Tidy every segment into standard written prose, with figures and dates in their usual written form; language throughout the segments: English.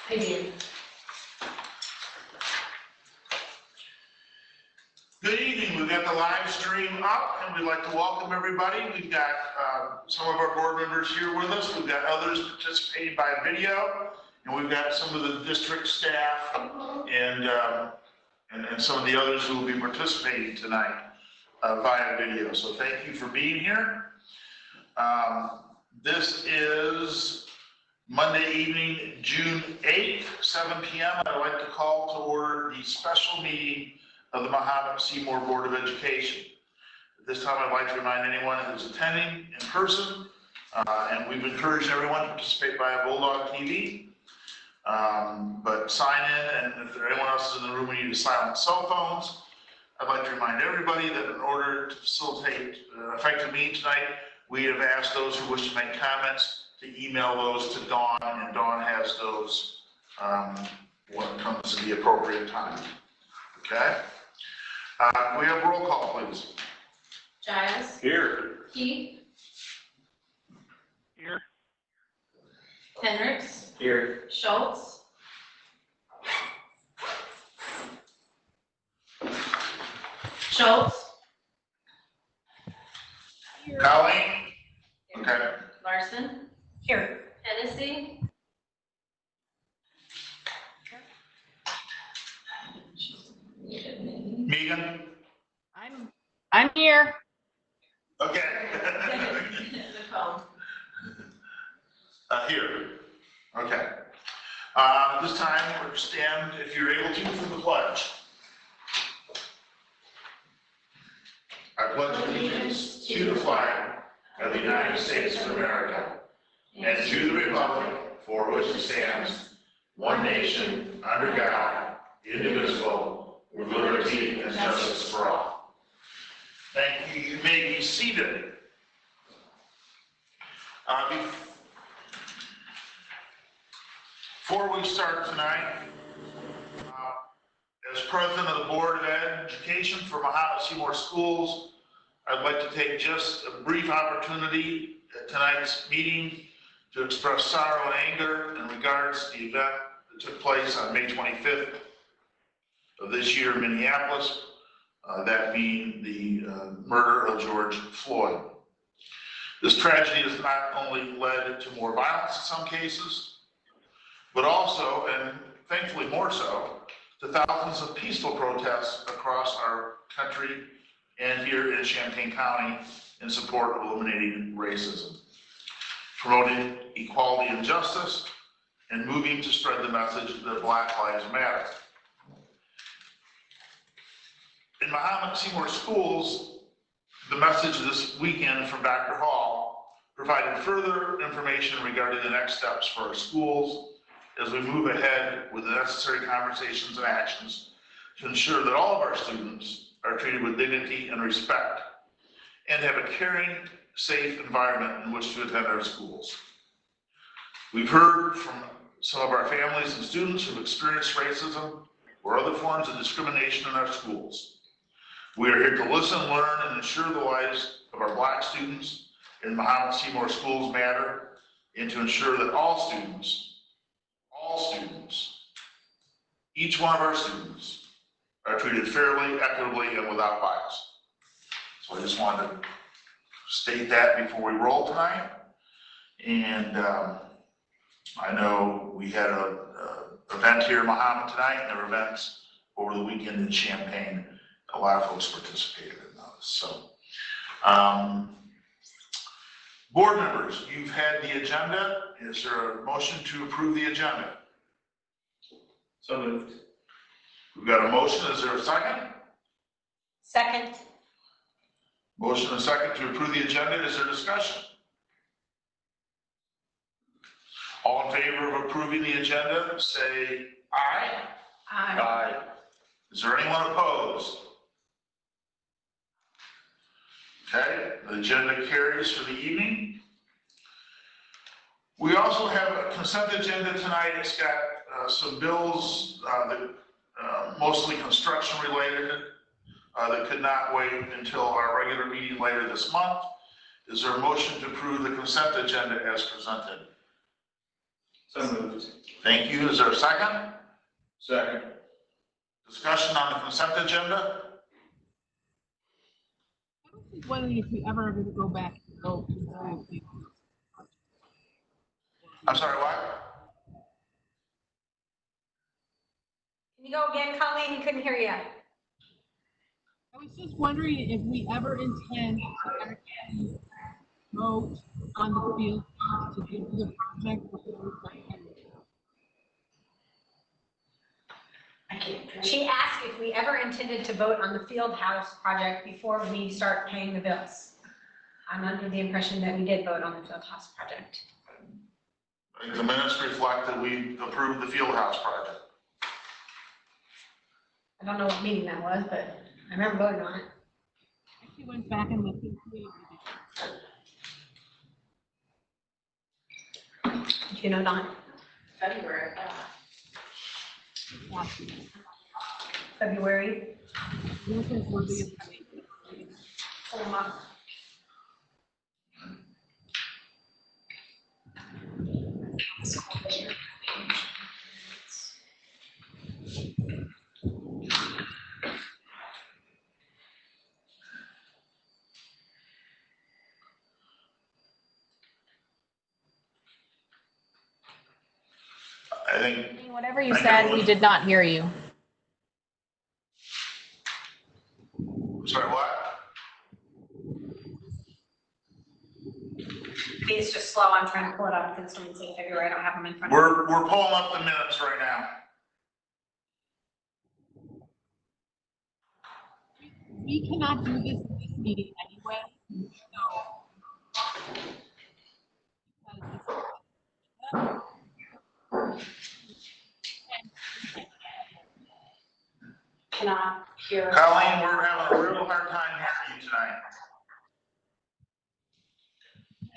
I do. Good evening. We've got the live stream up, and we'd like to welcome everybody. We've got some of our board members here with us. We've got others participating by video, and we've got some of the district staff and some of the others who will be participating tonight via video. So thank you for being here. This is Monday evening, June 8th, 7 p.m. I'd like to call to order the special meeting of the Mahomet-Seymour Board of Education. At this time, I'd like to remind anyone who's attending in person, and we've encouraged everyone to participate via Bulldog TV, but sign in, and if there anyone else is in the room, we need to silence cell phones. I'd like to remind everybody that in order to facilitate effective meeting tonight, we have asked those who wish to make comments to email those to Dawn, and Dawn has those when it comes to the appropriate time. Okay? We have roll call, please. Giles. Here. Keith. Here. Hendricks. Here. Schultz. Schultz. Colleen? Okay. Larson. Here. Hennessy. Megan? I'm here. Okay. Nicole. Here. Okay. This time, we're stand, if you're able to, for the pledge. I pledge allegiance to the flag of the United States of America and to the republic for which it stands, one nation, under God, indivisible, with liberty and justice for all. Thank you. You may be seated. Before we start tonight, as president of the Board of Education for Mahomet-Seymour Schools, I'd like to take just a brief opportunity at tonight's meeting to express sorrow and anger in regards to the event that took place on May 25th of this year in Minneapolis, that being the murder of George Floyd. This tragedy has not only led to more violence in some cases, but also, and thankfully more so, to thousands of peaceful protests across our country and here in Champaign County in support of eliminating racism, promoting equality and justice, and moving to spread the message that Black Lives Matter. In Mahomet-Seymour Schools, the message this weekend from Dr. Hall provided further information regarding the next steps for our schools as we move ahead with the necessary conversations and actions to ensure that all of our students are treated with dignity and respect and have a caring, safe environment in which to attend our schools. We've heard from some of our families and students who've experienced racism or other forms of discrimination in our schools. We are here to listen, learn, and ensure the lives of our Black students in Mahomet-Seymour Schools matter, and to ensure that all students, each one of our students, are treated fairly, equitably, and without bias. So I just wanted to state that before we roll tonight. And I know we had an event here in Mahomet tonight, and there were events over the weekend in Champaign. A lot of folks participated in those. So, board members, you've had the agenda. Is there a motion to approve the agenda? So moved. We've got a motion. Is there a second? Second. Motion and second to approve the agenda. Is there discussion? All in favor of approving the agenda, say aye. Aye. Aye. Is there anyone opposed? Okay, the agenda carries for the evening. We also have a consent agenda tonight. It's got some bills that mostly construction related that could not wait until our regular meeting later this month. Is there a motion to approve the consent agenda as presented? So moved. Thank you. Is there a second? Second. Discussion on the consent agenda? I was just wondering if we ever going to go back and vote. I'm sorry, what? Can you go again, Colleen? Couldn't hear you. I was just wondering if we ever intend to actually vote on the field to do the project before we start paying. She asked if we ever intended to vote on the field house project before we start paying the bills. I'm under the impression that we did vote on the field house project. I think the minutes reflect that we approved the field house project. I don't know what meeting that was, but I remember voting on it. I actually went back and looked into it. Do you know, Don? February. February. This is for the Full month. I think, Whatever you Thank said, you. we did not hear you. sorry, what? It's just slow. I'm trying to pull it up because it's in February. I don't have them in front of me. We're pulling up the minutes right now. We cannot do this in this meeting anyway, Cannot hear. Colleen, we're having a real hard time hearing you tonight.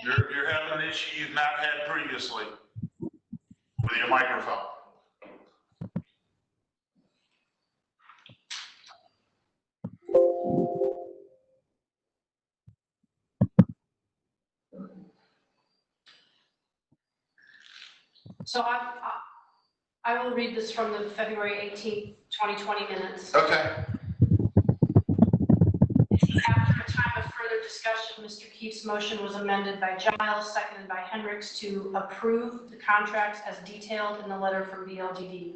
You're having an issue you've not had previously with your microphone. So I will read this from the February 18th, 2020 minutes. Okay. After a time of further discussion, Mr. Keefe's motion was amended by Giles, seconded by Hendricks to approve the contracts as detailed in the letter from BLDD.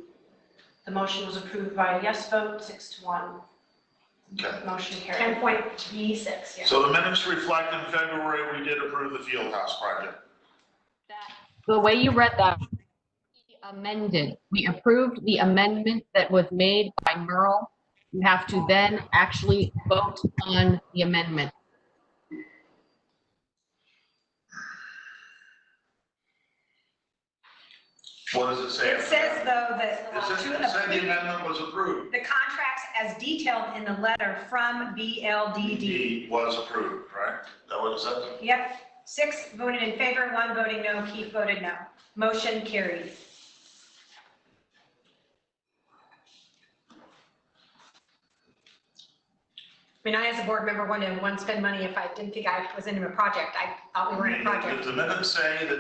The motion was approved by a yes vote, 6-1. Okay. Motion carried. 10.B6, yeah. So the minutes reflect in February, we did approve the field house project. the way you read that, amended. We approved the amendment that was made by Merle. You have to then actually vote on the amendment. What does it say? It says, though, that It said the amendment was approved. the contracts as detailed in the letter from BLDD. D was approved, right? Is that what it says? Yep, 6 voted in favor, 1 voting no, Keefe voted no. Motion carried. I mean, I as a board member wouldn't spend money if I didn't think I was into a project. I thought we were in a project. The minutes say that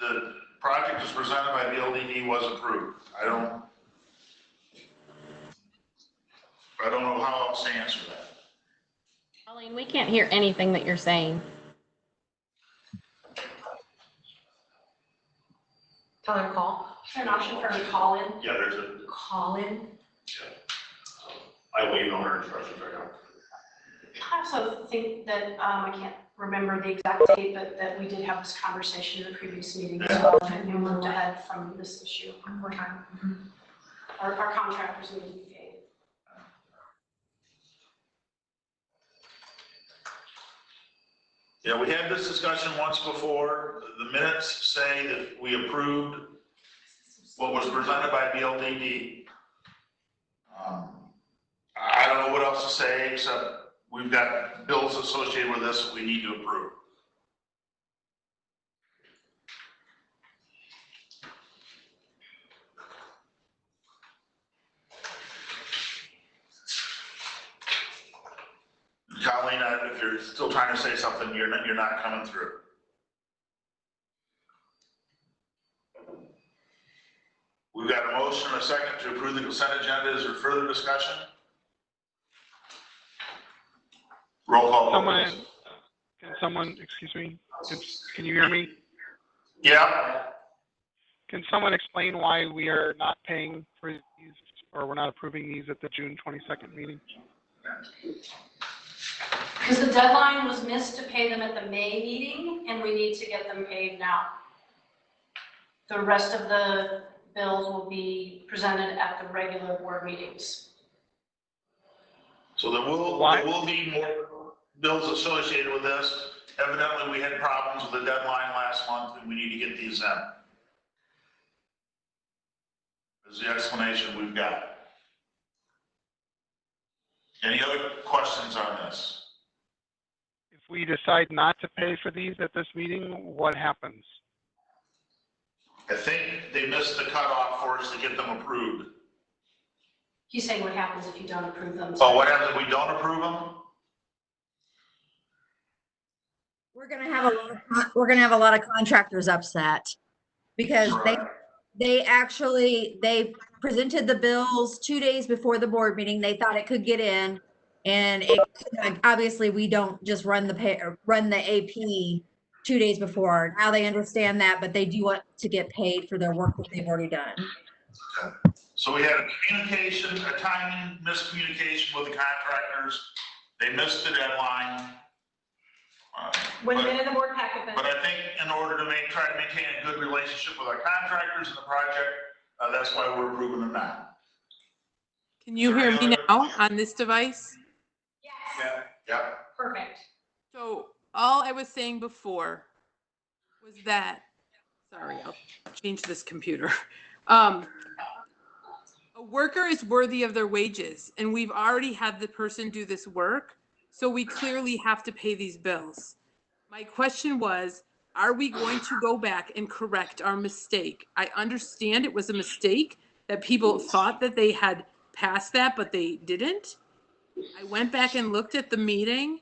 the project as presented by the LDD was approved. I don't know how else to answer that. Colleen, we can't hear anything that you're saying. Tell her to call. Is there an option for her to call in? Yeah, there's a, Call in. I waive on her instructions right now. I also think that, I can't remember the exact date, but that we did have this conversation in the previous meeting as well, and we moved ahead from this issue. Our contractors need to be paid. Yeah, we had this discussion once before. The minutes say that we approved what was presented by the LDD. I don't know what else to say, except we've got bills associated with this that we need to approve. Colleen, if you're still trying to say something, you're not coming through. got a motion and a second to approve the consent agenda. Is there further discussion? Roll call, please. Excuse me, can you hear me? Yeah. Can someone explain why we are not paying for these, or we're not approving these at the June 22nd meeting? Because the deadline was missed to pay them at the May meeting, and we need to get them paid now. The rest of the bills will be presented at the regular board meetings. So there will be more bills associated with this. Evidently, we had problems with the deadline last month, and we need to get these in. Is the explanation we've got. Any other questions on this? If we decide not to pay for these at this meeting, what happens? I think they missed the cutoff for us to get them approved. He's saying what happens if you don't approve them. Oh, what happens if we don't approve them? We're gonna have a lot of contractors upset because they presented the bills 2 days before the board meeting. They thought it could get in, and obviously we don't just run the AP 2 days before. Now they understand that, but they do want to get paid for their work that they've already done. So we had a timing miscommunication with the contractors. They missed the deadline. Would have been in the board packet then. But I think in order to try to maintain a good relationship with our contractors in the project, that's why we're approving them now. Can you hear me now on this device? Yes, Yeah. perfect. So all I was saying before was that, sorry, I'll change this computer. A worker is worthy of their wages, and we've already had the person do this work, so we clearly have to pay these bills. My question was, are we going to go back and correct our mistake? I understand it was a mistake that people thought that they had passed that, but they didn't. I went back and looked at the meeting,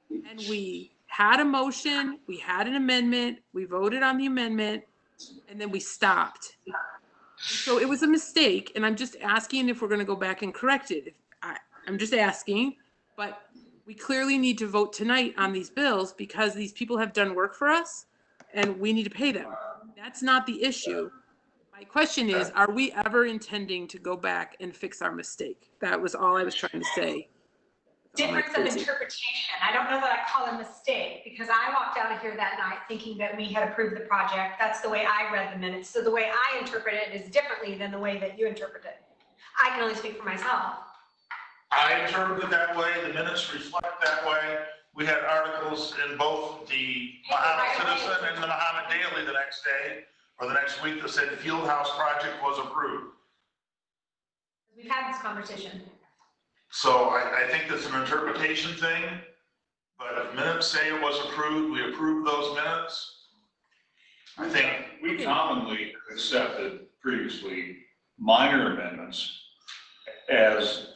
and we had a motion, we had an amendment, we voted on the amendment, and then we stopped. And so it was a mistake, and I'm just asking if we're going to go back and correct it. I'm just asking, but we clearly need to vote tonight on these bills because these people have done work for us, and we need to pay them. That's not the issue. My question is, are we ever intending to go back and fix our mistake? That was all I was trying to say. Difference of interpretation. I don't know that I call it a mistake because I walked out of here that night thinking that we had approved the project. That's the way I read the minutes. So the way I interpret it is differently than the way that you interpret it. I can only speak for myself. I interpret it that way. The minutes reflect that way. We had articles in both the Mahomet-Citizen and the Mahomet Daily the next day or the next week that said the Fieldhouse project was approved. We've had this conversation. So I think that's an interpretation thing, but if minutes say it was approved, we approved those minutes. I think We commonly accepted previously minor amendments as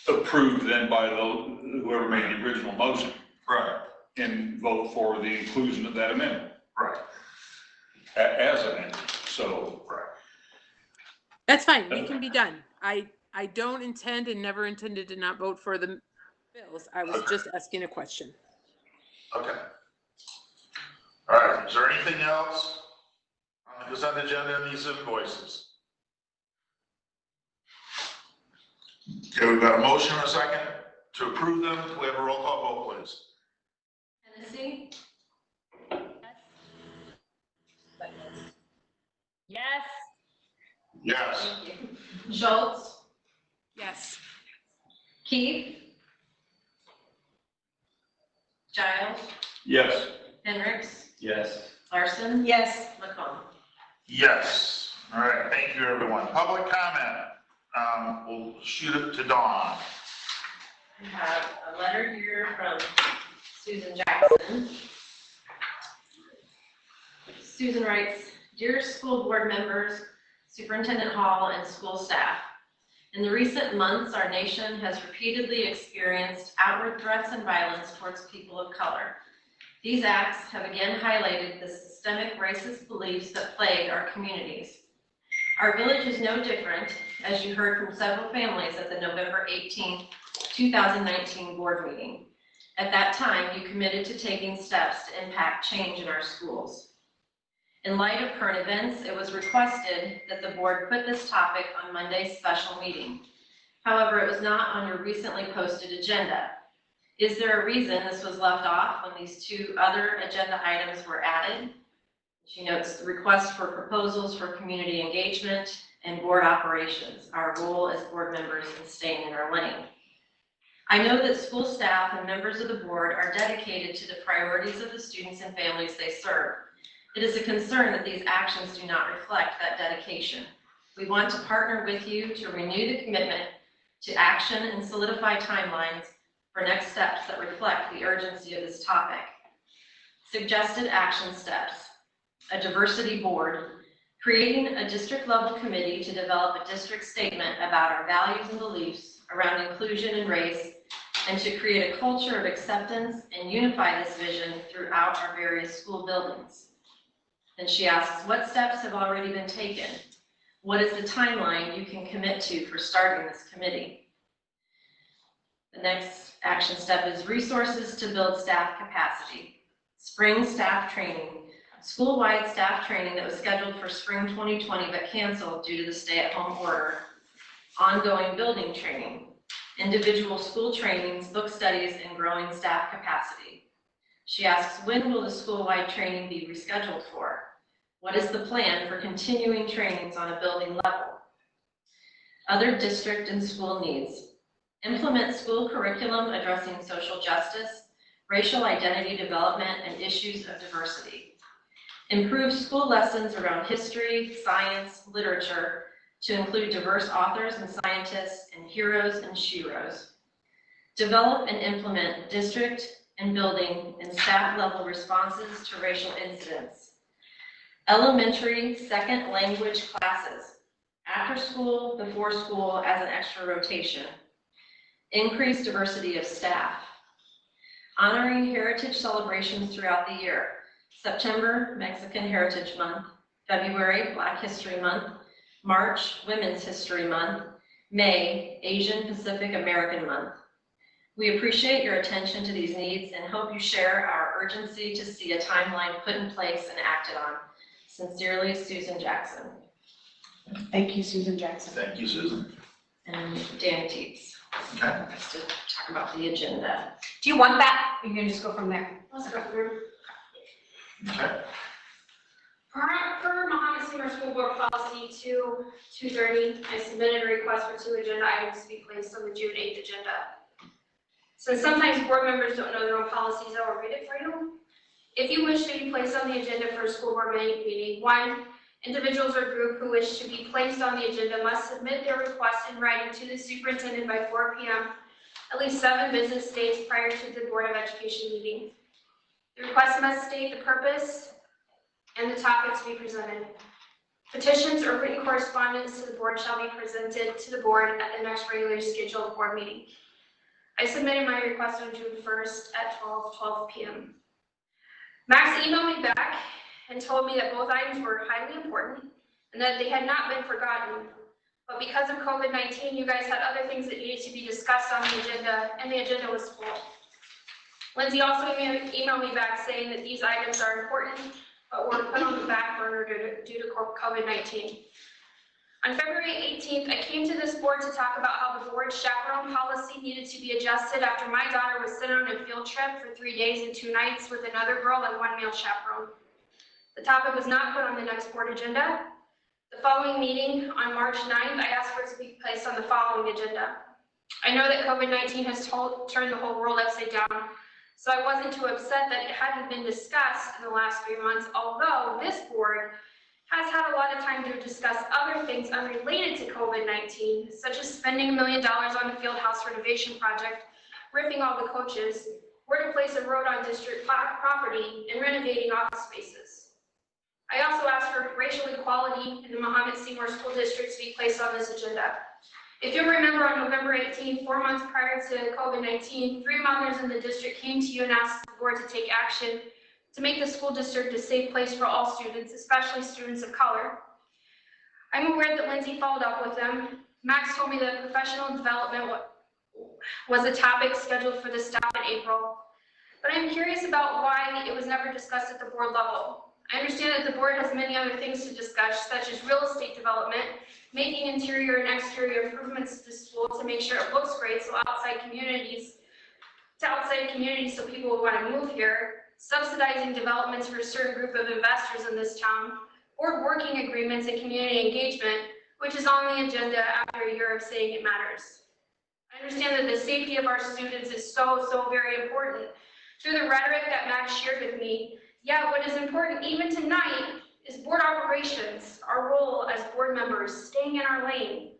approved then by whoever made the original motion. Right. And vote for the inclusion of that amendment. Right. As amended, so. Right. That's fine, it can be done. I don't intend and never intended to not vote for the bills. I was just asking a question. Okay. All right, is there anything else on the consent agenda and these invoices? Okay, we've got a motion and a second to approve them. Can we have a roll call vote, please? Hennessy? Yes. Yes. Schultz? Yes. Keith? Giles? Yes. Hendricks? Yes. Larson? Yes. McComb? Yes. All right, thank you, everyone. Public comment. We'll shoot it to Dawn. We have a letter here from Susan Jackson. Susan writes, "Dear school board members, Superintendent Hall, and school staff, in the recent months, our nation has repeatedly experienced outward threats and violence towards people of color. These acts have again highlighted the systemic racist beliefs that plague our communities. Our village is no different, as you heard from several families at the November 18, 2019 board meeting. At that time, you committed to taking steps to impact change in our schools. In light of current events, it was requested that the board put this topic on Monday's special meeting. However, it was not on your recently posted agenda. Is there a reason this was left off when these two other agenda items were added? She notes the request for proposals for community engagement and board operations, our role as board members in staying in our lane. I know that school staff and members of the board are dedicated to the priorities of the students and families they serve. It is a concern that these actions do not reflect that dedication. We want to partner with you to renew the commitment to action and solidify timelines for next steps that reflect the urgency of this topic. Suggested action steps: a diversity board, creating a district level committee to develop a district statement about our values and beliefs around inclusion and race, and to create a culture of acceptance and unify this vision throughout our various school buildings. Then she asks, what steps have already been taken? What is the timeline you can commit to for starting this committee? The next action step is resources to build staff capacity. Spring staff training, school-wide staff training that was scheduled for spring 2020 but canceled due to the stay-at-home order. Ongoing building training, individual school trainings, book studies, and growing staff capacity. She asks, when will the school-wide training be rescheduled for? What is the plan for continuing trainings on a building level? Other district and school needs. Implement school curriculum addressing social justice, racial identity development, and issues of diversity. Improve school lessons around history, science, literature to include diverse authors and scientists and heroes and sheroes. Develop and implement district and building and staff level responses to racial incidents. Elementary second language classes, after school, before school as an extra rotation. Increase diversity of staff. Honoring heritage celebrations throughout the year. September, Mexican Heritage Month. February, Black History Month. March, Women's History Month. May, Asian Pacific American Month. We appreciate your attention to these needs and hope you share our urgency to see a timeline put in place and acted on. Sincerely, Susan Jackson. Thank you, Susan Jackson. Thank you, Susan. And Dan Teets. Okay. Just to talk about the agenda. Do you want that? Or you can just go from there? Let's go through. Okay. Per Mahomet-Seymour School Board Policy 230, I submitted a request for 2 agenda items to be placed on the June 8th agenda. Since sometimes board members don't know their own policies, I will read it for you. If you wish to be placed on the agenda for a school board meeting, 1, individuals or group who wish to be placed on the agenda must submit their request in writing to the superintendent by 4 p.m. at least 7 business days prior to the Board of Education meeting. The request must state the purpose and the topic to be presented. Petitions or written correspondence to the board shall be presented to the board at the next regularly scheduled board meeting. I submitted my request on June 1st at 12 p.m. Max emailed me back and told me that both items were highly important and that they had not been forgotten. But because of COVID-19, you guys had other things that needed to be discussed on the agenda, and the agenda was full. Lindsay also emailed me back saying that these items are important, but were put on the back burner due to COVID-19. On February 18th, I came to this board to talk about how the board's chaperone policy needed to be adjusted after my daughter was sent on a field trip for 3 days and 2 nights with another girl and 1 male chaperone. The topic was not put on the next board agenda. The following meeting on March 9th, I asked for it to be placed on the following agenda. I know that COVID-19 has turned the whole world upside down, so I wasn't too upset that it hadn't been discussed in the last 3 months, although this board has had a lot of time to discuss other things unrelated to COVID-19, such as spending $1 million on the field house renovation project, ripping all the coaches, where to place a road on district property, and renovating office spaces. I also asked for racial equality in the Mahomet-Seymour School District to be placed on this agenda. If you remember, on November 18th, 4 months prior to COVID-19, 3 mothers in the district came to you and asked the board to take action to make the school district a safe place for all students, especially students of color. I'm aware that Lindsay followed up with them. Max told me that professional development was a topic scheduled for the staff in April, but I'm curious about why it was never discussed at the board level. I understand that the board has many other things to discuss, such as real estate development, making interior and exterior improvements to the school to make sure it looks great so outside communities so people will want to move here, subsidizing developments for a certain group of investors in this town, board working agreements and community engagement, which is on the agenda after a year of saying it matters. I understand that the safety of our students is so very important. Through the rhetoric that Max shared with me, yeah, what is important even tonight is board operations, our role as board members, staying in our lane.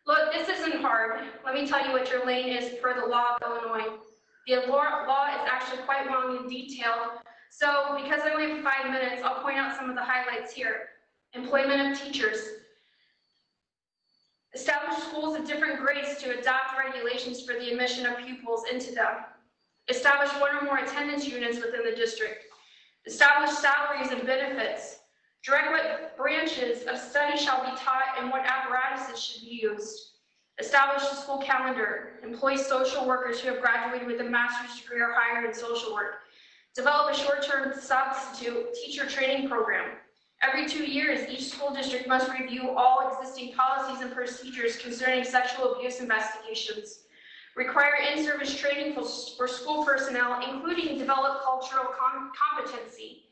Look, this isn't hard. Let me tell you what your lane is per the law of Illinois. The law is actually quite long and detailed. So because I only have 5 minutes, I'll point out some of the highlights here. Employment of teachers. Establish schools of different grades to adopt regulations for the admission of pupils into them. Establish one or more attendance units within the district. Establish salaries and benefits. Direct what branches of study shall be taught and what apparatuses should be used. Establish a school calendar. Employ social workers who have graduated with a master's degree or higher in social work. Develop a short-term substitute teacher training program. Every 2 years, each school district must review all existing policies and procedures concerning sexual abuse investigations. Require in-service training for school personnel, including develop cultural competency.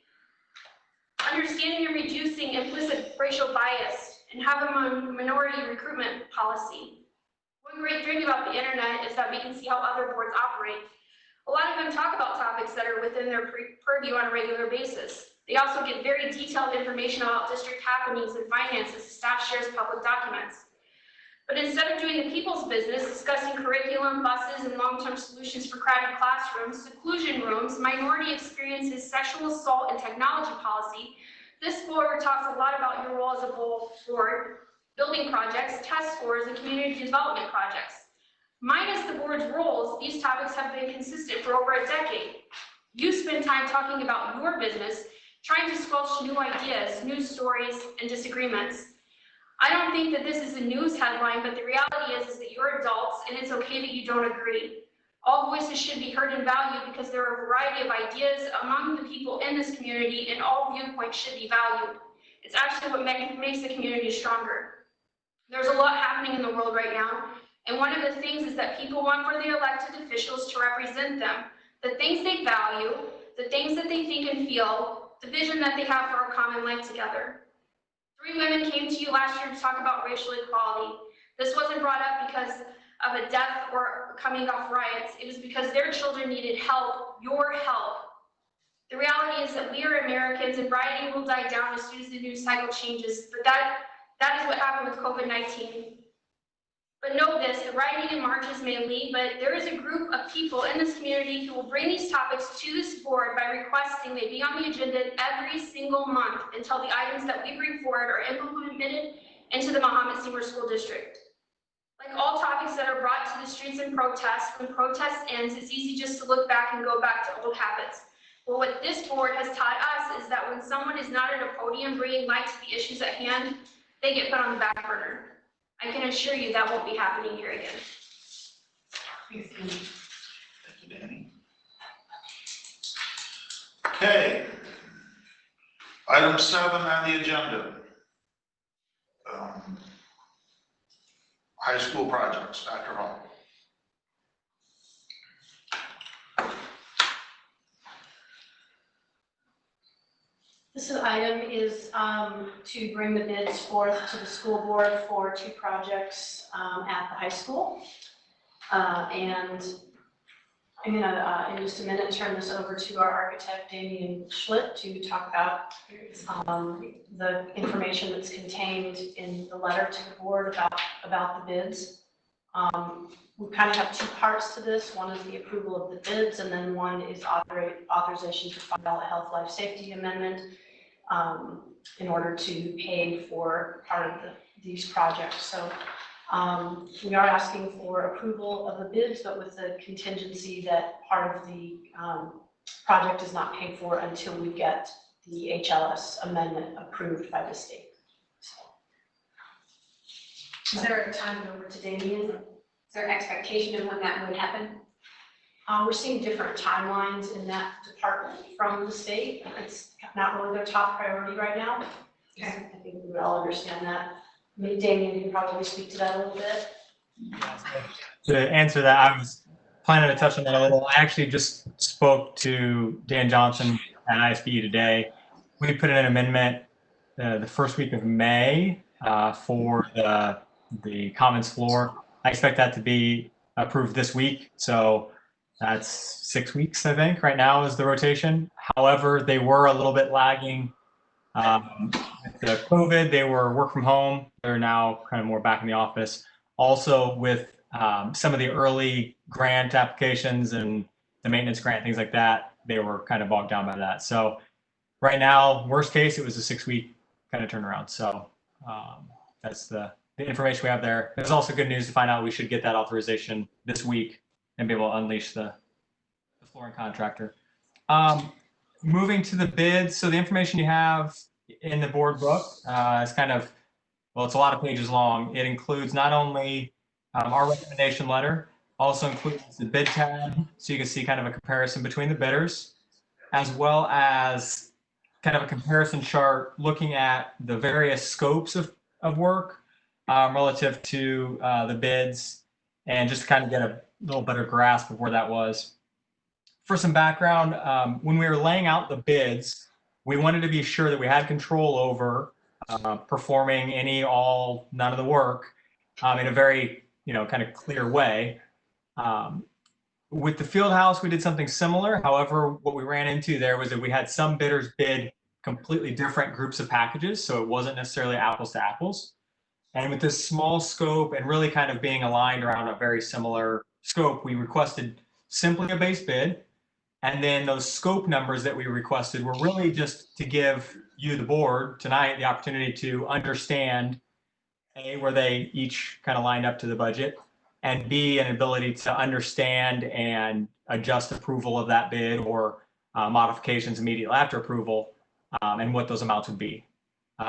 Understanding and reducing implicit racial bias, and have a minority recruitment policy. One great thing about the internet is that we can see how other boards operate. A lot of them talk about topics that are within their purview on a regular basis. They also get very detailed information about district happenings and finances. Staff shares public documents. But instead of doing the people's business, discussing curriculum, buses, and long-term solutions for crowded classrooms, seclusion rooms, minority experiences, sexual assault, and technology policy, this board talks a lot about your role as a board, building projects, test scores, and community development projects. Minus the board's roles, these topics have been consistent for over a decade. You spend time talking about your business, trying to squelch new ideas, news stories, and disagreements. I don't think that this is a news headline, but the reality is that you're adults and it's okay that you don't agree. All voices should be heard and valued because there are a variety of ideas among the people in this community and all viewpoints should be valued. It's actually what makes the community stronger. There's a lot happening in the world right now, and one of the things is that people want for the elected officials to represent them, the things they value, the things that they think and feel, the vision that they have for our common life together. 3 women came to you last year to talk about racial equality. This wasn't brought up because of a death or coming off riots. It was because their children needed help, your help. The reality is that we are Americans and rioting will die down as soon as the news cycle changes, but that is what happened with COVID-19. But know this, the rioting and marches may lead, but there is a group of people in this community who will bring these topics to this board by requesting they be on the agenda every single month until the items that we bring forward are implemented into the Mahomet-Seymour School District. Like all topics that are brought to the streets in protest, when protest ends, it's easy just to look back and go back to old habits. Well, what this board has taught us is that when someone is not at a podium bringing light to the issues at hand, they get put on the back burner. I can assure you that won't be happening here again. Thank you, Danny. Okay. Item 7 on the agenda. High school projects, Dr. Hall. This item is to bring the bids forth to the school board for 2 projects at the high school. And I'm gonna, in just a minute, turn this over to our architect, Damian Schlitt, to talk about the information that's contained in the letter to the board about the bids. We kind of have 2 parts to this. One is the approval of the bids, and then one is authorization to file a health life safety amendment in order to pay for part of these projects. So we are asking for approval of the bids, but with the contingency that part of the project is not paid for until we get the HLS amendment approved by the state. So, Is there a time over to Damien? Is there an expectation of when that would happen? we're seeing different timelines in that department from the state. It's not really their top priority right now. I think we would all understand that. Maybe Damien, you can probably speak to that a little bit. To answer that, I was planning to touch on that a little. I actually just spoke to Dan Johnson at ISBU today. We put in an amendment the first week of May for the Commons floor. I expect that to be approved this week. So that's 6 weeks, I think, right now is the rotation. However, they were a little bit lagging. With the COVID, they were work from home. They're now kind of more back in the office. Also with some of the early grant applications and the maintenance grant, things like that, they were kind of bogged down by that. So right now, worst case, it was a 6 week kind of turnaround. So that's the information we have there. There's also good news to find out we should get that authorization this week and be able to unleash the flooring contractor. Moving to the bids. So the information you have in the board book is kind of, well, it's a lot of pages long. It includes not only our recommendation letter, also includes the bid tab, so you can see kind of a comparison between the bidders, as well as kind of a comparison chart looking at the various scopes of work relative to the bids, and just to kind of get a little better grasp of where that was. For some background, when we were laying out the bids, we wanted to be sure that we had control over performing any, all, none of the work in a very, kind of clear way. With the field house, we did something similar. However, what we ran into there was that we had some bidders bid completely different groups of packages, so it wasn't necessarily apples to apples. And with this small scope and really kind of being aligned around a very similar scope, we requested simply a base bid. And then those scope numbers that we requested were really just to give you, the board, tonight the opportunity to understand, A, where they each kind of lined up to the budget, and B, an ability to understand and adjust approval of that bid or modifications immediately after approval, and what those amounts would be.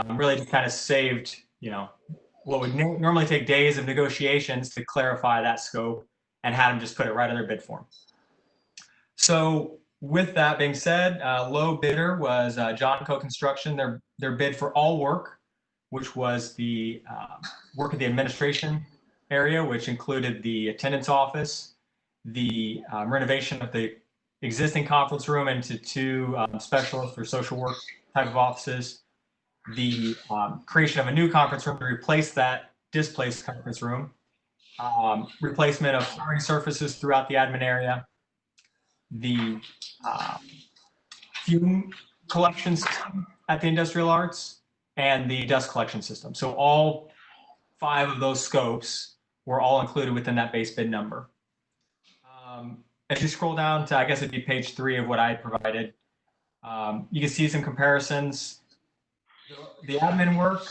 Really just kind of saved, what would normally take days of negotiations to clarify that scope, and had them just put it right in their bid form. So with that being said, low bidder was John Co. Construction. Their bid for all work, which was the work at the administration area, which included the attendance office, the renovation of the existing conference room into two specialist or social work type of offices, the creation of a new conference room to replace that displaced conference room, replacement of flooring surfaces throughout the admin area, the fume collection system at the industrial arts, and the dust collection system. So all 5 of those scopes were all included within that base bid number. As you scroll down to, I guess it'd be page 3 of what I provided, you can see some comparisons. The admin work,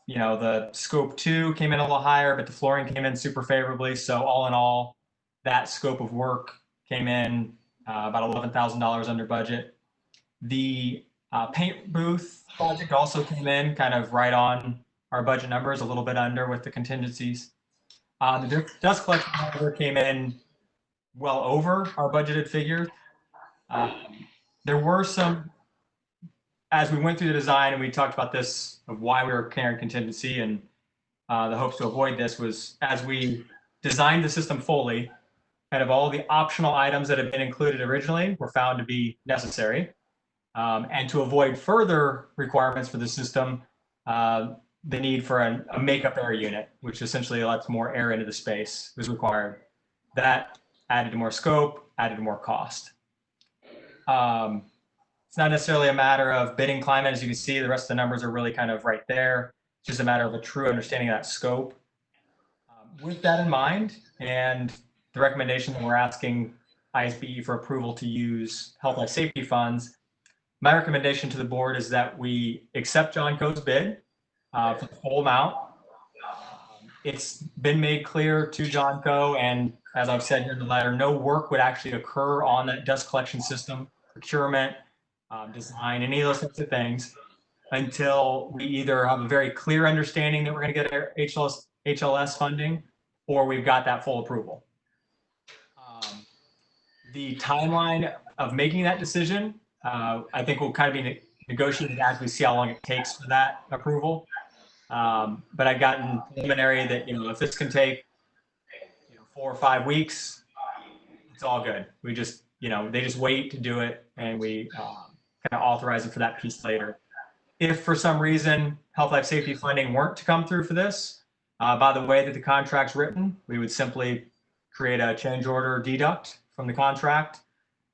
the scope 2 came in a little higher, but the flooring came in super favorably. So all in all, that scope of work came in about $11,000 under budget. The paint booth project also came in kind of right on our budget numbers, a little bit under with the contingencies. The dust collection, however, came in well over our budgeted figure. There were some, as we went through the design and we talked about this, of why we were carrying contingency, and the hopes to avoid this was, as we designed the system fully, kind of all the optional items that had been included originally were found to be necessary. And to avoid further requirements for the system, the need for a makeup air unit, which essentially lets more air into the space, was required. That added to more scope, added to more cost. It's not necessarily a matter of bidding climate. As you can see, the rest of the numbers are really kind of right there. It's just a matter of a true understanding of that scope. With that in mind, and the recommendation that we're asking ISBE for approval to use health life safety funds, my recommendation to the board is that we accept John Co's bid for the full amount. it's been made clear to John Co. and as I've said here in the letter, no work would actually occur on that dust collection system, procurement, design, any of those types of things until we either have a very clear understanding that we're going to get our HLS funding or we've got that full approval. The timeline of making that decision, I think will kind of be negotiated as we see how long it takes for that approval. But I've gotten preliminary that, if this can take, 4 or 5 weeks, it's all good. We just, they just wait to do it and we kind of authorize it for that piece later. If for some reason health, life, safety funding weren't to come through for this, by the way that the contract's written, we would simply create a change order deduct from the contract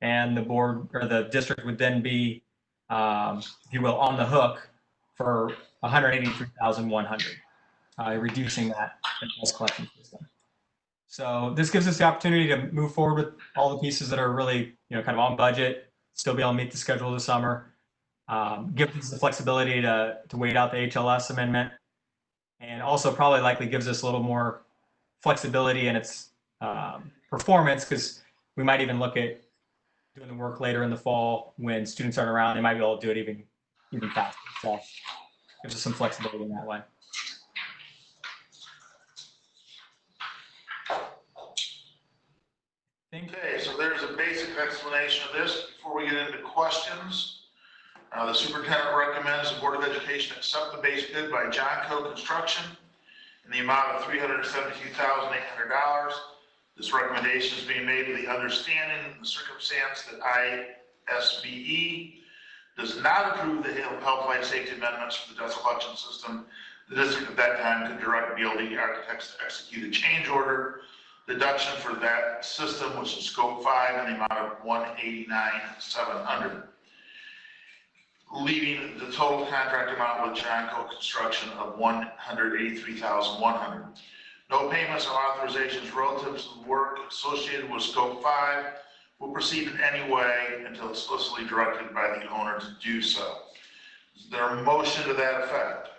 and the board or the district would then be, if you will, on the hook for $183,100, reducing that dust collection system. So this gives us the opportunity to move forward with all the pieces that are really, kind of on budget, still be able to meet the schedule this summer. Gives us the flexibility to wait out the HLS amendment, and also probably likely gives us a little more flexibility in its performance because we might even look at doing the work later in the fall when students aren't around. They might be able to do it even faster. So gives us some flexibility in that way. Okay, so there's a basic explanation of this. Before we get into questions, the superintendent recommends the Board of Education accept the base bid by John Co. Construction in the amount of $372,800. This recommendation is being made with the understanding the circumstance that ISBE does not approve the health, life, safety amendments for the dust collection system. The district at that time could direct BLD architects to execute a change order deduction for that system, which is scope 5 in the amount of $189,700, leaving the total contract amount with John Co. Construction of $183,100. No payments or authorizations relative to the work associated with scope 5 will proceed in any way until explicitly directed by the owner to do so. Is there a motion to that effect?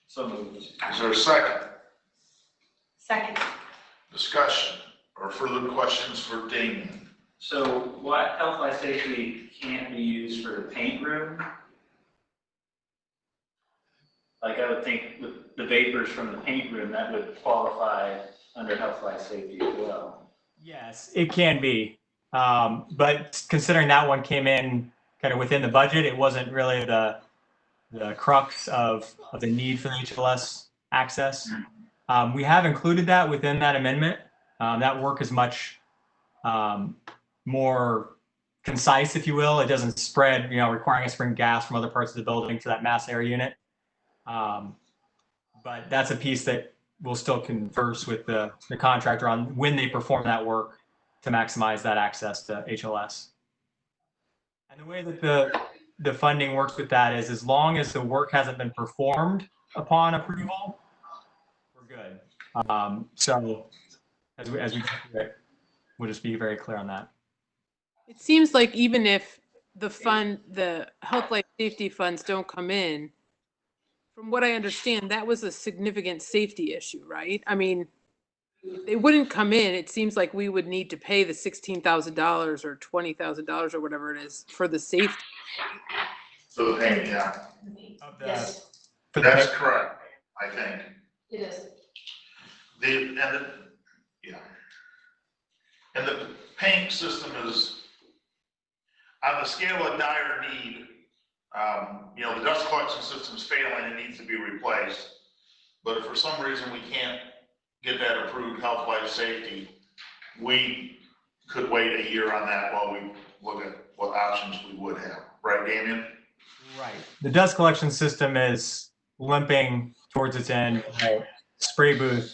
So moved. Is there a second? Second. Discussion or further questions for Damien? So what health, life, safety can't be used for the paint room? Like I would think with the vapors from the paint room, that would qualify under health, life, safety as well. Yes, it can be. But considering that one came in kind of within the budget, it wasn't really the crux of the need for the HLS access. We have included that within that amendment. That work is much more concise, if you will. It doesn't spread, requiring us to bring gas from other parts of the building to that mass air unit. But that's a piece that we'll still converse with the contractor on when they perform that work to maximize that access to HLS. And the way that the funding works with that is as long as the work hasn't been performed upon approval, we're good. So as we do it, we'll just be very clear on that. It seems like even if the health, life, safety funds don't come in, from what I understand, that was a significant safety issue, right? I mean, if they wouldn't come in, it seems like we would need to pay the $16,000 or $20,000 or whatever it is for the safety. For the paint, yeah. Yes, That's correct, I think. it is. And the paint system is on the scale of dire need. The dust collection system is failing and needs to be replaced. But if for some reason we can't get that approved health, life, safety, we could wait a year on that while we look at what options we would have. Right, Damien? Right. The dust collection system is limping towards its end. The spray booth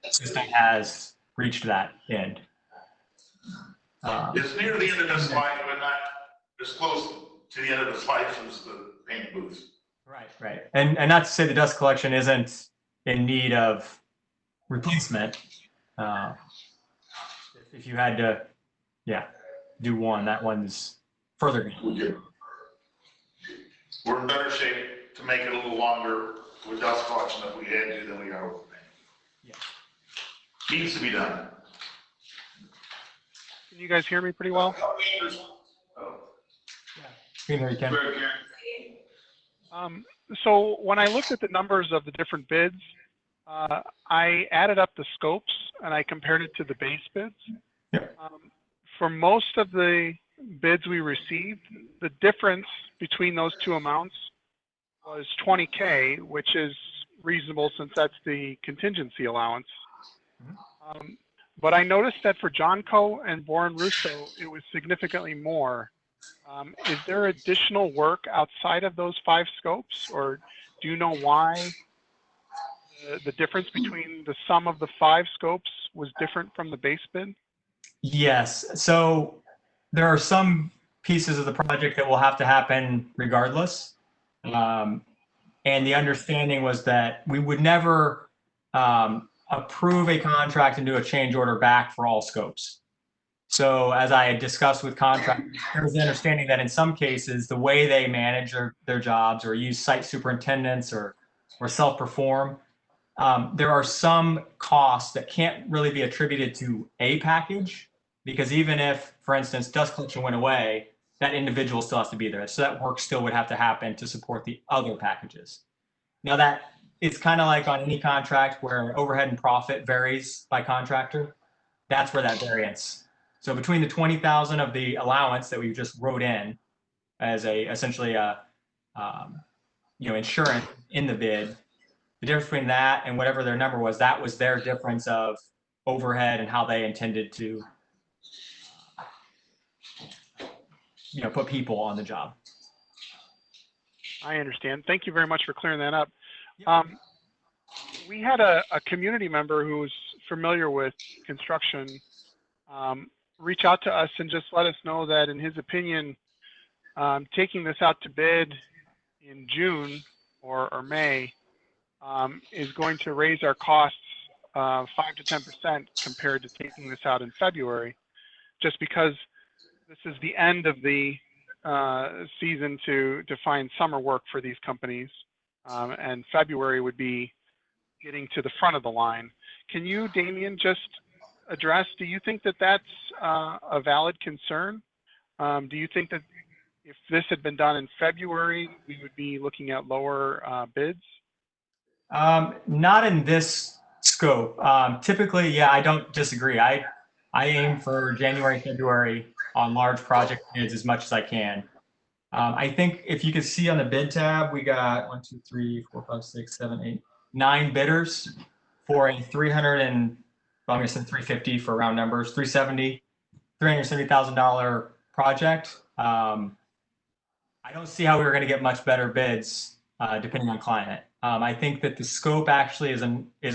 system has reached that end. It's near the end of its life, but not as close to the end of its life as the paint booth. Right. And not to say the dust collection isn't in need of replacement. If you had to, do one, that one's further. We're in better shape to make it a little longer with dust collection if we had to, then we are overpaying. Yeah. Needs to be done. Can you guys hear me pretty well? Here, Ken. So when I looked at the numbers of the different bids, I added up the scopes and I compared it to the base bids. Yep. For most of the bids we received, the difference between those two amounts was $20K, which is reasonable since that's the contingency allowance. But I noticed that for Johnco and Boren Russo, it was significantly more. Is there additional work outside of those 5 scopes, or do you know why the difference between the sum of the 5 scopes was different from the base bid? Yes. So there are some pieces of the project that will have to happen regardless. And the understanding was that we would never approve a contract and do a change order back for all scopes. So as I had discussed with contractors, there was the understanding that in some cases, the way they manage their jobs or use site superintendents or self-perform, there are some costs that can't really be attributed to a package, because even if, for instance, dust collection went away, that individual still has to be there. So that work still would have to happen to support the other packages. Now that it's kind of like on any contract where overhead and profit varies by contractor. That's where that variance. So between the 20,000 of the allowance that we just wrote in as essentially a insurance in the bid, the difference between that and whatever their number was, that was their difference of overhead and how they intended to put people on the job. I understand. Thank you very much for clearing that up. We had a community member who's familiar with construction reach out to us and just let us know that, in his opinion, taking this out to bid in June or May is going to raise our costs 5 to 10% compared to taking this out in February, just because this is the end of the season to find summer work for these companies, and February would be getting to the front of the line. Can you, Damien, just address, do you think that that's a valid concern? Do you think that if this had been done in February, we would be looking at lower bids? Not in this scope. Typically, yeah, I don't disagree. I aim for January, February on large project bids as much as I can. I think if you could see on the bid tab, we got 1, 2, 3, 4, 5, 6, 7, 8, 9 bidders for a 350 for round numbers, $370,000 project. I don't see how we were going to get much better bids depending on climate. I think that the scope actually is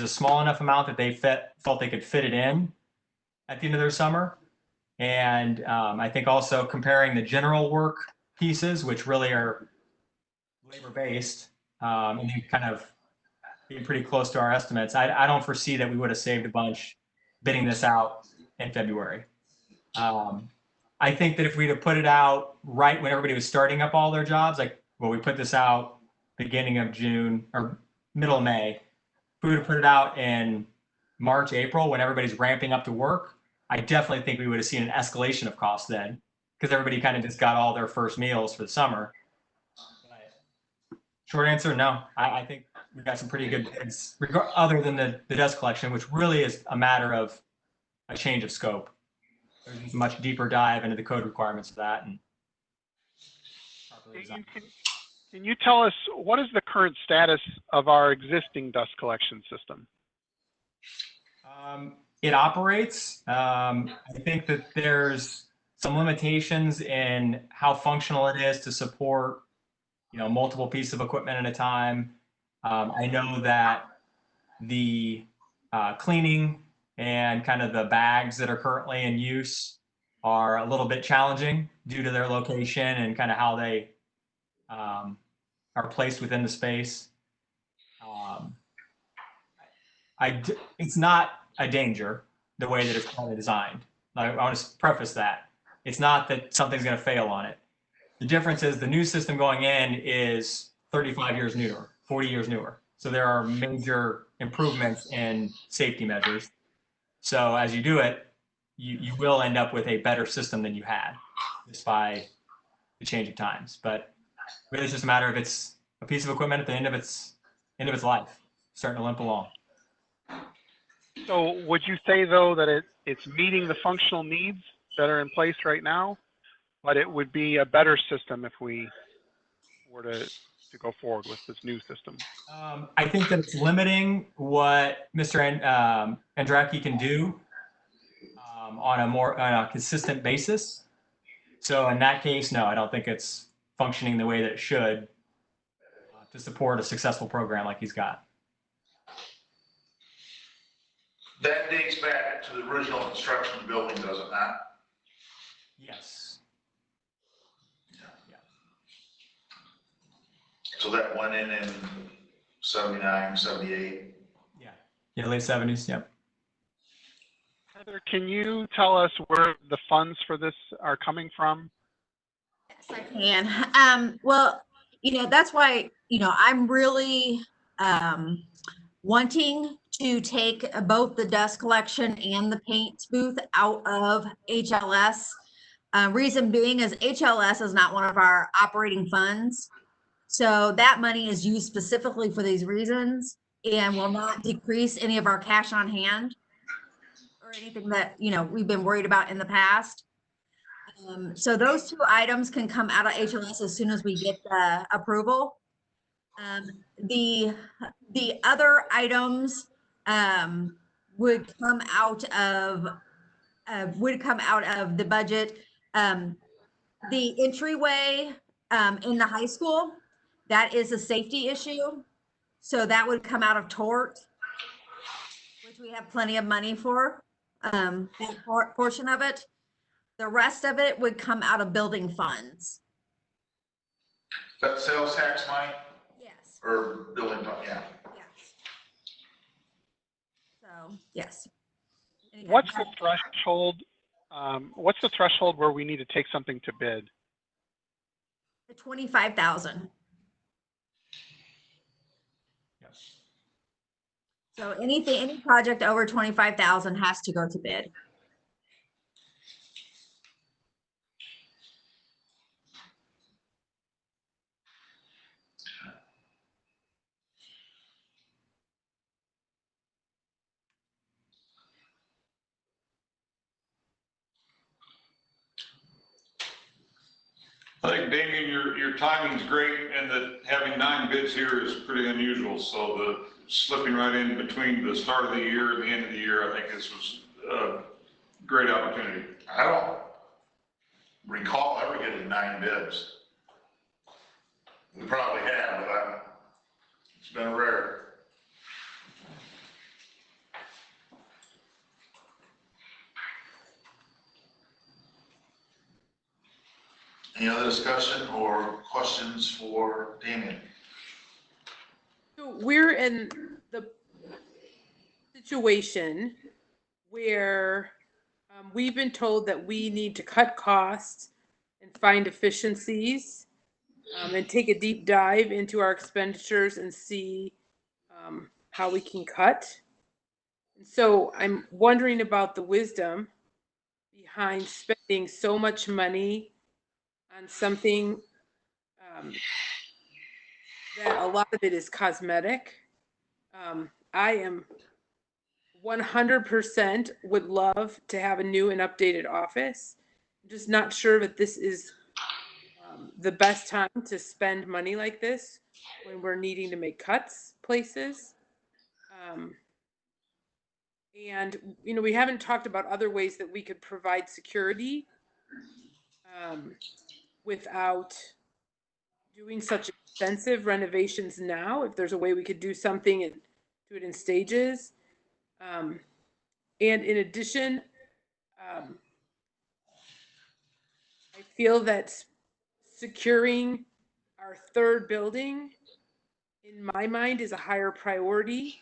a small enough amount that they felt they could fit it in at the end of their summer. And I think also comparing the general work pieces, which really are labor-based, and kind of being pretty close to our estimates, I don't foresee that we would have saved a bunch bidding this out in February. I think that if we'd have put it out right when everybody was starting up all their jobs, we put this out beginning of June or middle of May, if we would have put it out in March, April, when everybody's ramping up to work, I definitely think we would have seen an escalation of costs then, because everybody kind of just got all their first meals for the summer. But short answer, no. I think we've got some pretty good bids, other than the dust collection, which really is a matter of a change of scope. There's a much deeper dive into the code requirements of that. And can you tell us what is the current status of our existing dust collection system? It operates. I think that there's some limitations in how functional it is to support, multiple pieces of equipment at a time. I know that the cleaning and kind of the bags that are currently in use are a little bit challenging due to their location and kind of how they are placed within the space. It's not a danger the way that it's currently designed. I want to preface that. It's not that something's going to fail on it. The difference is the new system going in is 35 years newer, 40 years newer. So there are major improvements in safety measures. So as you do it, you will end up with a better system than you had just by the change of times. But really, it's just a matter of it's a piece of equipment at the end of its life, starting to limp along. So would you say though that it's meeting the functional needs that are in place right now, but it would be a better system if we were to go forward with this new system? I think that it's limiting what Mr. Andraki can do on a consistent basis. So in that case, no, I don't think it's functioning the way that it should to support a successful program like he's got. That dates back to the original construction of the building, does it not? Yes. Yeah. So that went in 79, 78. Yeah, late 70s. Yep. Heather, can you tell us where the funds for this are coming from? Yes, I can. Well, that's why, I'm really wanting to take both the dust collection and the paint booth out of HLS. Reason being is HLS is not one of our operating funds. So that money is used specifically for these reasons and will not decrease any of our cash on hand or anything that, we've been worried about in the past. So those two items can come out of HLS as soon as we get the approval. The other items would come out of the budget. The entryway in the high school, that is a safety issue. So that would come out of tort, which we have plenty of money for, that portion of it. The rest of it would come out of building funds. Is that sales tax money Yes. or building fund? Yeah. Yes. So, yes. What's the threshold? What's the threshold where we need to take something to bid? 25,000. Yes. So any project over 25,000 has to go to bid. I think, Damien, your timing's great, and that having 9 bids here is pretty unusual. So the slipping right in between the start of the year and the end of the year, I think this was a great opportunity. I don't recall ever getting 9 bids. We probably have, but it's been rare. Any other discussion or questions for Damien? So we're in the situation where we've been told that we need to cut costs and find efficiencies and take a deep dive into our expenditures and see how we can cut. And so I'm wondering about the wisdom behind spending so much money on something that a lot of it is cosmetic. I am 100% would love to have a new and updated office. I'm just not sure that this is the best time to spend money like this when we're needing to make cuts places. And, we haven't talked about other ways that we could provide security without doing such extensive renovations now. If there's a way we could do something and do it in stages. And in addition, I feel that securing our third building, in my mind, is a higher priority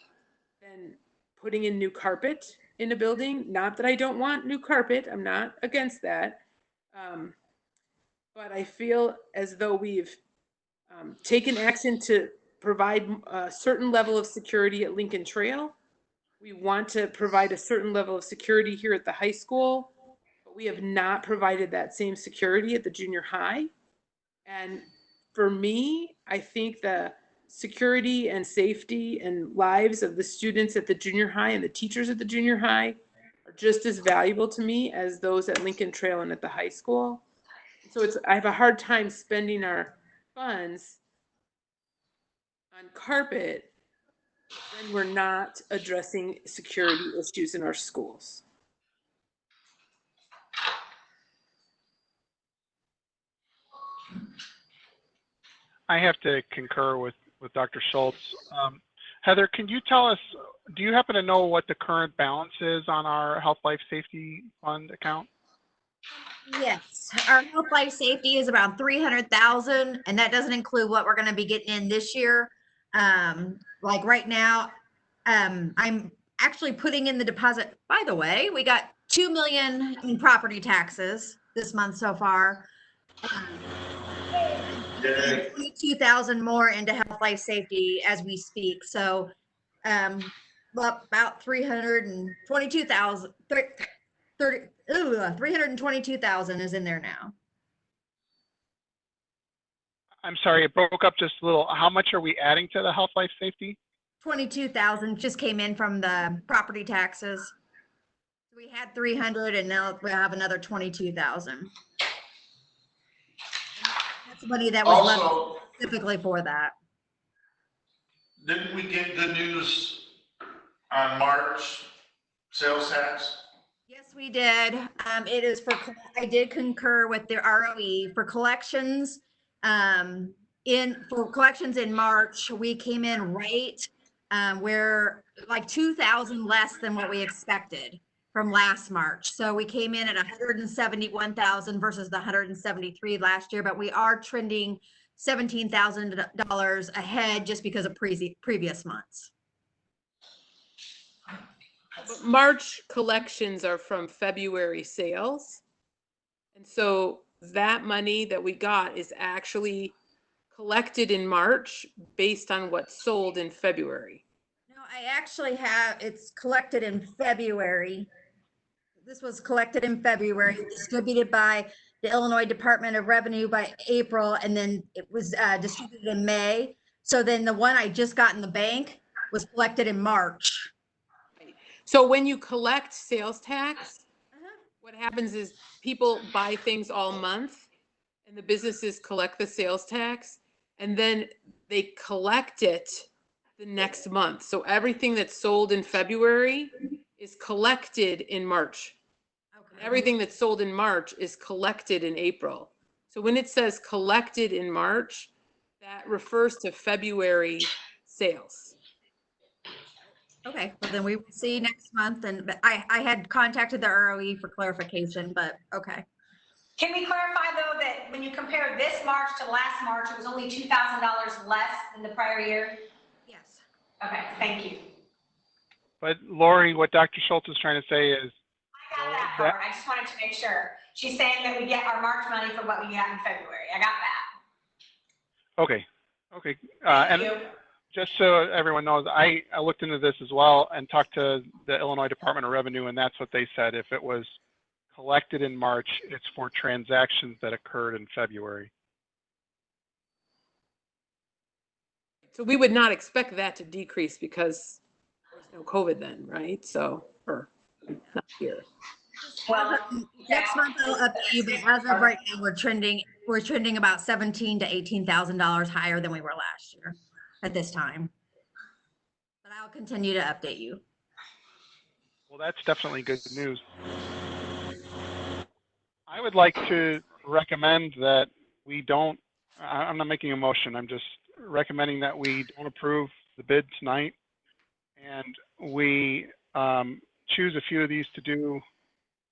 than putting in new carpet in a building. Not that I don't want new carpet, I'm not against that. But I feel as though we've taken action to provide a certain level of security at Lincoln Trail. We want to provide a certain level of security here at the high school, but we have not provided that same security at the junior high. And for me, I think the security and safety and lives of the students at the junior high and the teachers at the junior high are just as valuable to me as those at Lincoln Trail and at the high school. So I have a hard time spending our funds on carpet when we're not addressing security issues in our schools. I have to concur with Dr. Schultz. Heather, can you tell us, do you happen to know what the current balance is on our Health Life Safety Fund account? Yes, our health life safety is about 300,000, and that doesn't include what we're going to be getting in this year. Like right now, I'm actually putting in the deposit. By the way, we got 2 million in property taxes this month so far. 22,000 more into health life safety as we speak. So, about 322,000. 322,000 is in there now. I'm sorry, it broke up just a little. How much are we adding to the Health Life Safety? 22,000 just came in from the property taxes. We had 300 and now we have another 22,000. That's money that was Also, left specifically for that. didn't we get good news on March sales tax? Yes, we did. It is for, I did concur with the ROE for collections. For collections in March, we came in right, we're like 2,000 less than what we expected from last March. So we came in at 171,000 versus the 173 last year, but we are trending $17,000 ahead just because of previous months. But March collections are from February sales. And so that money that we got is actually collected in March based on what's sold in February. No, I actually have, it's collected in February. This was collected in February, distributed by the Illinois Department of Revenue by April, and then it was distributed in May. So then the one I just got in the bank was collected in March. So when you collect sales tax, what happens is people buy things all month and the businesses collect the sales tax and then they collect it the next month. So everything that's sold in February is collected in March. Okay. Everything that's sold in March is collected in April. So when it says collected in March, that refers to February sales. Okay, well then we will see next month. And but I had contacted the ROE for clarification, but okay. Can we clarify though that when you compare this March to last March, it was only $2,000 less than the prior year? Yes. Okay, thank you. But Lori, what Dr. Schultz is trying to say is, I got that part. I just wanted to make sure. She's saying that we get our March money for what we got in February. I got that. okay. Thank And you. just so everyone knows, I looked into this as well and talked to the Illinois Department of Revenue, and that's what they said. If it was collected in March, it's for transactions that occurred in February. So we would not expect that to decrease because there's no COVID then, right? So, or not here. Well, Next month I'll update you, but as of right now, we're trending about $17,000 to $18,000 higher than we were last year at this time. But I'll continue to update you. Well, that's definitely good news. I would like to recommend that we don't, I'm not making a motion, I'm just recommending that we don't approve the bid tonight. And we choose a few of these to do,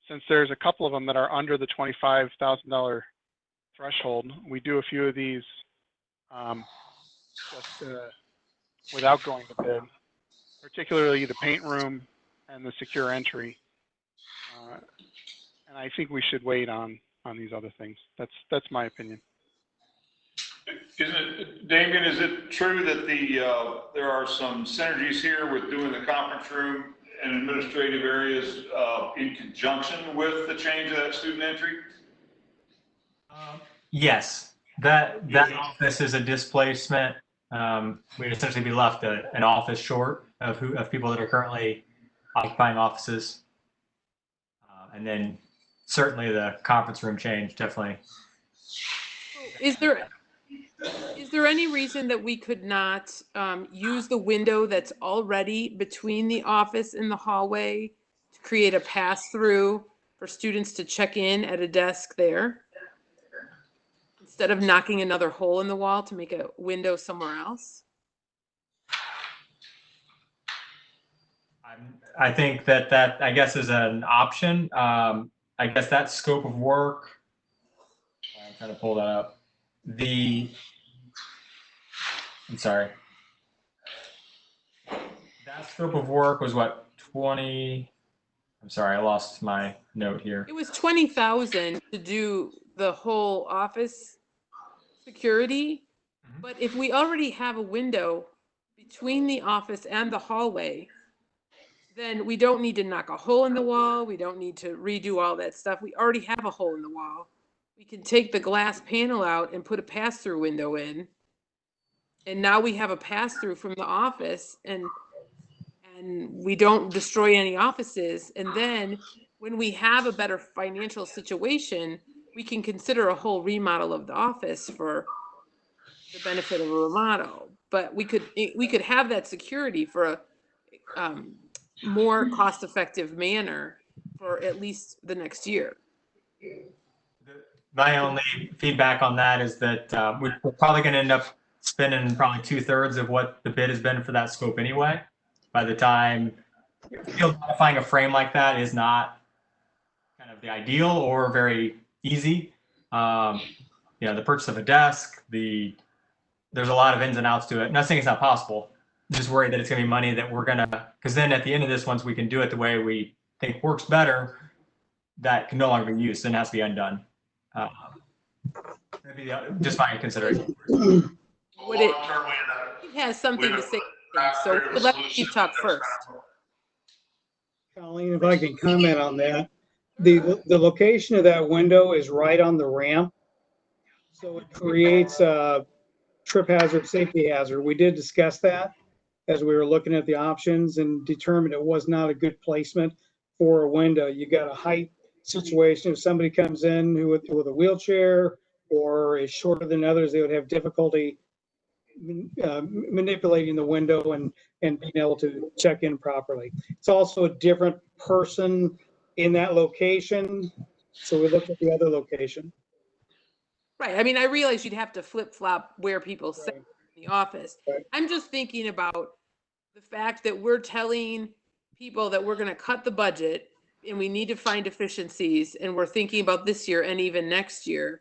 since there's a couple of them that are under the $25,000 threshold. We do a few of these just without going to bid, particularly the paint room and the secure entry. And I think we should wait on these other things. That's my opinion. Damien, is it true that there are some synergies here with doing the conference room and administrative areas in conjunction with the change of that student entry? Yes, that office is a displacement. We'd essentially be left an office short of people that are currently occupying offices. And then certainly the conference room change, definitely. Is there any reason that we could not use the window that's already between the office and the hallway to create a pass-through for students to check in at a desk there? Instead of knocking another hole in the wall to make a window somewhere else? I think that I guess is an option. I guess that scope of work, I'm trying to pull that up. I'm sorry. That scope of work was what, 20, I'm sorry, I lost my note here. It was 20,000 to do the whole office security. But if we already have a window between the office and the hallway, then we don't need to knock a hole in the wall. We don't need to redo all that stuff. We already have a hole in the wall. We can take the glass panel out and put a pass-through window in. And now we have a pass-through from the office, and we don't destroy any offices. And then when we have a better financial situation, we can consider a whole remodel of the office for the benefit of a remodel. But we could have that security for a more cost-effective manner for at least the next year. My only feedback on that is that we're probably going to end up spending probably 2/3 of what the bid has been for that scope anyway. By the time modifying a frame like that is not kind of the ideal or very easy. The purchase of a desk, there's a lot of ins and outs to it. Not saying it's not possible. I'm just worried that it's going to be money that we're going to, because then at the end of this, once we can do it the way we think works better, that can no longer be used and has to be undone. Maybe just my consideration. It has something to say, so let Keith talk first. Colleen, if I can comment on that. The location of that window is right on the ramp. So it creates a trip hazard, safety hazard. We did discuss that as we were looking at the options and determined it was not a good placement for a window. You got a height situation. If somebody comes in with a wheelchair or is shorter than others, they would have difficulty manipulating the window and being able to check in properly. It's also a different person in that location. So we looked at the other location. Right. I mean, I realize you'd have to flip-flop where people sit in the office. Right. I'm just thinking about the fact that we're telling people that we're going to cut the budget and we need to find efficiencies, and we're thinking about this year and even next year.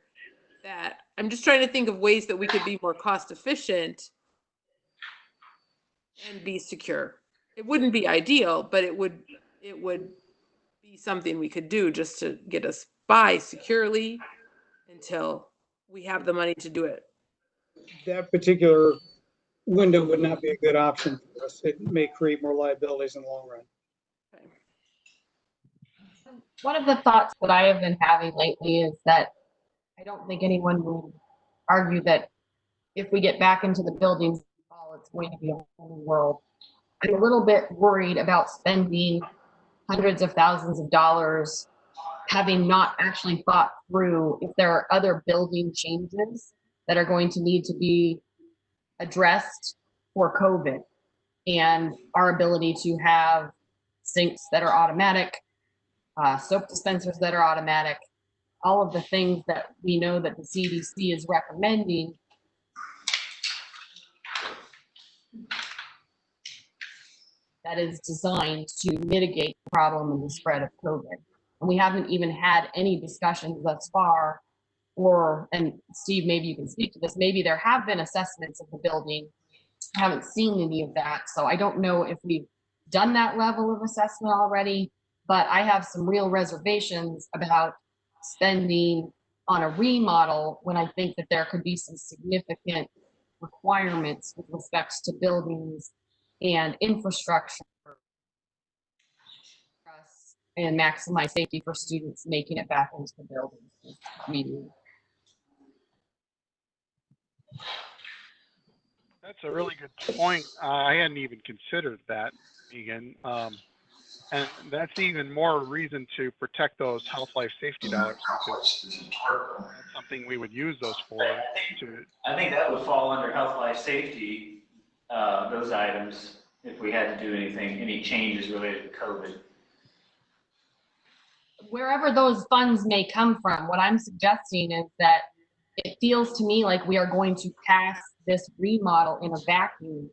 That I'm just trying to think of ways that we could be more cost efficient and be secure. It wouldn't be ideal, but it would be something we could do just to get us by securely until we have the money to do it. That particular window would not be a good option for us. It may create more liabilities in the long run. Okay. One of the thoughts that I have been having lately is that I don't think anyone will argue that if we get back into the buildings, it's going to be a whole new world. I'm a little bit worried about spending hundreds of thousands of dollars, having not actually thought through if there are other building changes that are going to need to be addressed for COVID, and our ability to have sinks that are automatic, soap dispensers that are automatic, all of the things that we know that the CDC is recommending. That is designed to mitigate the problem and the spread of COVID. And we haven't even had any discussions thus far, and Steve, maybe you can speak to this, maybe there have been assessments of the building. I haven't seen any of that. So I don't know if we've done that level of assessment already, but I have some real reservations about spending on a remodel when I think that there could be some significant requirements with respect to buildings and infrastructure and maximize safety for students making it back into the buildings. Meeting. That's a really good point. I hadn't even considered that, Megan. And that's even more reason to protect those health, life, safety dollars, because that's something we would use those for. I think that would fall under health, life, safety, those items, if we had to do anything, any changes related to COVID. Wherever those funds may come from, what I'm suggesting is that it feels to me like we are going to pass this remodel in a vacuum,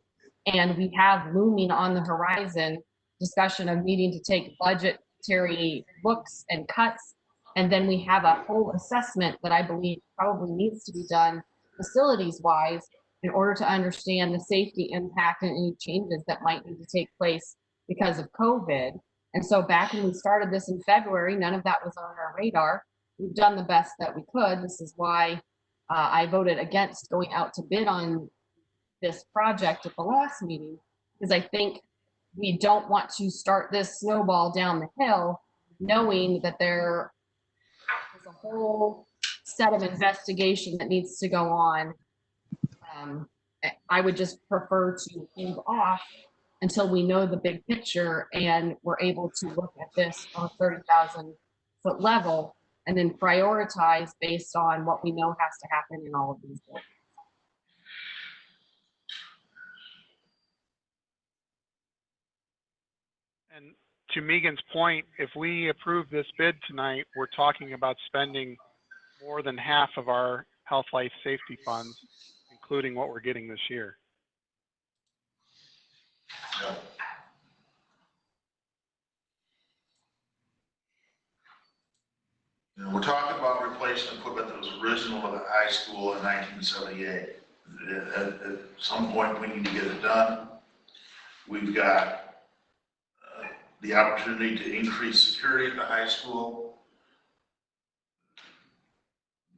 and we have looming on the horizon discussion of needing to take budgetary looks and cuts, and then we have a whole assessment that I believe probably needs to be done facilities-wise in order to understand the safety impact and any changes that might need to take place because of COVID. And so back when we started this in February, none of that was on our radar. We've done the best that we could. This is why I voted against going out to bid on this project at the last meeting, because I think we don't want to start this snowball down the hill knowing that there is a whole set of investigation that needs to go on. I would just prefer to hold off until we know the big picture and we're able to look at this on a 30,000 foot level and then prioritize based on what we know has to happen in all of these buildings. And to Megan's point, if we approve this bid tonight, we're talking about spending more than half of our health, life, safety funds, including what we're getting this year. You know, we're talking about replacing equipment that was original to the high school in 1978. At some point, we need to get it done. We've got the opportunity to increase security at the high school.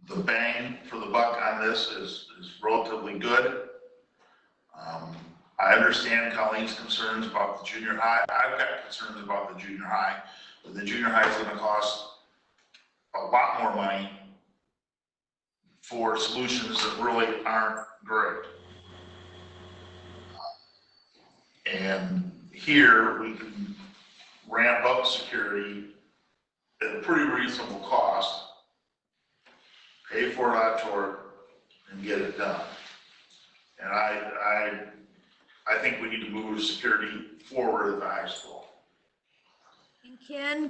The bang for the buck on this is relatively good. I understand Colleen's concerns about the junior high. I've got concerns about the junior high, but the junior high is going to cost a lot more money for solutions that really aren't great. And here we can ramp up security at a pretty reasonable cost, pay for it out toward, and get it done. And I think we need to move security forward at the high school. And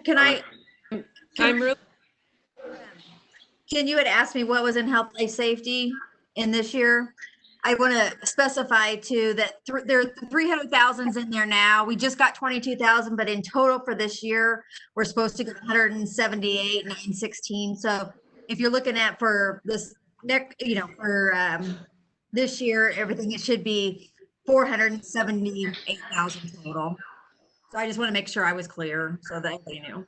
Ken, you had asked me what was in health, life, safety in this year. I want to specify too that there are 300,000 in there now. We just got 22,000, but in total for this year, we're supposed to get 178,916. So if you're looking at for this next, for this year, everything, it should be 478,000 total. So I just want to make sure I was clear so that everybody knew.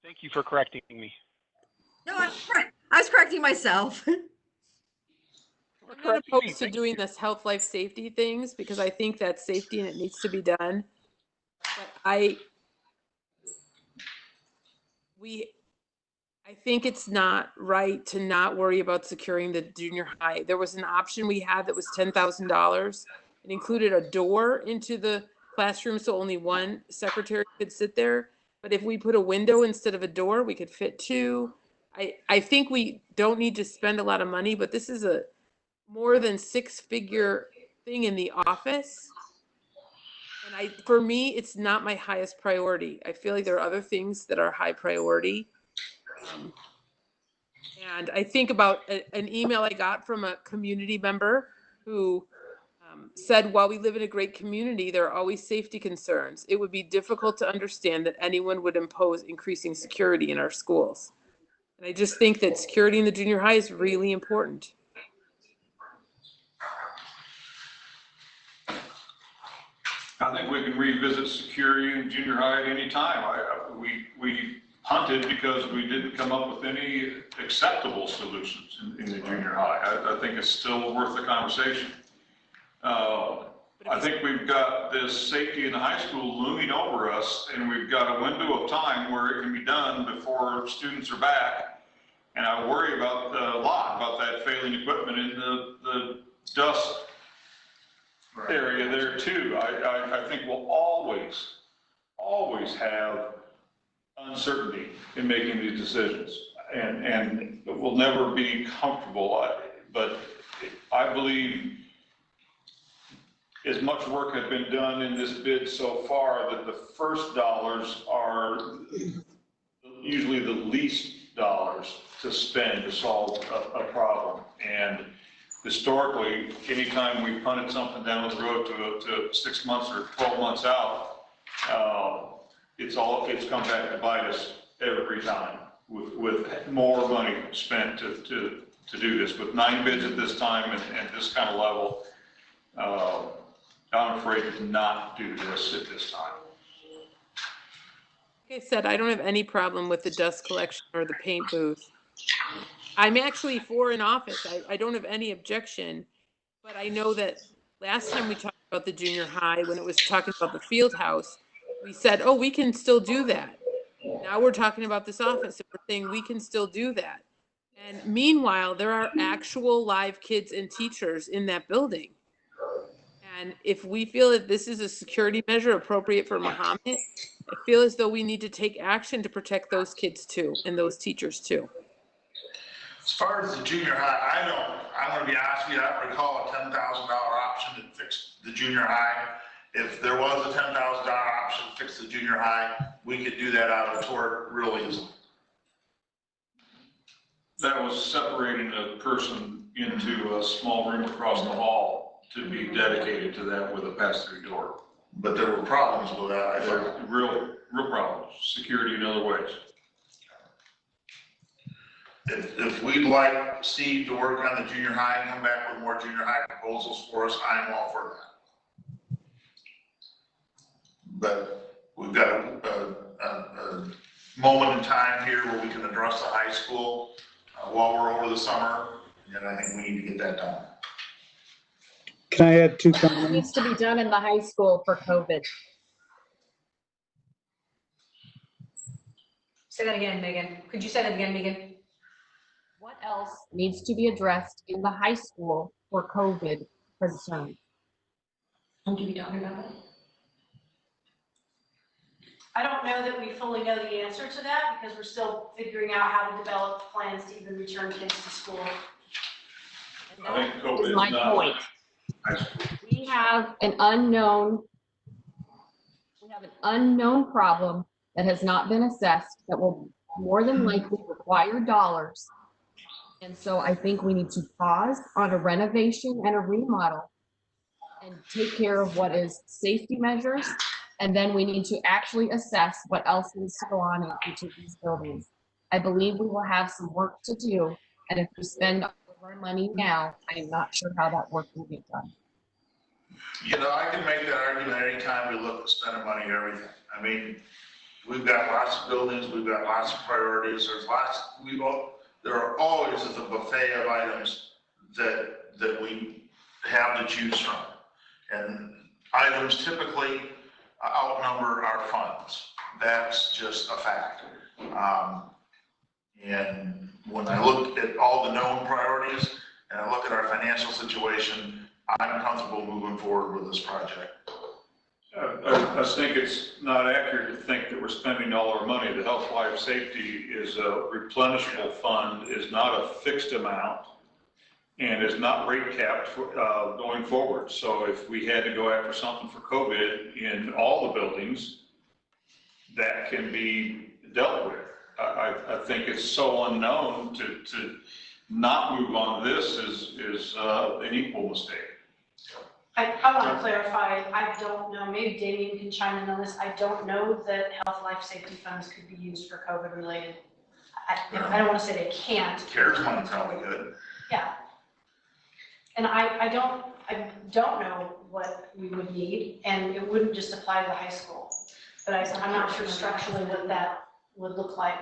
Thank you for correcting me. No, I was correcting myself. I'm not opposed to doing this health, life, safety things because I think that's safety and it needs to be done. But I think it's not right to not worry about securing the junior high. There was an option we had that was $10,000. It included a door into the classroom so only one secretary could sit there. But if we put a window instead of a door, we could fit two. I think we don't need to spend a lot of money, but this is a more than six-figure thing in the office. And for me, it's not my highest priority. I feel like there are other things that are high priority. And I think about an email I got from a community member who said, while we live in a great community, there are always safety concerns. It would be difficult to understand that anyone would impose increasing security in our schools. And I just think that security in the junior high is really important. I think we can revisit security in junior high at any time. We punted because we didn't come up with any acceptable solutions in the junior high. I think it's still worth the conversation. I think we've got this safety in the high school looming over us, and we've got a window of time where it can be done before students are back. And I worry about a lot about that failing equipment in the dust area there too. I think we'll always have uncertainty in making these decisions, and we'll never be comfortable. But I believe as much work has been done in this bid so far that the first dollars are usually the least dollars to spend to solve a problem. And historically, anytime we punted something down the road to 6 months or 12 months out, it's come back to bite us every time with more money spent to do this. With 9 bids at this time and this kind of level, I'm afraid to not do this at this time. Like I said, I don't have any problem with the dust collection or the paint booth. I'm actually for an office. I don't have any objection, but I know that last time we talked about the junior high, when it was talking about the field house, we said, oh, we can still do that. Now we're talking about this office and we're saying we can still do that. And meanwhile, there are actual live kids and teachers in that building. And if we feel that this is a security measure appropriate for Mahomet, I feel as though we need to take action to protect those kids too, and those teachers too. As far as the junior high, I'm gonna be honest with you, I don't recall a $10,000 option to fix the junior high. If there was a $10,000 option to fix the junior high, we could do that out of tort really easily. That was separating a person into a small room across the hall to be dedicated to that with a pass-through door. But there were problems with that, I think. Real problems, security in other ways. If we'd like Steve to work on the junior high and come back with more junior high proposals for us, I'm all for that. But we've got a moment in time here where we can address the high school while we're over the summer, and I think we need to get that done. Can I add 2 What comments? needs to be done in the high school for COVID? Say that again, Megan. Could you say that again, Megan? What else needs to be addressed in the high school for COVID concerns? What are we talking about? I don't know that we fully know the answer to that because we're still figuring out how to develop plans to even return kids to school. I think That COVID is is my not point. high school. We have an unknown problem that has not been assessed that will more than likely require dollars. And so I think we need to pause on a renovation and a remodel and take care of what is safety measures. And then we need to actually assess what else needs to go on in each of these buildings. I believe we will have some work to do. And if we spend all of our money now, I am not sure how that work will get done. You know, I can make that argument anytime we look at spending money and everything. I mean, we've got lots of buildings, we've got lots of priorities, there are always a buffet of items that we have to choose from. And items typically outnumber our funds. That's just a fact. And when I look at all the known priorities and I look at our financial situation, I'm comfortable moving forward with this project. I think it's not accurate to think that we're spending all our money. The health, life, safety is a replenishable fund, is not a fixed amount, and is not rate capped going forward. So if we had to go after something for COVID in all the buildings, that can be dealt with. I think it's so unknown to not move on this is an equal mistake. I want to clarify, I don't know, maybe Damien can chime in on this. I don't know that health, life, safety funds could be used for COVID related. I don't want to say they can't. CARES money probably good. Yeah. And I don't know what we would need, and it wouldn't just apply to the high school. But I'm not sure structurally what that would look like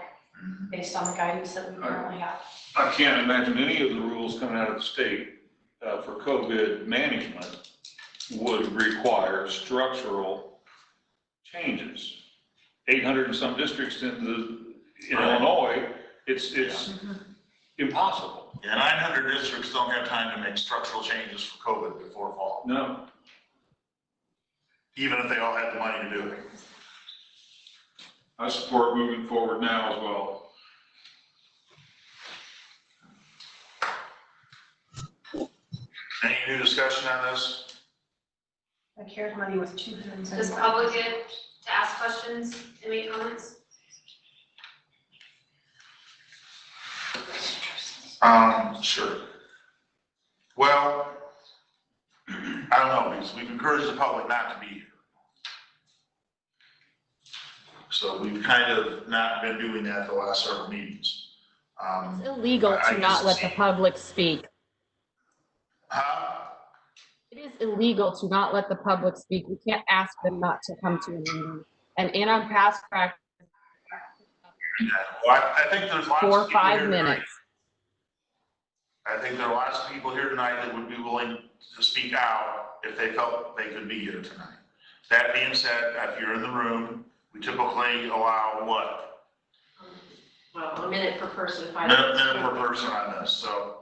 based on the guidance that we currently have. I can't imagine any of the rules coming out of the state for COVID management would require structural changes. 800 and some districts in Illinois, it's impossible. Yeah, 900 districts don't have time to make structural changes for COVID before fall, No. even if they all had the money to do it. I support moving forward now as well. Any new discussion on this? The CARES money was 275. Does public get to ask questions and make comments? Sure. Well, I don't know, because we've encouraged the public not to be here. So we've kind of not been doing that the last several meetings. It's illegal to not let the public speak. Huh? It is illegal to not let the public speak. We can't ask them not to come to a meeting. And in our past practice, Well, I think there's lots 4 of or people 5 here tonight. minutes. I think there are lots of people here tonight that would be willing to speak out if they felt they could be here tonight. That being said, if you're in the room, we typically allow what? Well, a minute per person, 5 Minute minutes. per person on this, so,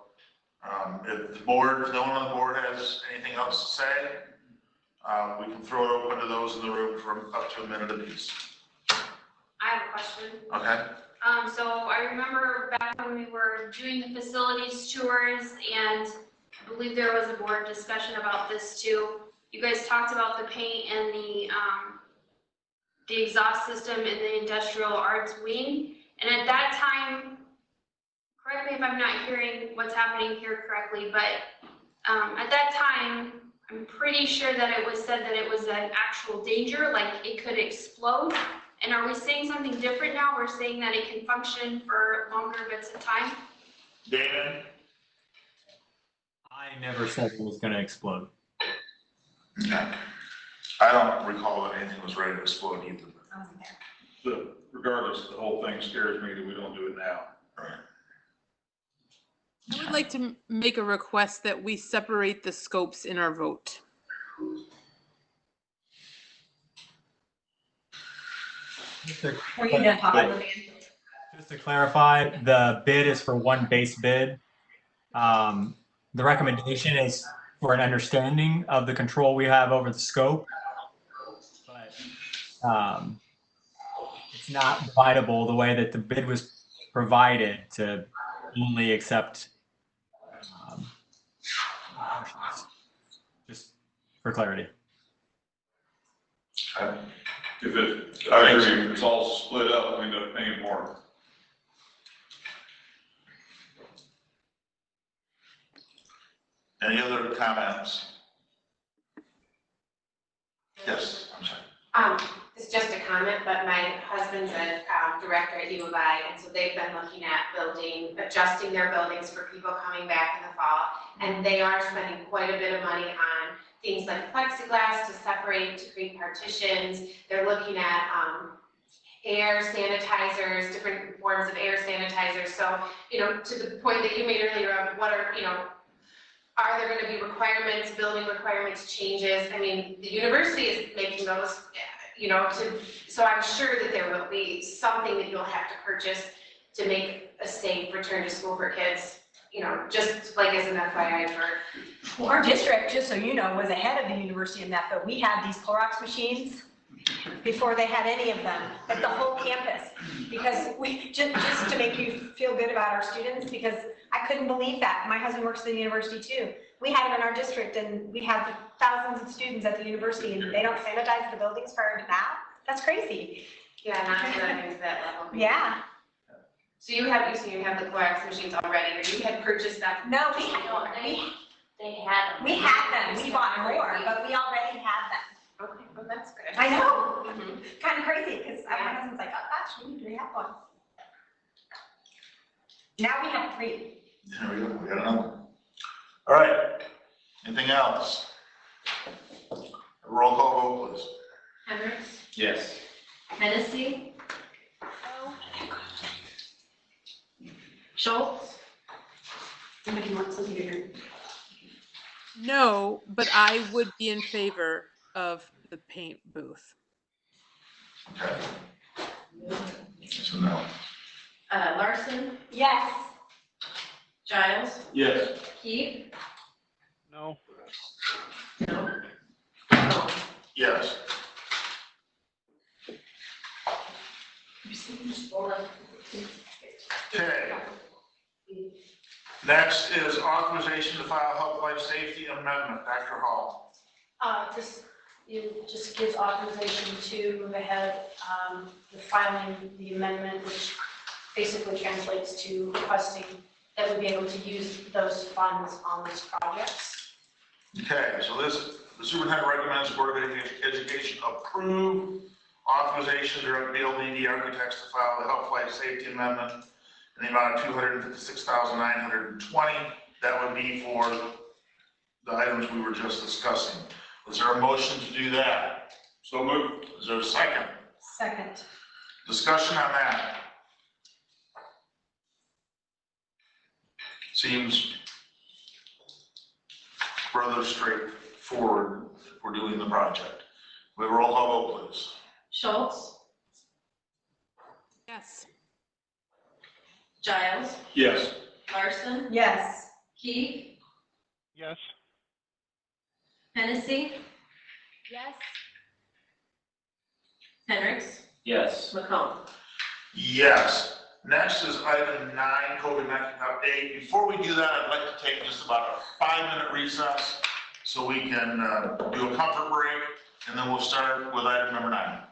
if the board, if no one on the board has anything else to say, we can throw it open to those in the room for up to a minute apiece. I have a question. Okay? So I remember back when we were doing the facilities tours, and I believe there was a board discussion about this too. You guys talked about the paint and the exhaust system in the industrial arts wing. And at that time, correct me if I'm not hearing what's happening here correctly, but at that time, I'm pretty sure that it was said that it was an actual danger, like it could explode. And are we saying something different now? We're saying that it can function for longer bits of time? Damon? I never said it was going to explode. Okay. I don't recall that anything was ready to explode either. I wasn't there. But regardless, the whole thing scares me that we don't do it now. I would like to make a request that we separate the scopes in our vote. Were you gonna talk about it? Just to clarify, the bid is for one base bid. The recommendation is for an understanding of the control we have over the scope. But it's not dividable the way that the bid was provided to only accept just for clarity. Okay. I agree, if it's all split up, we end up paying more. Any other comments? Yes, I'm sorry. It's just a comment, but my husband's a director at U of I, and so they've been looking at adjusting their buildings for people coming back in the fall. And they are spending quite a bit of money on things like plexiglass to separate, to create partitions. They're looking at air sanitizers, different forms of air sanitizers. So, to the point that you made earlier of what are, are there going to be requirements, building requirements, changes? I mean, the university is making those, so I'm sure that there will be something that you'll have to purchase to make a safe return to school for kids, just like as an FYI for. Well, our district, just so you know, was ahead of the university in that, but we had these Clorox machines before they had any of them at the whole campus. Because we, just to make you feel good about our students, because I couldn't believe that. My husband works at the university too. We had them in our district, and we have thousands of students at the university, and they don't sanitize the buildings prior to now? That's crazy. Yeah, not to go into that level. Yeah. So you have the Clorox machines already, or you had purchased them? No, They had them. We had them. We bought more, but we already had them. Okay, well, that's good. I know. Kind of crazy, because my husband's like, oh gosh, we need to have one. Now we have 3. There we go, we got another one. All right, anything else? Roll call vote, please. Hendricks, Yes. Hennessy, Schultz? Somebody wants something to drink. No, but I would be in favor of the paint booth. Okay. So no. Larson, Yes. Giles, Yes. Keith, No. Yes. Okay. Next is authorization to file health, life, safety amendment. Dr. Hall. It just gives authorization to move ahead, with filing the amendment, which basically translates to requesting that we be able to use those funds on these projects. Okay, so the superintendent recommends the Board of Education approve authorization to direct BLDD architects to file the health, life, safety amendment in the amount of $256,920. That would be for the items we were just discussing. Is there a motion to do that? So moved. Is there a second? Second. Discussion on that? Seems rather straightforward for doing the project. We have a roll call vote, please. Schultz, Yes. Giles, Yes. Larson, Yes. Keith, Yes. Hennessy, Yes. Hendricks, Yes. McComb. Yes. Next is item 9, COVID-19 update. Before we do that, I'd like to take just about a 5-minute recess so we can do a comfort break, and then we'll start with item number 9.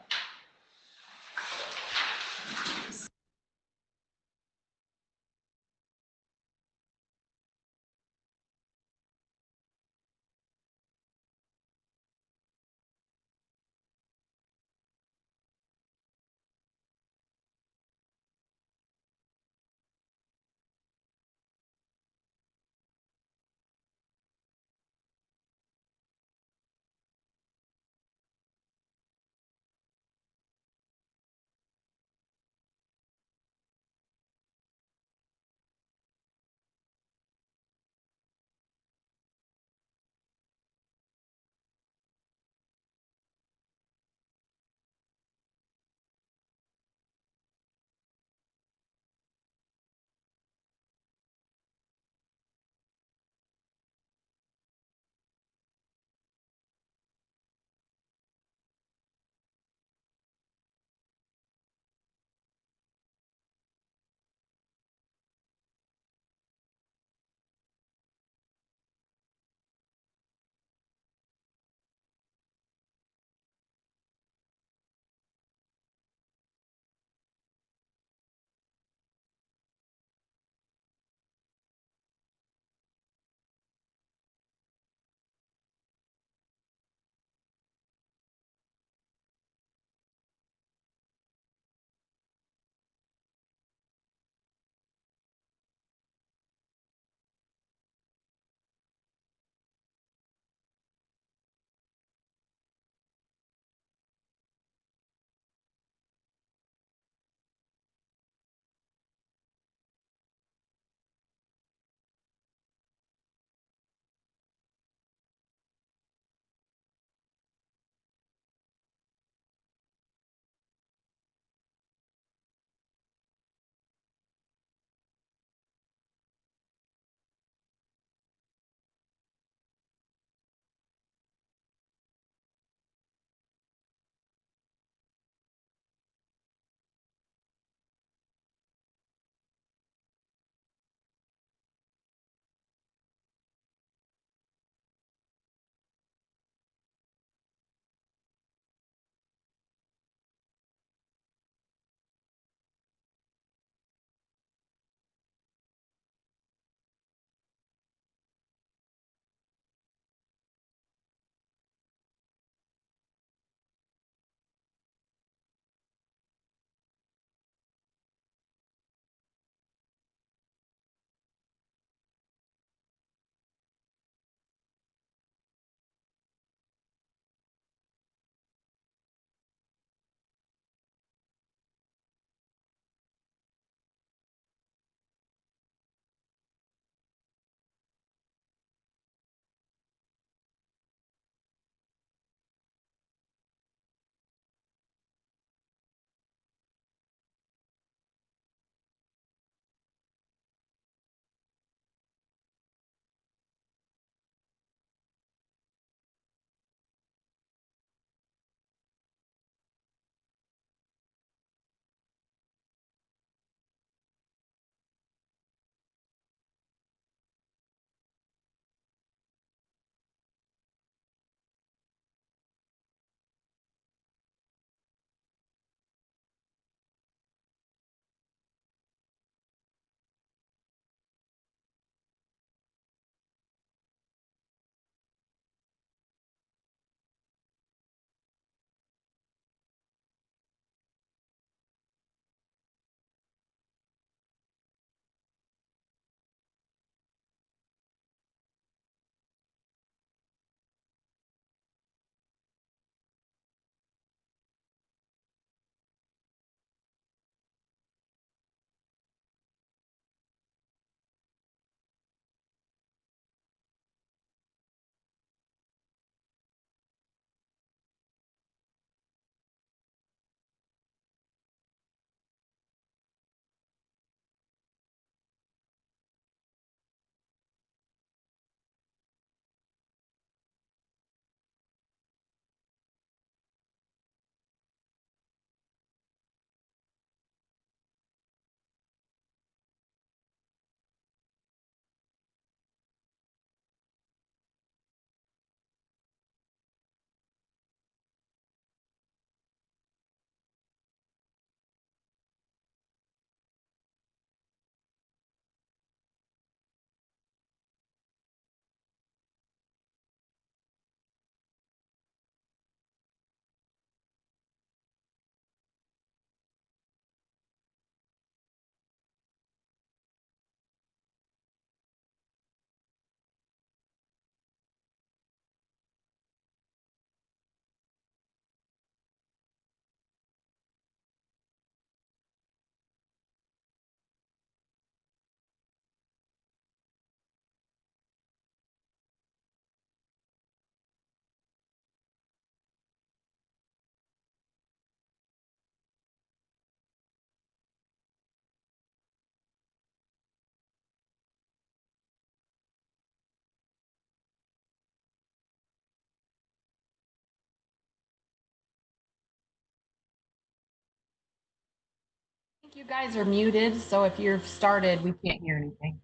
You guys are muted, so if you're started, we can't hear anything.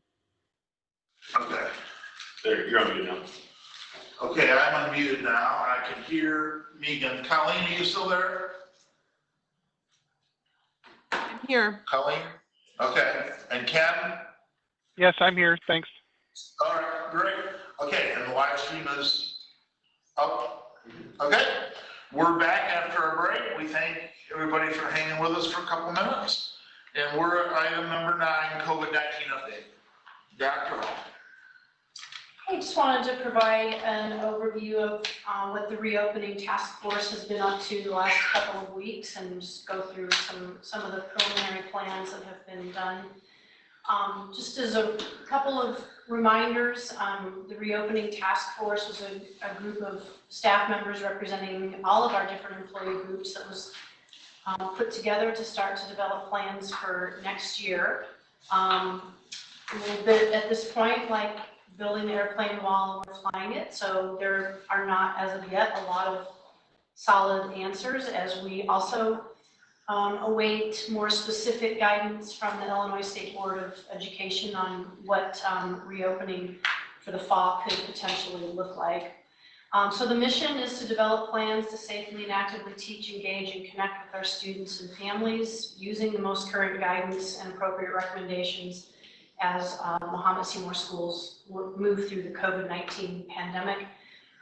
Okay. There, you're on mute now. Okay, I'm unmuted now. I can hear Megan. Colleen, are you still there? I'm here. Colleen? Okay. And Ken? Yes, I'm here. Thanks. All right, great. Okay, and the live stream is up. Okay, we're back after our break. We thank everybody for hanging with us for a couple minutes. And we're at item number 9, COVID-19 update. Dr. Hall. I just wanted to provide an overview of what the reopening task force has been up to the last couple of weeks and just go through some of the preliminary plans that have been done. Just as a couple of reminders, the reopening task force was a group of staff members representing all of our different employee groups that was put together to start to develop plans for next year. A little bit at this point, like building the airplane while we're flying it, so there are not, as of yet, a lot of solid answers, as we also await more specific guidance from the Illinois State Board of Education on what reopening for the fall could potentially look like. So the mission is to develop plans to safely and actively teach, engage, and connect with our students and families using the most current guidance and appropriate recommendations as Mahomet-Seymour schools move through the COVID-19 pandemic.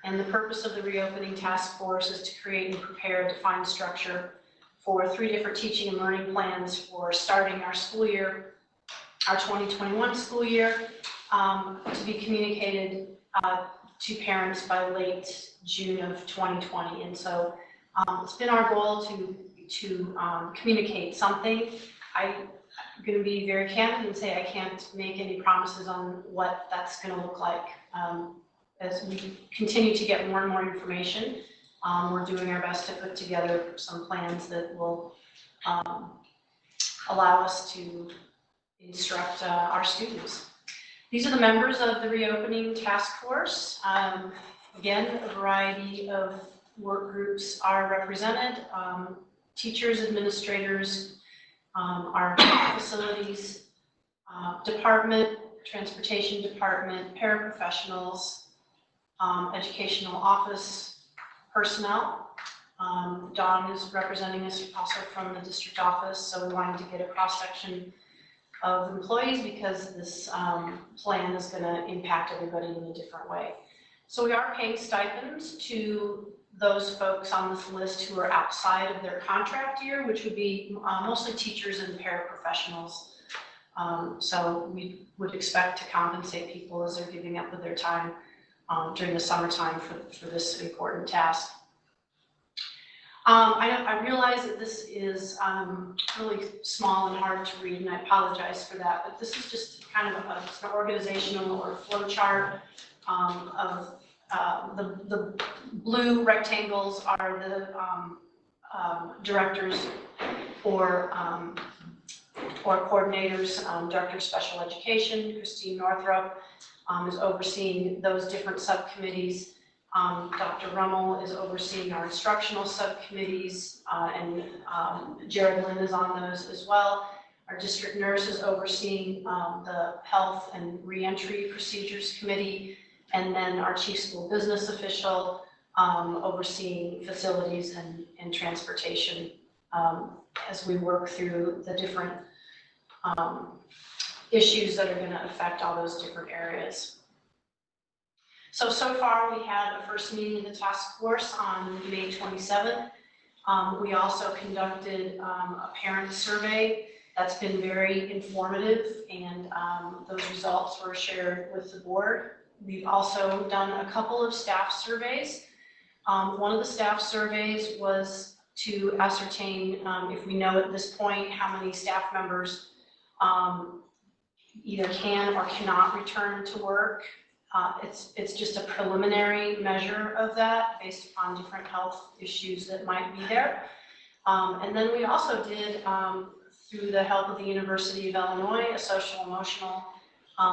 And the purpose of the reopening task force is to create and prepare a defined structure for 3 different teaching and learning plans for starting our school year, our 2021 school year, to be communicated to parents by late June of 2020. And so it's been our goal to communicate something. I'm going to be very candid and say I can't make any promises on what that's going to look like. As we continue to get more and more information, we're doing our best to put together some plans that will allow us to instruct our students. These are the members of the reopening task force. Again, a variety of work groups are represented. Teachers, administrators, our facilities department, transportation department, paraprofessionals, educational office personnel. Dawn is representing us also from the district office, so we wanted to get a cross-section of employees because this plan is going to impact everybody in a different way. So we are paying stipends to those folks on this list who are outside of their contract year, which would be mostly teachers and paraprofessionals. So we would expect to compensate people as they're giving up of their time during the summertime for this important task. I realize that this is really small and hard to read, and I apologize for that, but this is just kind of an organizational or flow chart of the blue rectangles are the directors or coordinators. Director of Special Education, Christine Northrup, is overseeing those different subcommittees. Dr. Rummel is overseeing our instructional subcommittees, and Jared Lynn is on those as well. Our district nurse is overseeing the Health and Reentry Procedures Committee, and then our chief school business official overseeing facilities and transportation as we work through the different issues that are going to affect all those different areas. So far we had a first meeting of the task force on May 27th. We also conducted a parent survey that's been very informative, and those results were shared with the board. We've also done a couple of staff surveys. One of the staff surveys was to ascertain if we know at this point how many staff members either can or cannot return to work. It's just a preliminary measure of that based upon different health issues that might be there. And then we also did, through the help of the University of Illinois, a social emotional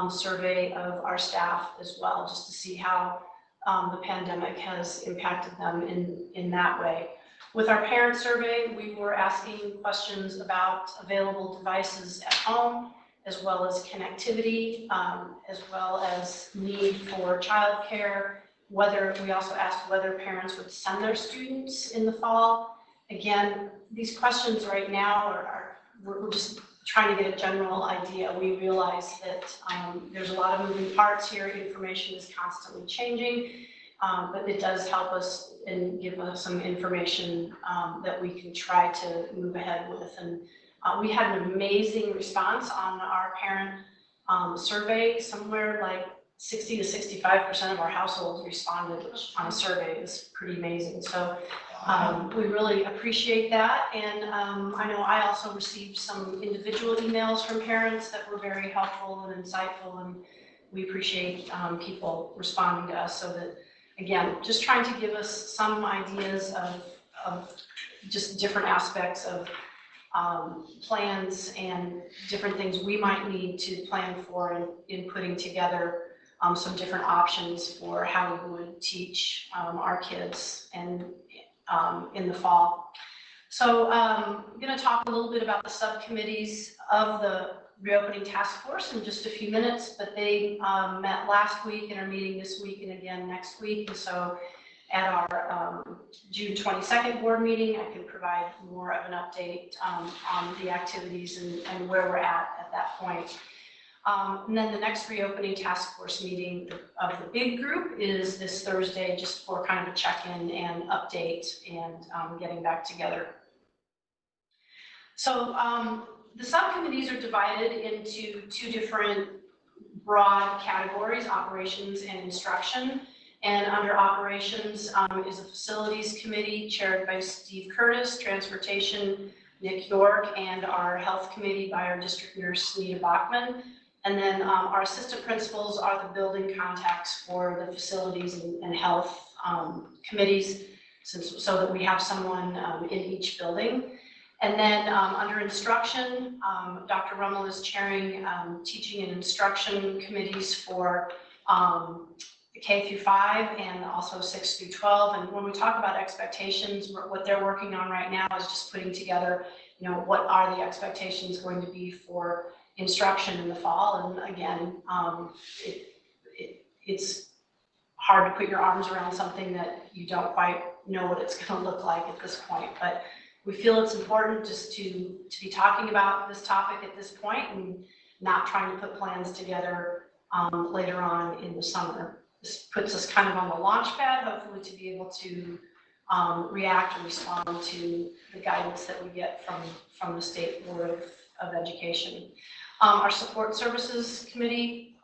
survey of our staff as well, just to see how the pandemic has impacted them in that way. With our parent survey, we were asking questions about available devices at home, as well as connectivity, as well as need for childcare. We also asked whether parents would send their students in the fall. Again, these questions right now we're just trying to get a general idea. We realize that there's a lot of moving parts here. Information is constantly changing, but it does help us and give us some information that we can try to move ahead with. And we had an amazing response on our parent survey. Somewhere like 60 to 65% of our households responded on a survey. It was pretty amazing. So we really appreciate that. And I know I also received some individual emails from parents that were very helpful and insightful, and we appreciate people responding to us. So that, again, just trying to give us some ideas of just different aspects of plans and different things we might need to plan for in putting together some different options for how we would teach our kids and in the fall. So I'm going to talk a little bit about the subcommittees of the reopening task force in just a few minutes, but they met last week and are meeting this week and again next week. And so at our June 22nd board meeting, I can provide more of an update on the activities and where we're at that point. And then the next reopening task force meeting of the big group is this Thursday, just for kind of a check-in and update and getting back together. So the subcommittees are divided into two different broad categories: operations and instruction. And under operations is a facilities committee chaired by Steve Curtis, transportation, Nick York, and our health committee by our district nurse, Nita Bachman. And then our assistant principals are the building contacts for the facilities and health committees, so that we have someone in each building. And then under instruction, Dr. Rummel is chairing teaching and instruction committees for K through 5 and also 6 through 12. And when we talk about expectations, what they're working on right now is just putting together, what are the expectations going to be for instruction in the fall. And again, it's hard to put your arms around something that you don't quite know what it's going to look like at this point. But we feel it's important just to be talking about this topic at this point and not trying to put plans together later on in the summer. This puts us kind of on the launch pad, hopefully to be able to react and respond to the guidance that we get from the State Board of Education. Our support services committee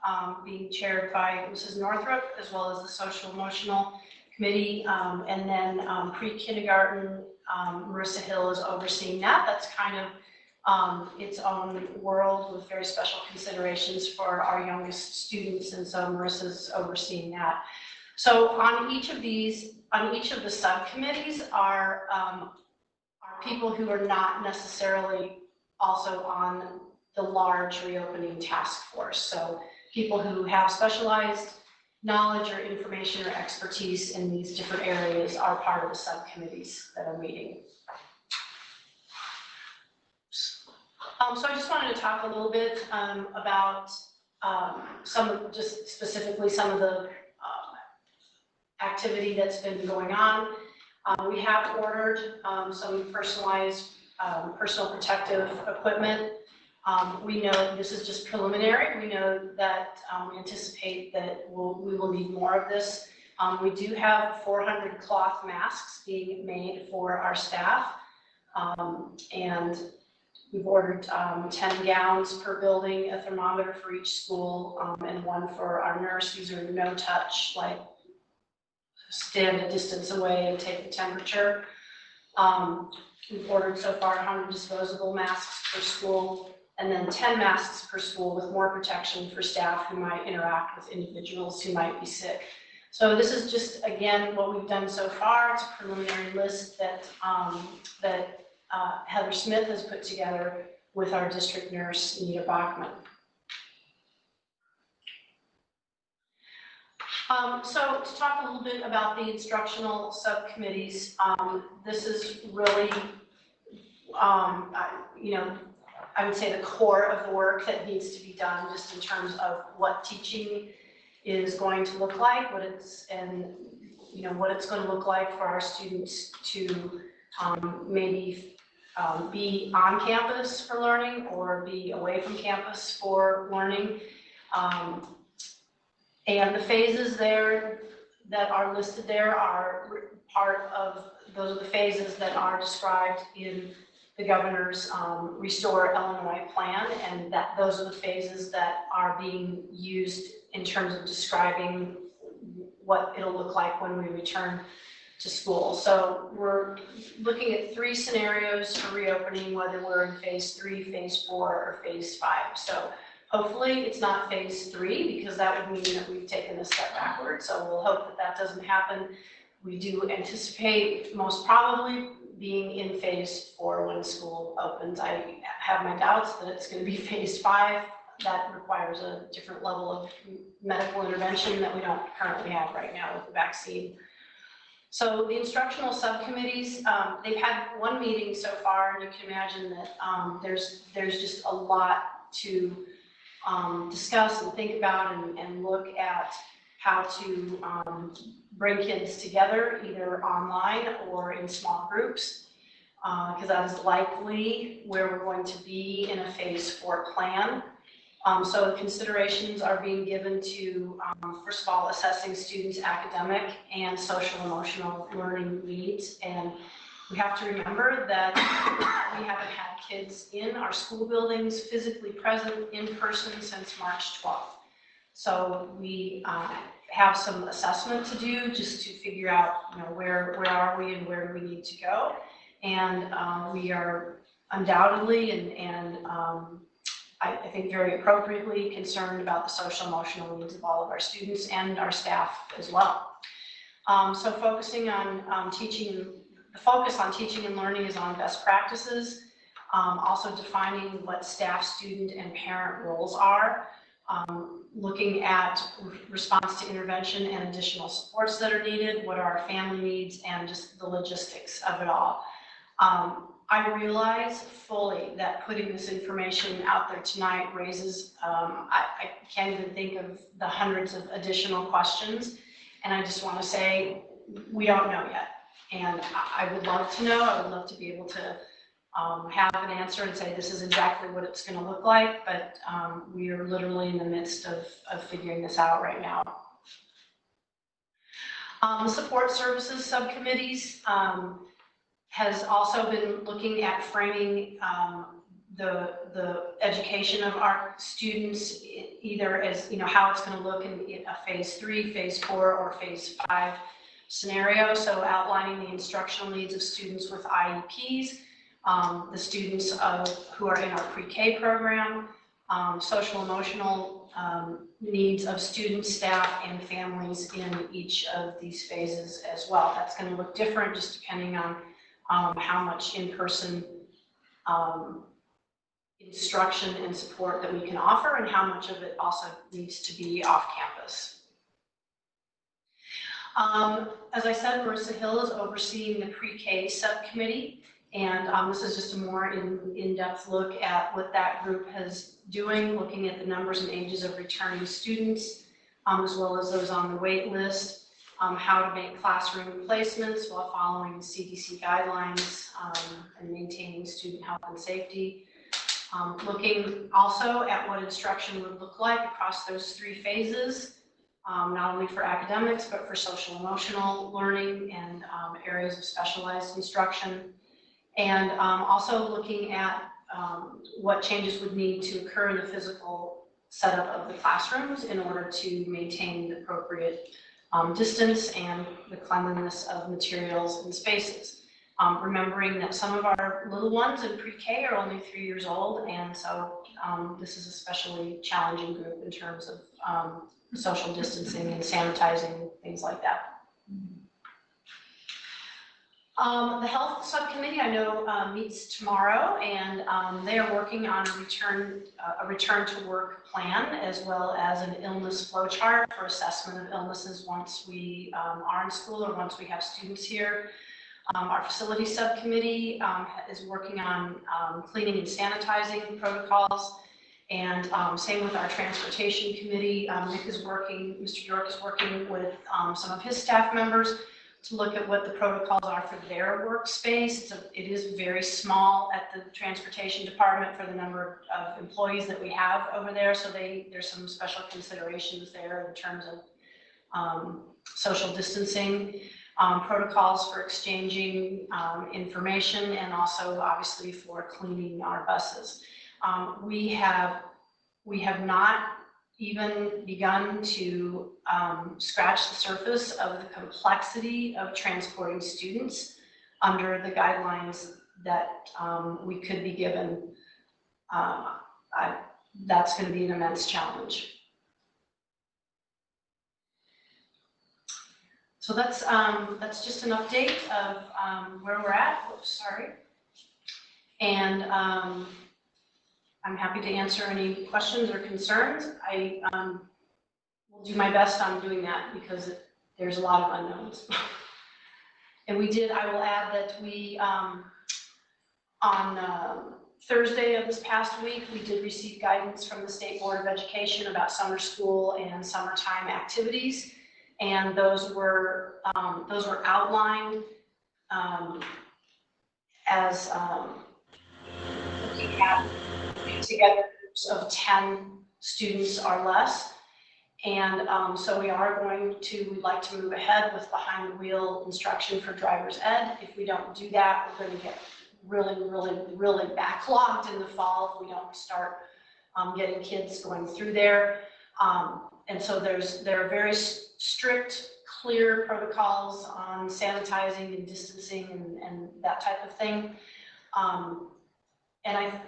being chaired by Mrs. Northrup, as well as the social emotional committee, and then pre-kindergarten, Marissa Hill is overseeing that. That's kind of its own world with very special considerations for our youngest students, and so Marissa's overseeing that. So on each of the subcommittees are people who are not necessarily also on the large reopening task force. So people who have specialized knowledge or information or expertise in these different areas are part of the subcommittees that are meeting. So I just wanted to talk a little bit about specifically some of the activity that's been going on. We have ordered some personalized personal protective equipment. We know this is just preliminary. We know that we anticipate that we will need more of this. We do have 400 cloth masks being made for our staff, and we've ordered 10 gowns per building, a thermometer for each school, and one for our nurse. These are no touch, like stand a distance away and take the temperature. We've ordered so far 100 disposable masks per school, and then 10 masks per school with more protection for staff who might interact with individuals who might be sick. So this is just, again, what we've done so far. It's a preliminary list that Heather Smith has put together with our district nurse, Nita Bachman. So to talk a little bit about the instructional subcommittees, this is really, you know, I would say the core of the work that needs to be done just in terms of what teaching is going to look like, what it's going to look like for our students to maybe be on campus for learning or be away from campus for learning. And the phases there that are listed there are part of, those are the phases that are described in the governor's Restore Illinois plan, and that those are the phases that are being used in terms of describing what it'll look like when we return to school. So we're looking at 3 scenarios for reopening, whether we're in phase 3, phase 4, or phase 5. So hopefully it's not phase 3, because that would mean that we've taken a step backward. So we'll hope that that doesn't happen. We do anticipate most probably being in phase 4 when school opens. I have my doubts that it's going to be phase 5. That requires a different level of medical intervention that we don't currently have right now with the vaccine. So the instructional subcommittees, they've had 1 meeting so far, and you can imagine that there's just a lot to discuss and think about and look at how to bring kids together, either online or in small groups, because that is likely where we're going to be in a phase 4 plan. So considerations are being given to, first of all, assessing students' academic and social emotional learning needs. And we have to remember that we haven't had kids in our school buildings physically present in person since March 12th. So we have some assessment to do just to figure out, where are we and where do we need to go. And we are undoubtedly and I think very appropriately concerned about the social emotional needs of all of our students and our staff as well. So focusing on teaching, the focus on teaching and learning is on best practices, also defining what staff, student, and parent roles are, looking at response to intervention and additional supports that are needed, what are our family needs, and just the logistics of it all. I realize fully that putting this information out there tonight raises, I can't even think of the hundreds of additional questions. And I just want to say, we don't know yet. And I would love to know, I would love to be able to have an answer and say, this is exactly what it's going to look like. But we are literally in the midst of figuring this out right now. Support services subcommittees has also been looking at framing the education of our students, either as, how it's going to look in a phase 3, phase 4, or phase 5 scenario. So outlining the instructional needs of students with IEPs, the students who are in our pre-K program, social emotional needs of students, staff, and families in each of these phases as well. That's going to look different just depending on how much in-person instruction and support that we can offer, and how much of it also needs to be off campus. As I said, Marissa Hill is overseeing the pre-K subcommittee, and this is just a more in-depth look at what that group is doing, looking at the numbers and ages of returning students, as well as those on the wait list. How to make classroom placements while following the CDC guidelines and maintaining student health and safety. Looking also at what instruction would look like across those 3 phases, not only for academics, but for social emotional learning and areas of specialized instruction. And also looking at what changes would need to occur in the physical setup of the classrooms in order to maintain the appropriate distance and the cleanliness of materials and spaces. Remembering that some of our little ones in pre-K are only 3 years old, and so this is a especially challenging group in terms of social distancing and sanitizing, things like that. The health subcommittee, I know, meets tomorrow, and they are working on a return to work plan, as well as an illness flow chart for assessment of illnesses once we are in school or once we have students here. Our facility subcommittee is working on cleaning and sanitizing protocols, and same with our transportation committee. Mr. York is working with some of his staff members to look at what the protocols are for their workspace. It is very small at the transportation department for the number of employees that we have over there. So there's some special considerations there in terms of social distancing, protocols for exchanging information, and also obviously for cleaning our buses. We have not even begun to scratch the surface of the complexity of transporting students under the guidelines that we could be given. That's going to be an immense challenge. So that's just an update of where we're at. Oops, sorry. And I'm happy to answer any questions or concerns. I will do my best on doing that because there's a lot of unknowns. And I will add that we, on Thursday of this past week, we did receive guidance from the State Board of Education about summer school and summertime activities. And those were outlined as looking at together groups of 10 students or less. And so we'd like to move ahead with behind the wheel instruction for driver's ed. If we don't do that, we're going to get really backlogged in the fall if we don't start getting kids going through there. And so there are very strict, clear protocols on sanitizing and distancing and that type of thing. And I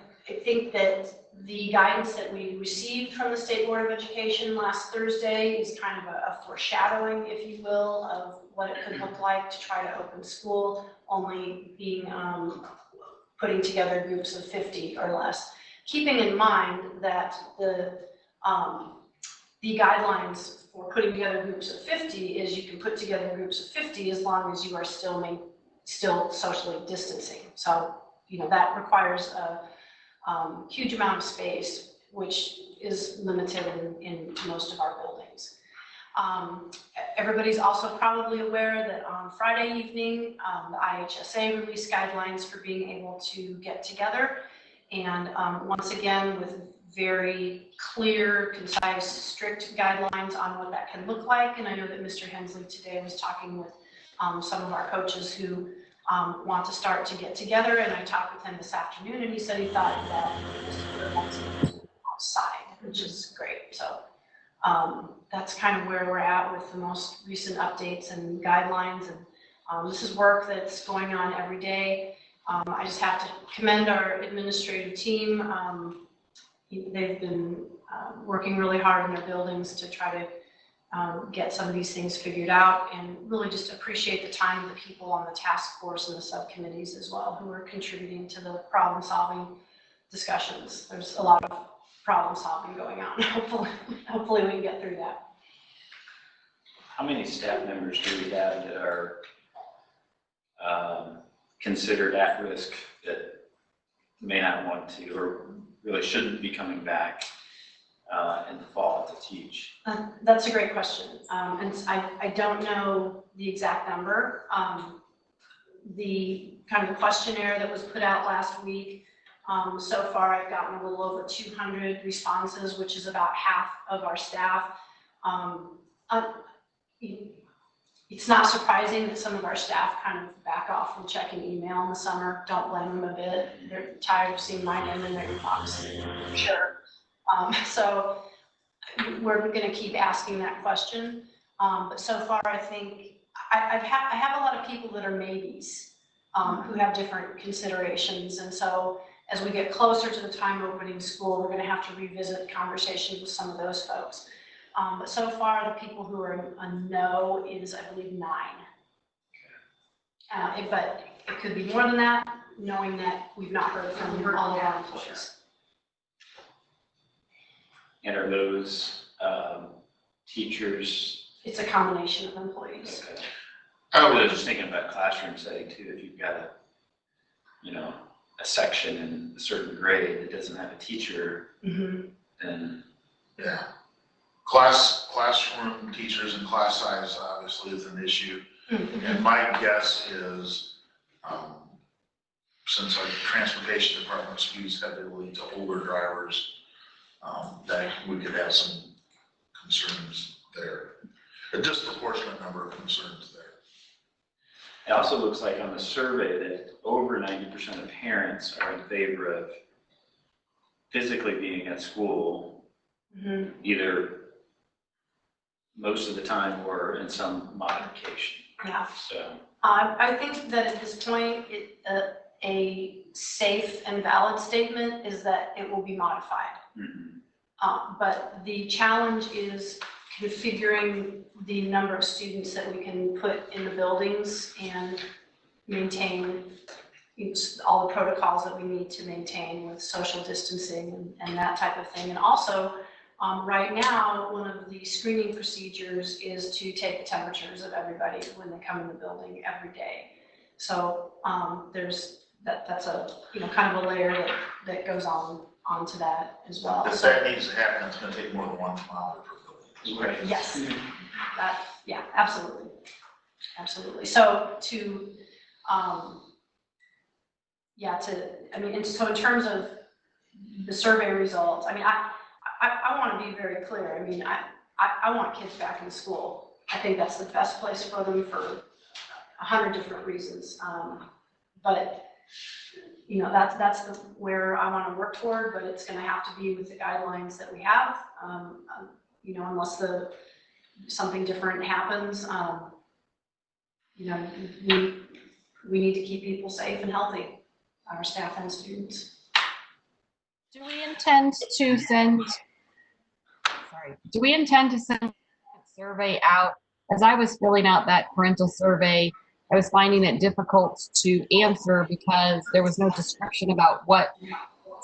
think that the guidance that we received from the State Board of Education last Thursday is kind of a foreshadowing, if you will, of what it could look like to try to open school, only being putting together groups of 50 or less. Keeping in mind that the guidelines for putting together groups of 50 is you can put together groups of 50 as long as you are still socially distancing. So, that requires a huge amount of space, which is limited in most of our buildings. Everybody's also probably aware that on Friday evening, the IHSA released guidelines for being able to get together. And once again, with very clear, concise, strict guidelines on what that can look like. And I know that Mr. Hensley today was talking with some of our coaches who want to start to get together. And I talked with him this afternoon, and he said he thought that outside, which is great. So that's kind of where we're at with the most recent updates and guidelines. And this is work that's going on every day. I just have to commend our administrative team. They've been working really hard in their buildings to try to get some of these things figured out, and really just appreciate the time of the people on the task force and the subcommittees as well who are contributing to the problem-solving discussions. There's a lot of problem-solving going on. Hopefully we can get through that. How many staff members do we have that are considered at risk that may not want to or really shouldn't be coming back in the fall to teach? That's a great question. And I don't know the exact number. The kind of questionnaire that was put out last week, so far I've gotten a little over 200 responses, which is about half of our staff. It's not surprising that some of our staff kind of back off from checking email in the summer. Don't blame them a bit. They're tired of seeing my name in their inbox, for sure. So we're going to keep asking that question. But so far, I think I have a lot of people that are maybes who have different considerations. And so as we get closer to the time opening school, we're going to have to revisit conversations with some of those folks. But so far, the people who are a no is, I believe, 9. But it could be more than that, knowing that we've not heard from all of our employees. And are those teachers? It's a combination of employees. Okay. I was just thinking about classroom setting too. If you've got a section in a certain grade that doesn't have a teacher, then Yeah. Classroom teachers and class size obviously is an issue. And my guess is, since our transportation department skews heavily to older drivers, that we could have some concerns there. A disproportionate number of concerns there. it also looks like on the survey that over 90% of parents are in favor of physically being at school, either most of the time or in some modification. Yeah. So I think that at this point, a safe and valid statement is that it will be modified. But the challenge is configuring the number of students that we can put in the buildings and maintain all the protocols that we need to maintain with social distancing and that type of thing. And also, right now, one of the screening procedures is to take the temperatures of everybody when they come in the building every day. So that's a kind of a layer that goes onto that as well. If that needs to happen, it's gonna take more than 1 thermometer per building. right. Yes, yeah, absolutely. Absolutely. So so in terms of the survey results, I mean, I want to be very clear. I mean, I want kids back in school. I think that's the best place for them for 100 different reasons. But that's where I want to work toward, but it's going to have to be with the guidelines that we have. Unless something different happens, we need to keep people safe and healthy, our staff and students. Do we intend to send a survey out? As I was filling out that parental survey, I was finding it difficult to answer because there was no description about what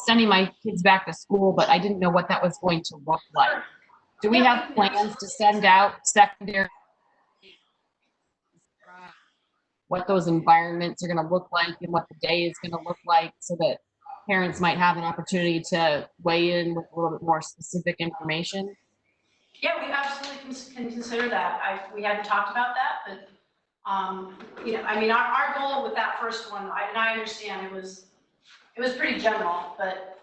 sending my kids back to school, but I didn't know what that was going to look like. Do we have plans to send out secondary, what those environments are going to look like and what the day is going to look like so that parents might have an opportunity to weigh in with a little bit more specific information? Yeah, we absolutely can consider that. We hadn't talked about that, but our goal with that first one, I understand it was pretty general, but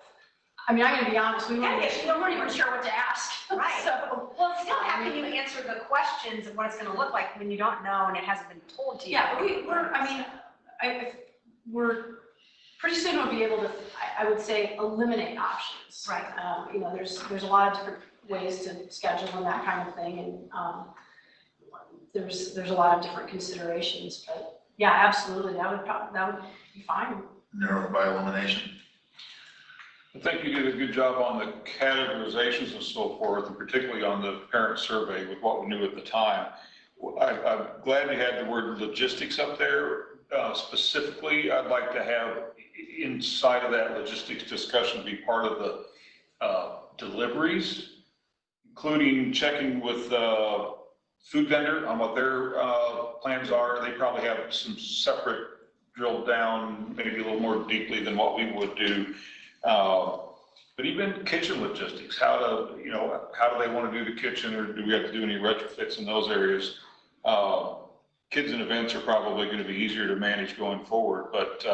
I'm going to be honest, we weren't even sure what to ask. Right. So, well, still, how can you answer the questions of what it's going to look like when you don't know and it hasn't been told to you? yeah, but we're pretty soon we'll be able to, I would say, eliminate options. Right. There's a lot of different ways to schedule and that kind of thing, and there's a lot of different considerations. But yeah, absolutely, that would be fine. Narrow by elimination. I think you did a good job on the categorizations and so forth, and particularly on the parent survey with what we knew at the time. I'm glad you had the word logistics up there. Specifically, I'd like to have inside of that logistics discussion be part of the deliveries, including checking with food vendor on what their plans are. They probably have some separate drilled down, maybe a little more deeply than what we would do. But even kitchen logistics, how do they want to do the kitchen, or do we have to do any retrofits in those areas? Kids and events are probably going to be easier to manage going forward, but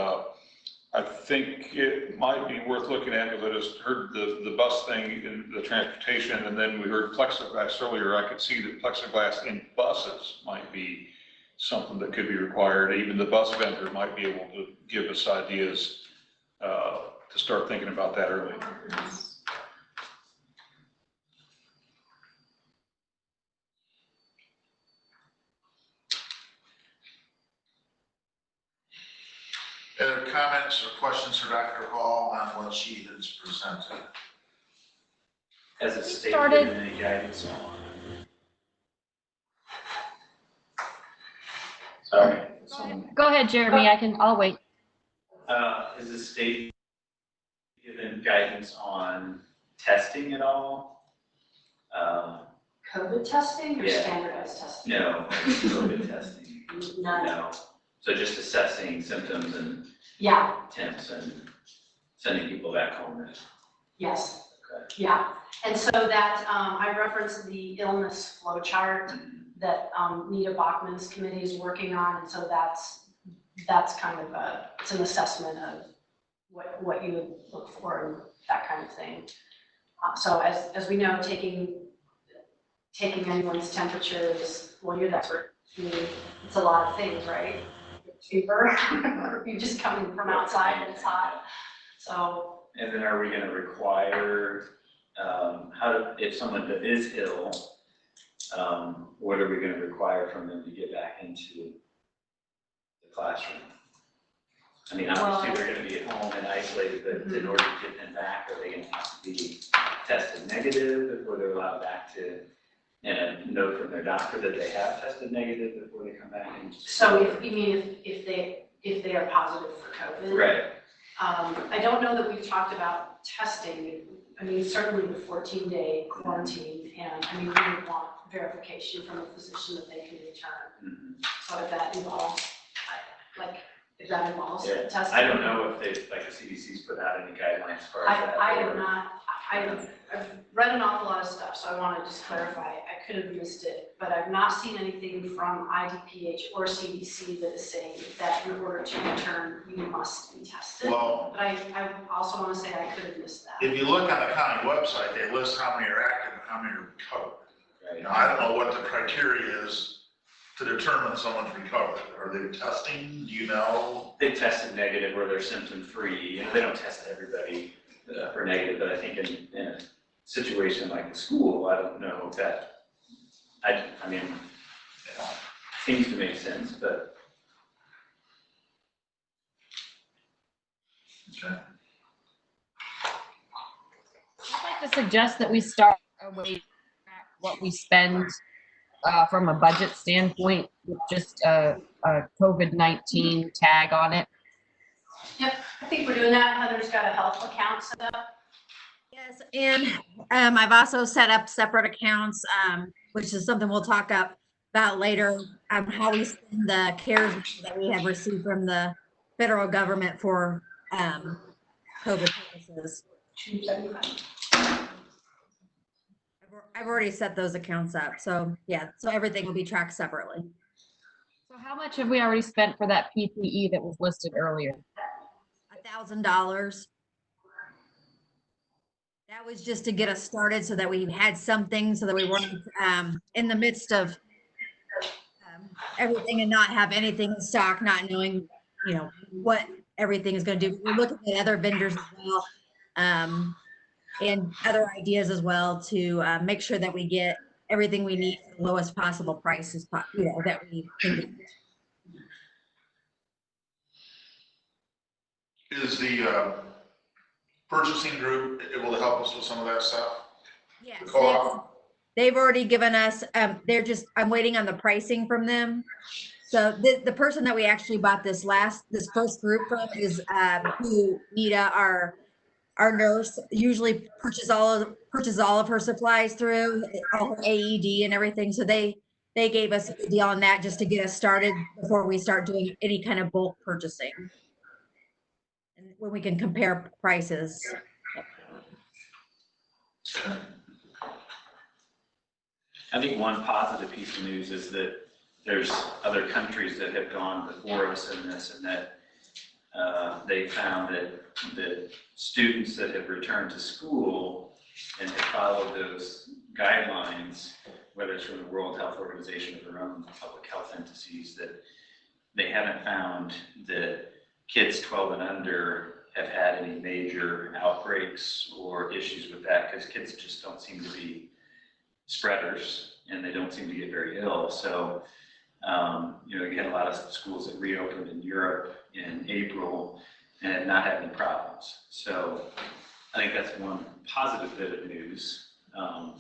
I think it might be worth looking at, because I just heard the bus thing in the transportation, and then we heard plexiglass earlier. I could see that plexiglass in buses might be something that could be required. Even the bus vendor might be able to give us ideas to start thinking about that early. Other comments or questions for Dr. Hall on what she has presented? As a state, started- given any guidance on. Sorry. Go ahead, Jeremy, I'll wait. Has the state given guidance on testing at all? COVID testing or Yeah. standardized testing? No, COVID testing, None. no. So just assessing symptoms and Yeah, temps and sending people back home. yes, Okay. yeah. And so that, I referenced the illness flow chart that Nita Bachman's committee is working on. And so that's kind of it's an assessment of what you would look for and that kind of thing. So as we know, taking anyone's temperature is, well, you're the expert. I mean, it's a lot of things, right? Fever, or you just coming from outside and it's hot. So. And then are we gonna require, if someone that is ill, what are we gonna require from them to get back into the classroom? I mean, obviously they're gonna be at home and isolated, but in order to get them back, are they gonna have to be tested negative before they're allowed back to, and a note from their doctor that they have tested negative before they come back in? So if you mean if they are positive for COVID? Right. I don't know that we've talked about testing. I mean, certainly the 14-day quarantine, and I mean, we would want verification from a physician that they can return. So if that involves, Yeah. testing. I don't know if they, like the CDC's put out any guidelines as far as that. I am not, I've read an awful lot of stuff, so I want to just clarify. I could have missed it, but I've not seen anything from IDPH or CDC that is saying that in order to return, you must be tested. Well, But I also want to say I could have missed that. if you look on the county website, they list how many are active and how many are recovered. Right. Now, I don't know what the criteria is to determine someone's recovered. Are they testing? Do you know? They tested negative where they're symptom free. You know, they don't test everybody for negative, but I think in a situation like the school, I don't know if that, I mean, seems to make sense, but. Okay. I'd like to suggest that we start a way to track what we spend from a budget standpoint with just a COVID-19 tag on it. Yep, I think we're doing that. Heather's got a health account set up. Yes, and I've also set up separate accounts, which is something we'll talk about later, how we spend the CARES that we have received from the federal government for COVID purposes. I've already set those accounts up, so yeah, so everything will be tracked separately. So how much have we already spent for that PPE that was listed earlier? $1,000. That was just to get us started so that we had something, so that we weren't in the midst of everything and not have anything in stock, not knowing, you know, what everything is going to do. We're looking at other vendors as well, and other ideas as well to make sure that we get everything we need for the lowest possible prices, you know, that we can get. Is the purchasing group able to help us with some of that stuff? Yes, The co-op? they've already given us, I'm waiting on the pricing from them. So the person that we actually bought this first group from is who Nita, our nurse, usually purchases all of her supplies through, all her AED and everything. So they gave us a good deal on that just to get us started before we start doing any kind of bulk purchasing. And when we can compare prices. I think one positive piece of news is that there's other countries that have gone before us in this, and that they found that the students that have returned to school and have followed those guidelines, whether it's from the World Health Organization or their own public health entities, that they haven't found that kids 12 and under have had any major outbreaks or issues with that, because kids just don't seem to be spreaders and they don't seem to get very ill. So, you know, you had a lot of schools that reopened in Europe in April and not had any problems. So I think that's one positive bit of news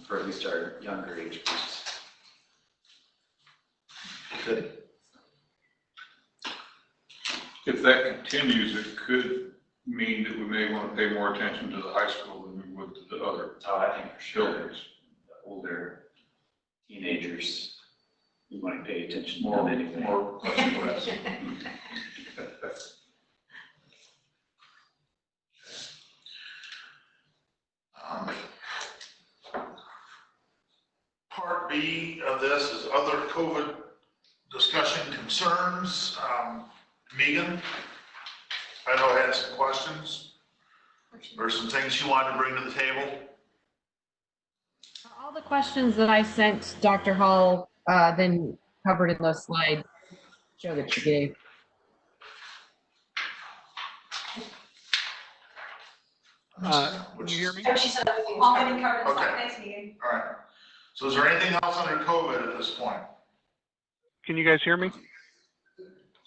for at least our younger age groups. Good. If that continues, it could mean that we may want to pay more attention to the high school than we would to the other Oh, I think for sure, buildings. the older teenagers, we want to pay attention to More, them anyway. more questions. Part B of this is other COVID discussion concerns. Megan, I know I had some questions or some things you wanted to bring to the table. All the questions that I sent Dr. Hall, then covered in the slide show that you gave. Can you hear me? Oh, she said everything was All covered. been covered, Okay. thanks, Megan. All right. So is there anything else under COVID at this point? Can you guys hear me?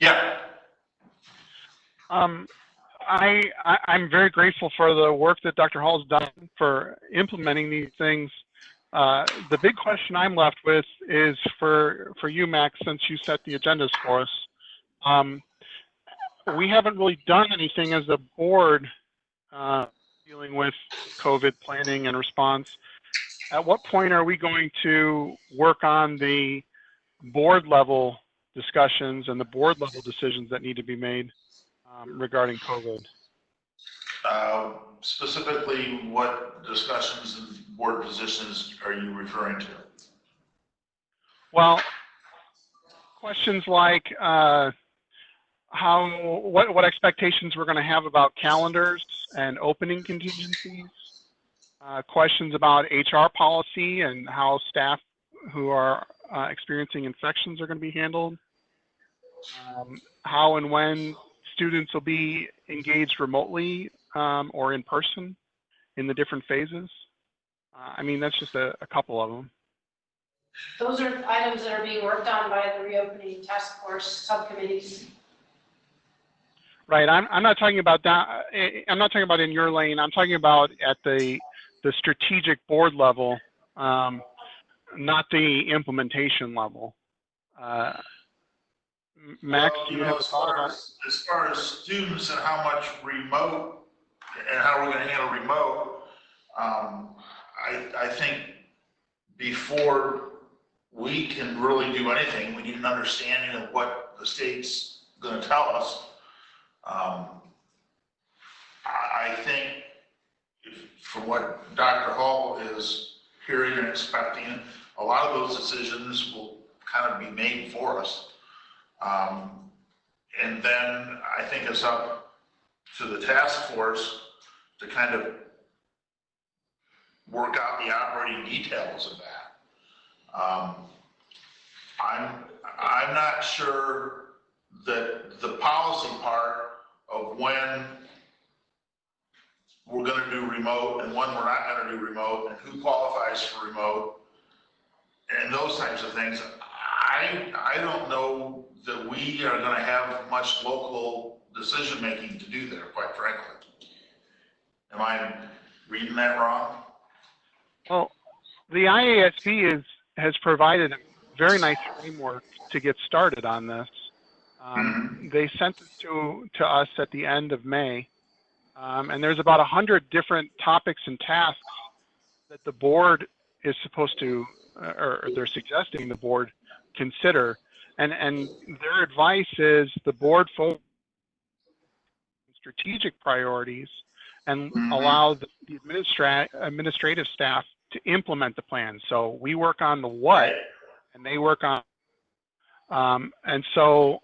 Yeah. I'm very grateful for the work that Dr. Hall's done for implementing these things. The big question I'm left with is for you, Max, since you set the agendas for us. We haven't really done anything as a board dealing with COVID planning and response. At what point are we going to work on the board level discussions and the board level decisions that need to be made regarding COVID? Specifically, what discussions and board positions are you referring to? Well, questions like what expectations we're going to have about calendars and opening contingencies. Questions about HR policy and how staff who are experiencing infections are going to be handled. How and when students will be engaged remotely or in person in the different phases. I mean, that's just a couple of them. Those are items that are being worked on by the reopening task force subcommittees. Right. I'm not talking about that. I'm not talking about in your lane. I'm talking about at the strategic board level, not the implementation level. Max, Well, do you have a thought about it? As far as students and how much remote and how we're going to handle remote, I think before we can really do anything, we need an understanding of what the state's going to tell us. I think from what Dr. Hall is hearing and expecting, a lot of those decisions will kind of be made for us. And then I think it's up to the task force to kind of work out the operating details of that. I'm not sure that the policy part of when we're going to do remote and when we're not going to do remote and who qualifies for remote and those types of things. I don't know that we are going to have much local decision making to do there, quite frankly. Am I reading that wrong? Well, the IASB has provided a very nice framework to get started on this. They sent it to us at the end of May, and there's about 100 different topics and tasks that the board is supposed to, or they're suggesting the board consider, and their advice is the board focus on strategic priorities and allow the administrative staff to implement the plan. So we work on the what, and they work on, and so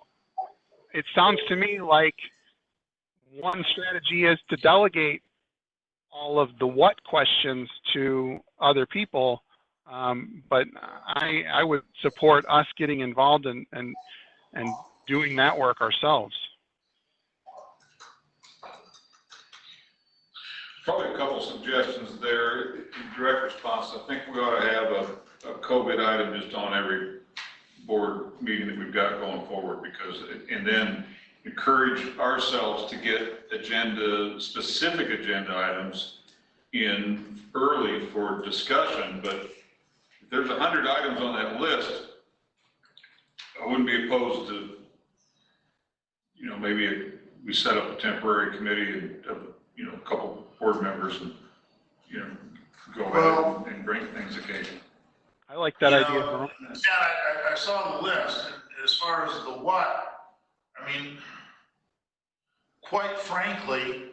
it sounds to me like one strategy is to delegate all of the what questions to other people, but I would support us getting involved and doing that work ourselves. Probably a couple suggestions there. In direct response, I think we ought to have a COVID item just on every board meeting that we've got going forward, because, and then encourage ourselves to get specific agenda items in early for discussion. But if there's 100 items on that list, I wouldn't be opposed to, you know, maybe we set up a temporary committee of, you know, a couple board members and, you know, go ahead and bring things occasionally. I like that idea. Yeah, I saw the list. As far as the what, I mean, quite frankly,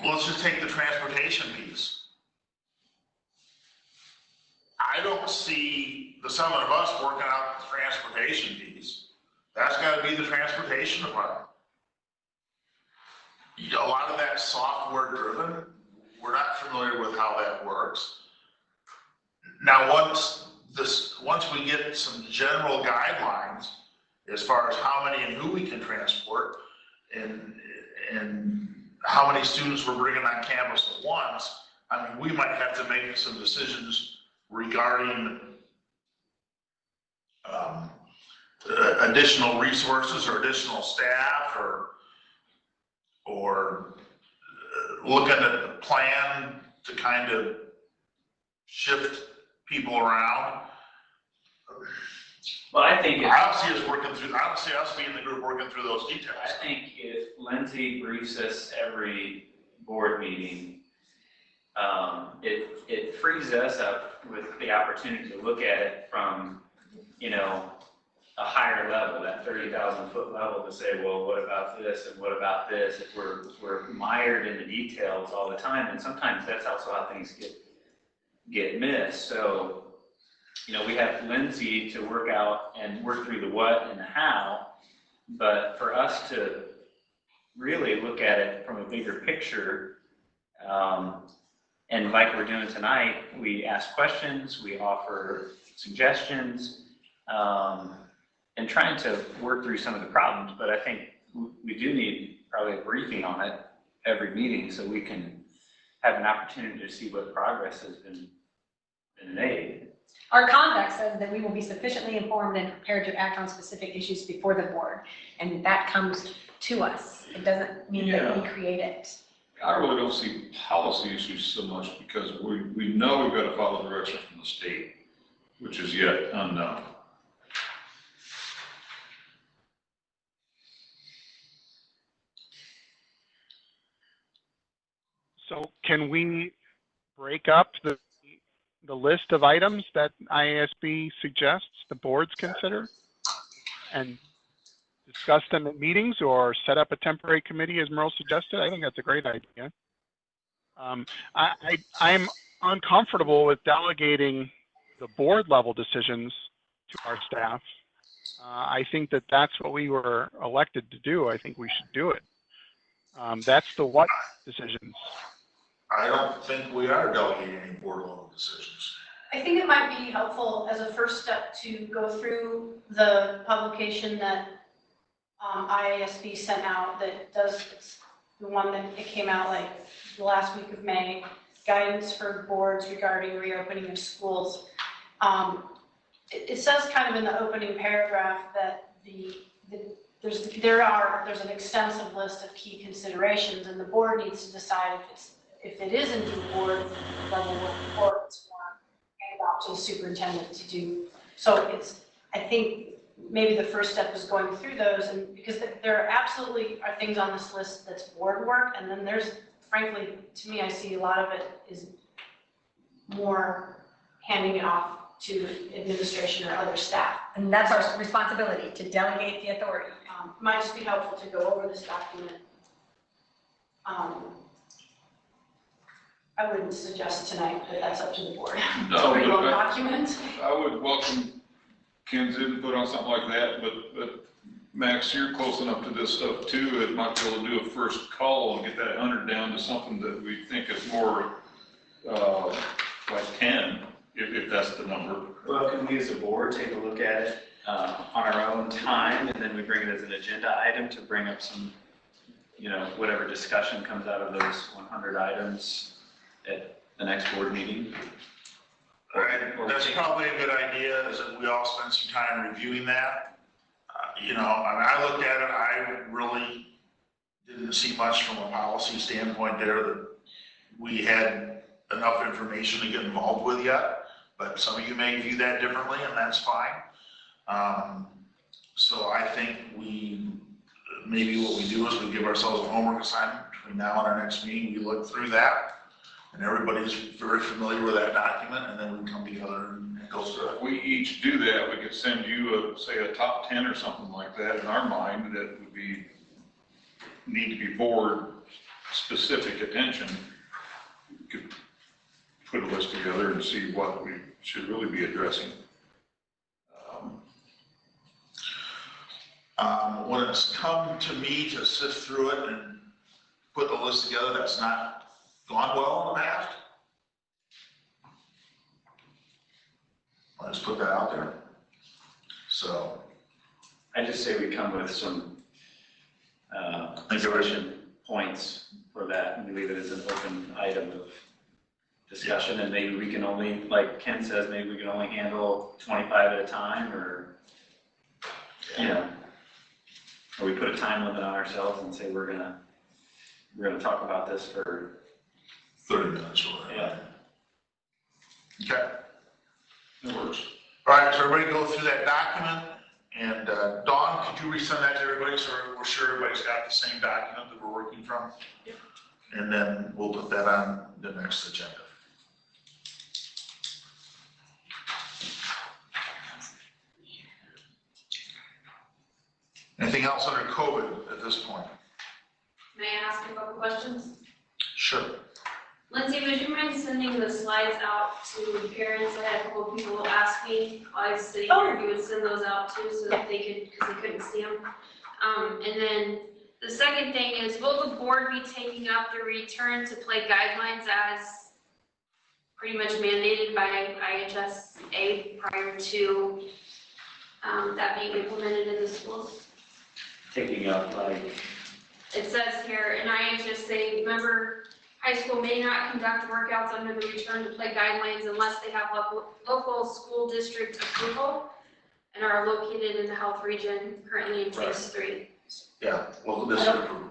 let's just take the transportation piece. I don't see the sum of us working out the transportation piece. That's got to be the transportation department. A lot of that software driven, we're not familiar with how that works. Now, once we get some general guidelines as far as how many and who we can transport and how many students we're bringing on campus at once, I mean, we might have to make some decisions regarding additional resources or additional staff or looking at the plan to kind of shift people around. Well, I think I don't see us working through, I don't see us being the group working through those details. I think if Lindsay briefs us every board meeting, it frees us up with the opportunity to look at it from, you know, a higher level, that 30,000 foot level, to say, well, what about this and what about this? If we're mired in the details all the time, and sometimes that's also how things get missed. So, you know, we have Lindsay to work out and work through the what and the how, but for us to really look at it from a bigger picture, and like we're doing tonight, we ask questions, we offer suggestions, and trying to work through some of the problems. But I think we do need probably a briefing on it every meeting so we can have an opportunity to see what progress has been made. Our conduct says that we will be sufficiently informed and prepared to act on specific issues before the board, and that comes to us. It doesn't mean that we create it. I really don't see policy issues so much because we know we've got to follow direction from the state, which is yet unknown. So can we break up the list of items that IASB suggests the boards consider and discuss them at meetings, or set up a temporary committee as Merle suggested? I think that's a great idea. I'm uncomfortable with delegating the board level decisions to our staff. I think that that's what we were elected to do. I think we should do it. That's the what decisions. I don't think we are delegating any board level decisions. I think it might be helpful as a first step to go through the publication that IASB sent out that does, it's the one that it came out like the last week of May, guidance for boards regarding reopening of schools. It says kind of in the opening paragraph that there's an extensive list of key considerations, and the board needs to decide if it is indeed board level report it's handed out to the superintendent to do. So I think maybe the first step is going through those, and because there absolutely are things on this list that's board work, and then there's, frankly, to me, I see a lot of it is more handing it off to administration or other staff. And that's our responsibility, to delegate the authority. Might just be helpful to go over this document. I wouldn't suggest tonight, but that's up to the board. No, It's a but document. I would welcome Ken's input on something like that, but Max, you're close enough to this stuff too. It might be able to do a first call and get that 100 down to something that we think is more like 10, if that's the number. Well, can we as a board take a look at it on our own time, and then we bring it as an agenda item to bring up some, you know, whatever discussion comes out of those 100 items at the next board meeting? That's probably a good idea, is that we all spend some time reviewing that. You know, I mean, I looked at it, I really didn't see much from a policy standpoint there that we had enough information to get involved with yet, but some of you may view that differently, and that's fine. So I think maybe what we do is we give ourselves a homework assignment between now and our next meeting. We look through that and everybody's very familiar with that document, and then we come together and go through it. If we each do that, we could send you say a top 10 or something like that in our mind that would need to be board specific attention. We could put a list together and see what we should really be addressing. When it's come to me to sift through it and put the list together, that's not gone well in the past. Let's put that out there. So. I just say we come with some discussion points for that and leave it as an open item of discussion, and maybe we can only, like Ken says, maybe we can only handle 25 at a time, or, you know, or we put a time limit on ourselves and say we're gonna talk about this for 30 minutes or whatever. Yeah. Okay. That works. All right, so everybody go through that document, and Dawn, could you resend that to everybody so we're sure everybody's got the same document that we're working from? Yep. And then we'll put that on the next agenda. Anything else under COVID at this point? May I ask a couple questions? Sure. Lindsay, would you mind sending the slides out to parents? I had a couple of people ask me while I was sitting here, if you would send those out too, so that they could, because they couldn't see them. And then the second thing is, will the board be taking up the return to play guidelines as pretty much mandated by IHSA prior to that being implemented in the schools? Taking up, like, It says here, an IHSA member high school may not conduct workouts under the return to play guidelines unless they have local school district approval and are located in the health region currently in phase 3. Yeah, well, this is approval.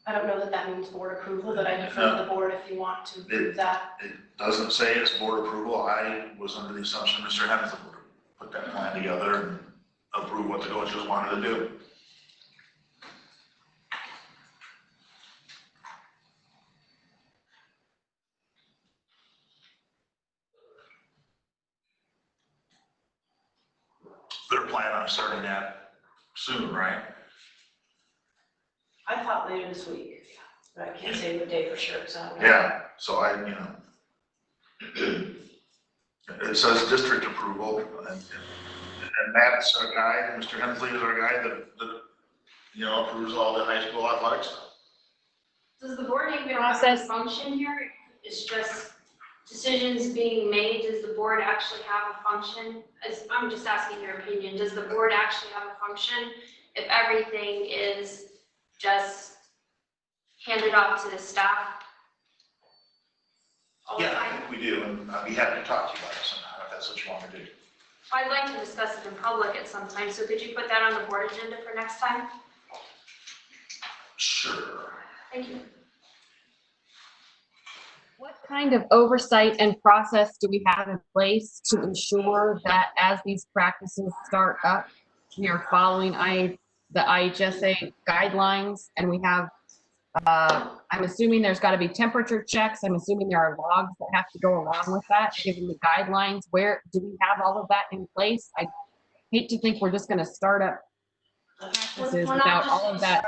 I don't know that that means board approval, but I defer to the board if you want to do that. It doesn't say it's board approval. I was under the assumption Mr. Hensley would put that plan together and approve what the coaches wanted to do. They're planning on starting that soon, right? I thought later this week, but I can't say the day for sure, so. Yeah, so it says district approval, and Matt's our guy, Mr. Hensley is our guy that approves all the high school athletic stuff. Does the board even have a function here? It's just decisions being made. Does the board actually have a function? I'm just asking your opinion. Does the board actually have a function if everything is just handed off to the staff all the Yeah, time? I think we do, and I'd be happy to talk to you about it sometime if that's what you want to do. I'd like to discuss it in public at some time, so could you put that on the board agenda for next time? Sure. Thank you. What kind of oversight and process do we have in place to ensure that as these practices start up, we are following the IHSA guidelines, and we have, I'm assuming there's got to be temperature checks. I'm assuming there are logs that have to go along with that, given the guidelines. Where do we have all of that in place? I hate to think we're just going to start up practices without all of that.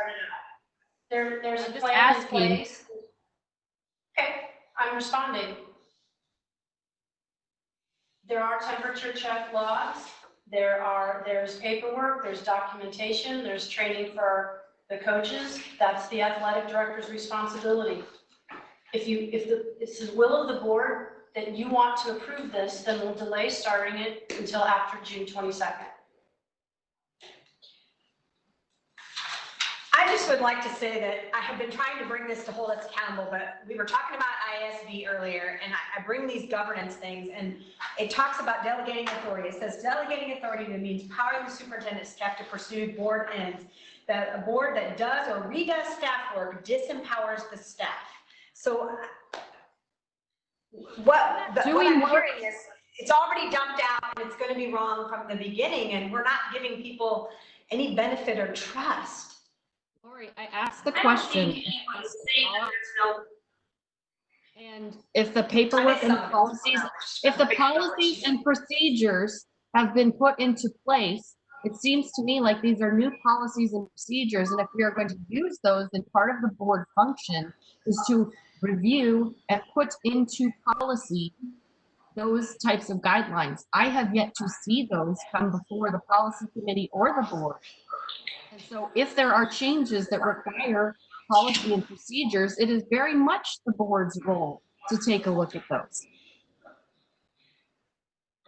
There's a I'm just plan in asking. place. Okay, I'm responding. There are temperature check logs. There's paperwork, there's documentation, there's training for the coaches. That's the athletic director's responsibility. If it's the will of the board that you want to approve this, then we'll delay starting it until after June 22nd. I just would like to say that I have been trying to bring this to hold us accountable, but we were talking about ISB earlier, and I bring these governance things, and it talks about delegating authority. It says delegating authority means empowering the superintendent staff to pursue board ends. That a board that does or redoes staff work disempowers the staff. So what I'm hearing it's already dumped out and it's going to be wrong from the beginning, and we're not giving people any benefit or trust. Lori, I asked the I don't question. think anyone's saying that there's no. And if the paperwork and the policies, if the policies and procedures have been put into place, it seems to me like these are new policies and procedures. And if we are going to use those, then part of the board function is to review and put into policy those types of guidelines. I have yet to see those come before the policy committee or the board. And so if there are changes that require policy and procedures, it is very much the board's role to take a look at those.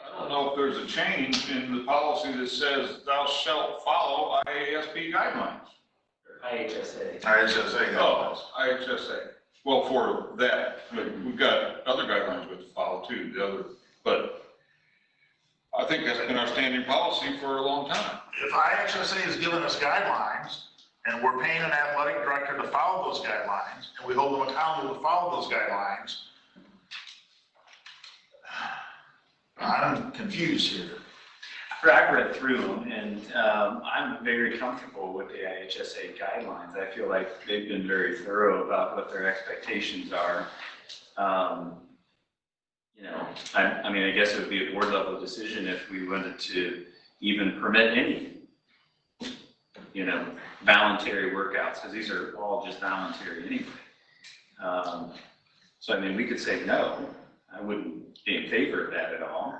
I don't know if there's a change in the policy that says thou shalt follow IASB guidelines. IHSA. IHSA. Oh, IHSA. Well, for that, but we've got other guidelines we have to follow too, but I think that's been our standing policy for a long time. If IHSA has given us guidelines and we're paying an athletic director to follow those guidelines and we hold them accountable to follow those guidelines, I'm confused here. I've read through them, and I'm very comfortable with the IHSA guidelines. I feel like they've been very thorough about what their expectations are. You know, I mean, I guess it would be a board level decision if we wanted to even permit any, you know, voluntary workouts, because these are all just voluntary anyway. So, I mean, we could say no. I wouldn't be in favor of that at all.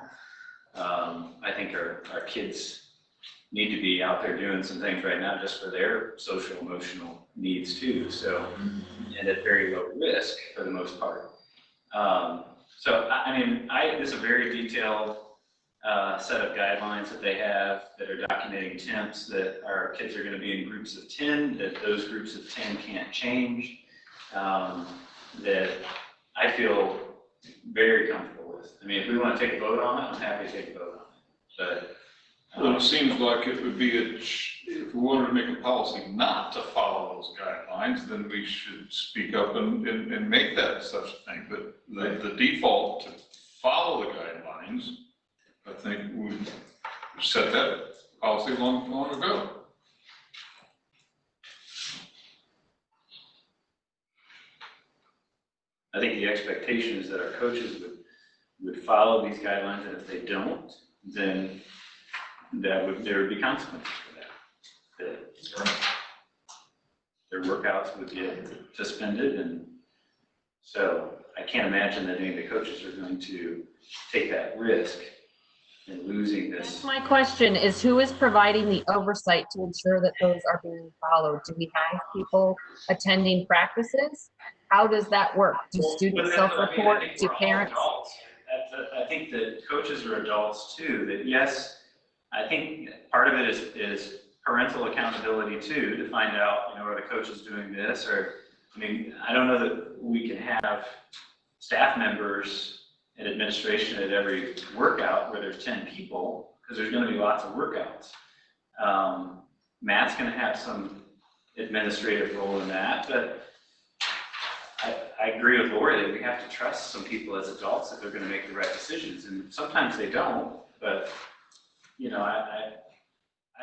I think our kids need to be out there doing some things right now just for their social emotional needs too. So, and at very low risk for the most part. So, I mean, this is a very detailed set of guidelines that they have that are documenting temps, that our kids are going to be in groups of 10, that those groups of 10 can't change, that I feel very comfortable with. I mean, if we want to take a vote on it, I'm happy to take a vote on it. But well, it seems like it would be if we wanted to make a policy not to follow those guidelines, then we should speak up and make that such a thing. But the default to follow the guidelines, I think we set that policy long ago. I think the expectation is that our coaches would follow these guidelines, and if they don't, then there would be consequences for that. Their workouts would get suspended, and so I can't imagine that any of the coaches are going to take that risk in losing this. That's my question is, who is providing the oversight to ensure that those are being followed? Do we have people attending practices? How does that work? Do students self-report? Do parents? I think that coaches are adults too, that yes, I think part of it is parental accountability too, to find out, you know, are the coaches doing this? Or, I mean, I don't know that we can have staff members and administration at every workout where there's 10 people, because there's going to be lots of workouts. Matt's going to have some administrative role in that, but I agree with Lori that we have to trust some people as adults that they're going to make the right decisions, and sometimes they don't. But you know, I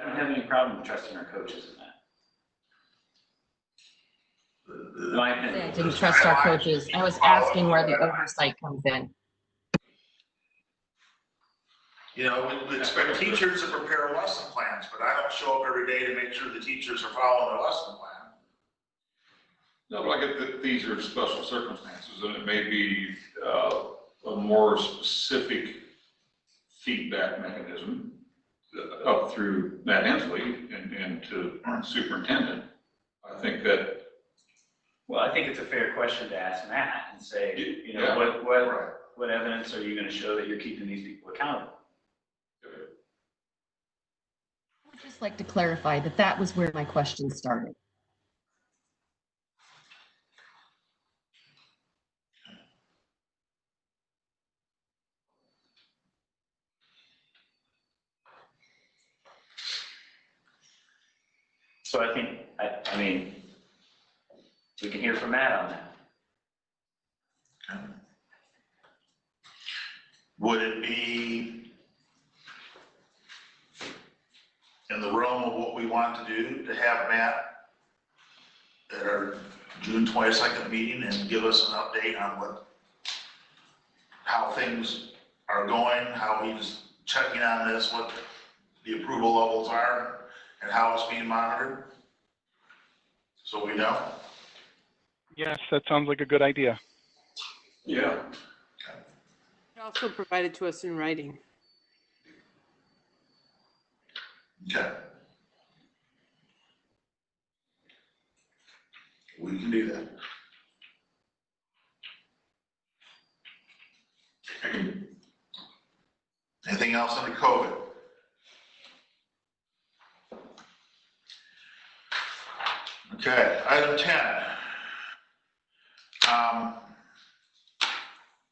don't have any problem with trusting our coaches in that. My opinion. I didn't trust our coaches. I was asking where the oversight comes in. You know, we expect teachers to prepare lesson plans, but I don't show up every day to make sure the teachers are following their lesson plan. No, but I get that these are special circumstances, and it may be a more specific feedback mechanism up through Matt Hensley and to superintendent. I think that. Well, I think it's a fair question to ask Matt and say, you know, yeah, what evidence are you going to show that you're keeping these people accountable? I would just like to clarify that that was where my question started. So I think, I mean, we can hear from Matt on that. would it be in the realm of what we want to do to have Matt at our June 22nd meeting and give us an update on how things are going, how he's checking on this, what the approval levels are, and how it's being monitored? So we know. Yes, that sounds like a good idea. Yeah. Also provided to us in writing. Okay. We can do that. Anything else on the COVID? Okay, item 10.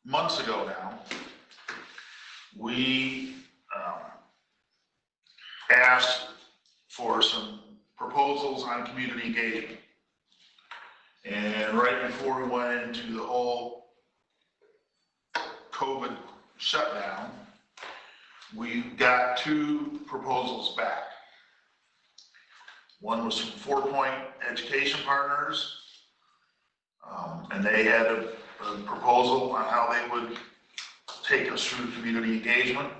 Months ago now, we asked for some proposals on community engagement. And right before we went into the whole COVID shutdown, we got 2 proposals back. One was from 4 Point Education Partners, and they had a proposal on how they would take us through community engagement.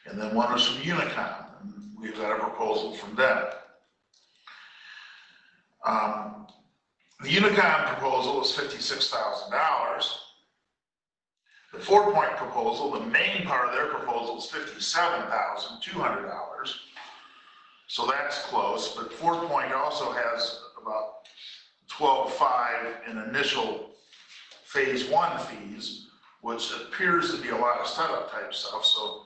And then one was from Unicom, and we've got a proposal from them. The Unicom proposal is $56,000. The 4 Point proposal, the main part of their proposal is $57,200. So that's close, but 4 Point also has about $12,500 in initial phase 1 fees, which appears to be a lot of setup type stuff. So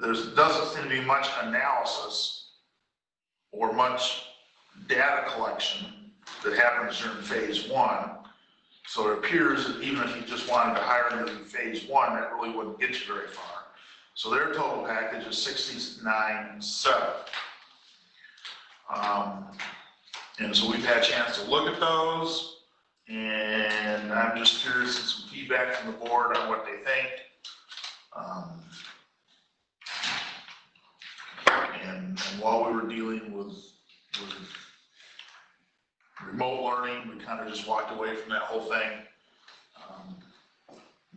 there doesn't seem to be much analysis or much data collection that happens during phase 1. So it appears that even if you just wanted to hire them in phase 1, that really wouldn't get you very far. So their total package is $69,700. And so we've had a chance to look at those, and I'm just curious in some feedback from the board on what they think. And while we were dealing with remote learning, we kind of just walked away from that whole thing.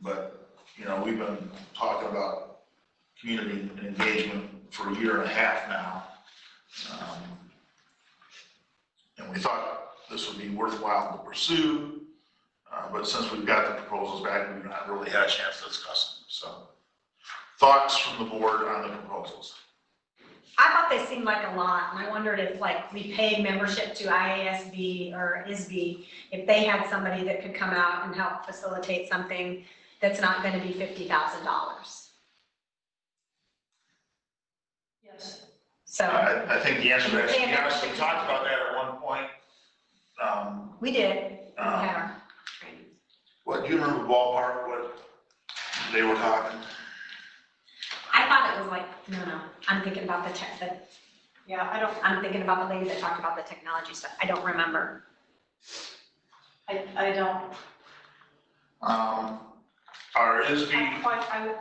But, you know, we've been talking about community engagement for a year and a half now. And we thought this would be worthwhile to pursue, but since we've got the proposals back, we've not really had a chance to discuss them. So, thoughts from the board on the proposals? I thought they seemed like a lot, and I wondered if, like, we paid membership to IASB or ISB, if they had somebody that could come out and help facilitate something that's not going to be $50,000. Yes. So I think the answer to that is yes. We talked about that at one point. we did. We had our training. What do you remember ballpark? What they were talking? I thought it was like, no, I'm thinking about the tech, I'm thinking about the lady that talked about the technology stuff. I don't remember. I don't. Our ISB. Quite a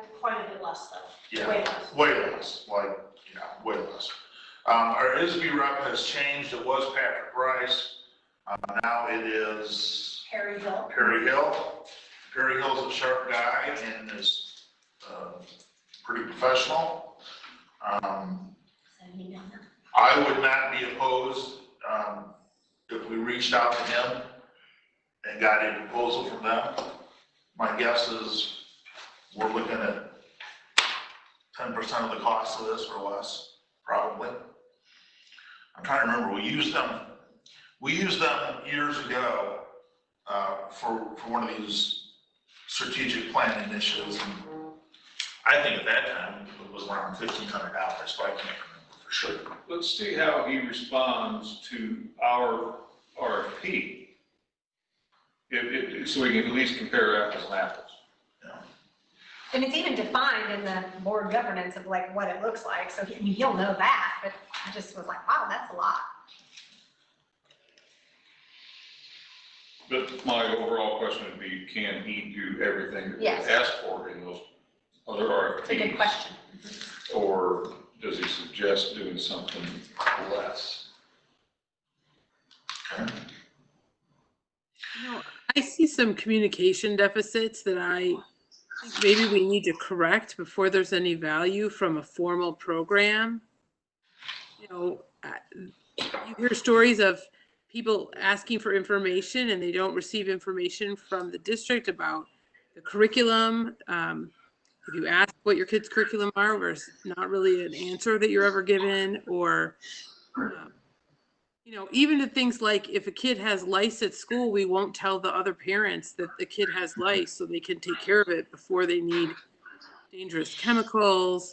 bit less though. Yeah, Way less. way less, like, yeah, way less. Our ISB rep has changed. It was Patrick Rice. Now it is Perry Hill. Perry Hill. Perry Hill's a sharp guy and is pretty professional. I would not be opposed if we reached out to him and got a proposal from them. My guess is we're looking at 10% of the cost of this or less, probably. I'm trying to remember, we used them years ago for one of these strategic planning initiatives. And I think at that time it was around $1,500, but I can't remember for sure. Let's see how he responds to our RFP. So we can at least compare apples and apples. And it's even defined in the board governance of like what it looks like. So he'll know that, but I just was like, wow, that's a lot. But my overall question would be, can he do everything that we Yes. asked for in those other RFPs? It's a good question. Or does he suggest doing something less? You know, I see some communication deficits that I think maybe we need to correct before there's any value from a formal program. You know, you hear stories of people asking for information and they don't receive information from the district about the curriculum. If you ask what your kids' curriculum are, there's not really an answer that you're ever given, or you know, even to things like if a kid has lice at school, we won't tell the other parents that the kid has lice so they can take care of it before they need dangerous chemicals.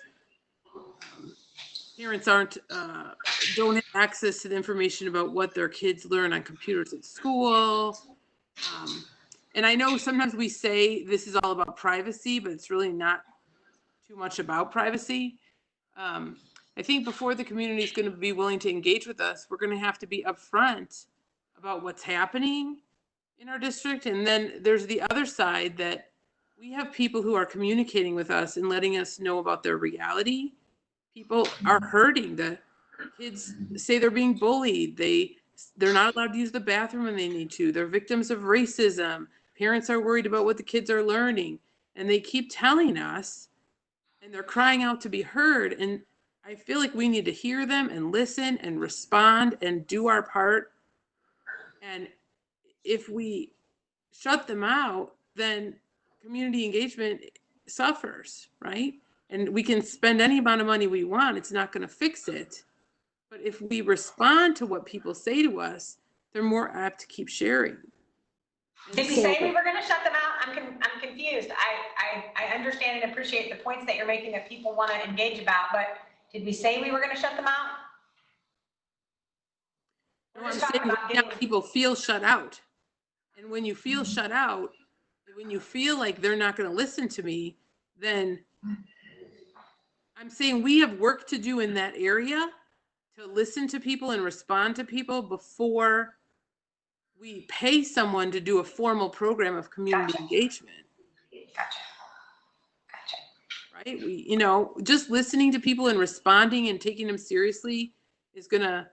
Parents don't have access to the information about what their kids learn on computers at school. And I know sometimes we say this is all about privacy, but it's really not too much about privacy. I think before the community is going to be willing to engage with us, we're going to have to be upfront about what's happening in our district. And then there's the other side that we have people who are communicating with us and letting us know about their reality. People are hurting. The kids say they're being bullied. They're not allowed to use the bathroom when they need to. They're victims of racism. Parents are worried about what the kids are learning. And they keep telling us, and they're crying out to be heard. And I feel like we need to hear them and listen and respond and do our part. And if we shut them out, then community engagement suffers, right? And we can spend any amount of money we want, it's not going to fix it. But if we respond to what people say to us, they're more apt to keep sharing. Did we say we were going to shut them out? I'm confused. I understand and appreciate the points that you're making that people want to engage about, but did we say we were going to shut them out? No, I'm saying that people feel shut out. And when you feel shut out, when you feel like they're not going to listen to me, then I'm saying we have work to do in that area to listen to people and respond to people before we pay someone to do a formal program of community engagement. Gotcha. Right? We, you know, just listening to people and responding and taking them seriously is going to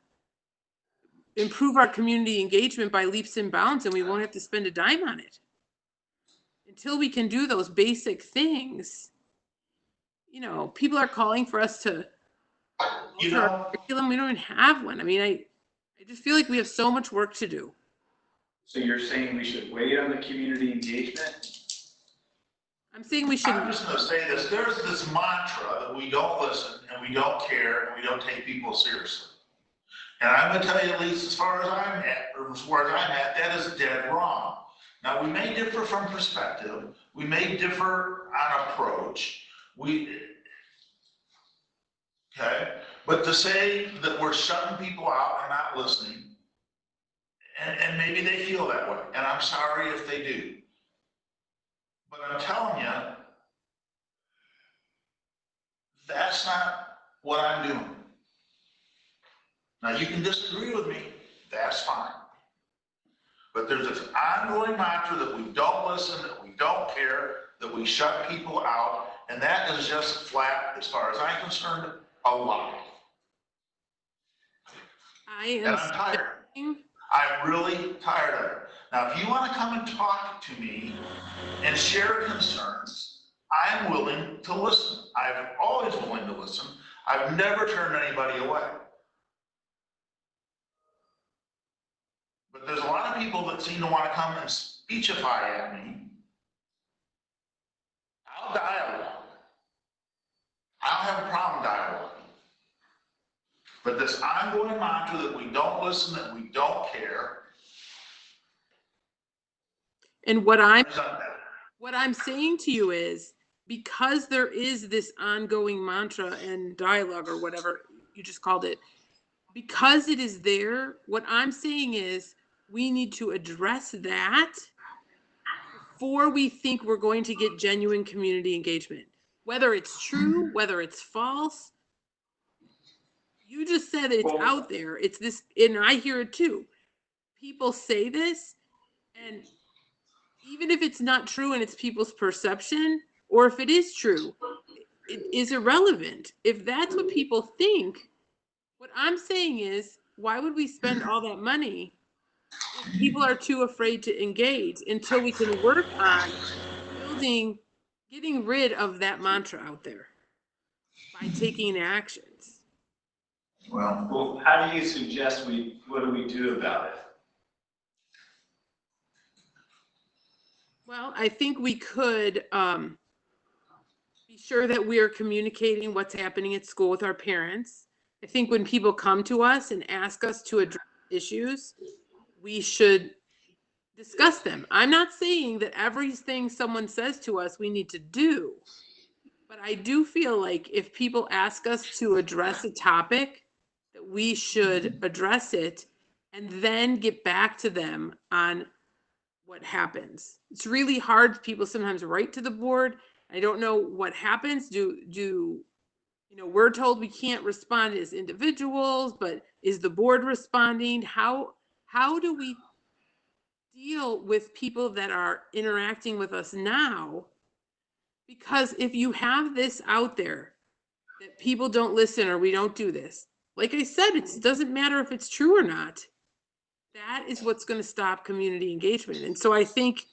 improve our community engagement by leaps and bounds, and we won't have to spend a dime on it. Until we can do those basic things, you know, people are calling for us to alter our curriculum. We don't even have one. I mean, I just feel like we have so much work to do. So you're saying we should wait on the community engagement? I'm saying we should. I'm just going to say this. There's this mantra that we don't listen and we don't care and we don't take people seriously. And I'm going to tell you, at least as far as I'm at, that is dead wrong. Now, we may differ from perspective. We may differ on approach. Okay? But to say that we're shutting people out and not listening, and maybe they feel that way, and I'm sorry if they do. But I'm telling you, that's not what I'm doing. Now, you can disagree with me, that's fine. But there's this ongoing mantra that we don't listen, that we don't care, that we shut people out, and that is just flat, as far as I'm concerned, a lie. And I'm tired. I'm really tired of it. Now, if you want to come and talk to me and share concerns, I'm willing to listen. I'm always willing to listen. I've never turned anybody away. But there's a lot of people that seem to want to come and speechify at me. I'll dialogue. I don't have a problem dialoguing. But this ongoing mantra that we don't listen, that we don't care. And what I'm saying to you is, because there is this ongoing mantra and dialogue, or whatever you just called it, because it is there, what I'm saying is we need to address that before we think we're going to get genuine community engagement. Whether it's true, whether it's false, you just said it's out there. It's this, and I hear it too. People say this, and even if it's not true and it's people's perception, or if it is true, is irrelevant. If that's what people think, what I'm saying is, why would we spend all that money if people are too afraid to engage until we can work on getting rid of that mantra out there by taking actions? Well, how do you suggest what do we do about it? Well, I think we could be sure that we are communicating what's happening at school with our parents. I think when people come to us and ask us to address issues, we should discuss them. I'm not saying that everything someone says to us we need to do, but I do feel like if people ask us to address a topic, that we should address it and then get back to them on what happens. It's really hard. People sometimes write to the board. I don't know what happens. We're told we can't respond as individuals, but is the board responding? How do we deal with people that are interacting with us now? Because if you have this out there that people don't listen or we don't do this, like I said, it doesn't matter if it's true or not. That is what's going to stop community engagement. And so I think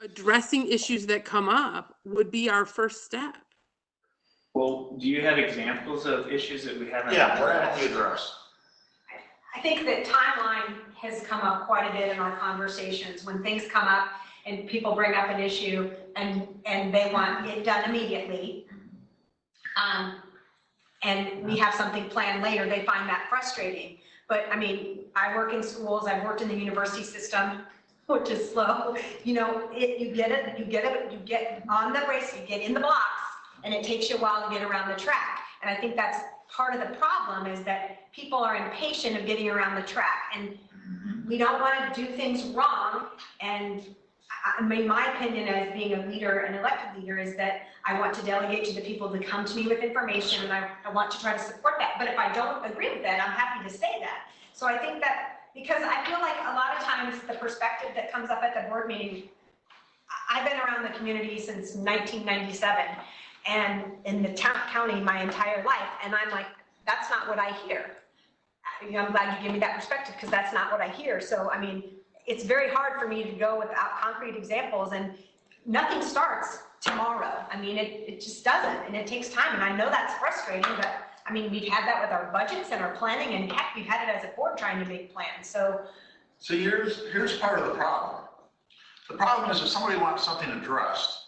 addressing issues that come up would be our first step. Well, do you have examples of issues that we haven't? Yeah, what haven't we addressed? I think that timeline has come up quite a bit in our conversations. When things come up and people bring up an issue and they want it done immediately, and we have something planned later, they find that frustrating. But I mean, I work in schools, I've worked in the university system, which is slow. You get on the race, you get in the blocks, and it takes you a while to get around the track. And I think that's part of the problem, is that people are impatient of getting around the track, and we don't want to do things wrong. And I mean, my opinion as being a leader, an elected leader, is that I want to delegate to the people to come to me with information, and I want to try to support that. But if I don't agree with that, I'm happy to say that. So I think that, because I feel like a lot of times the perspective that comes up at the board meeting, I've been around the community since 1997 and in the county my entire life, and I'm like, that's not what I hear. I'm glad you give me that perspective, because that's not what I hear. So I mean, it's very hard for me to go without concrete examples, and nothing starts tomorrow. I mean, it just doesn't, and it takes time, and I know that's frustrating, but I mean, we've had that with our budgets and our planning, and heck, we've had it as a board trying to make plans. So here's part of the problem. The problem is if somebody wants something addressed,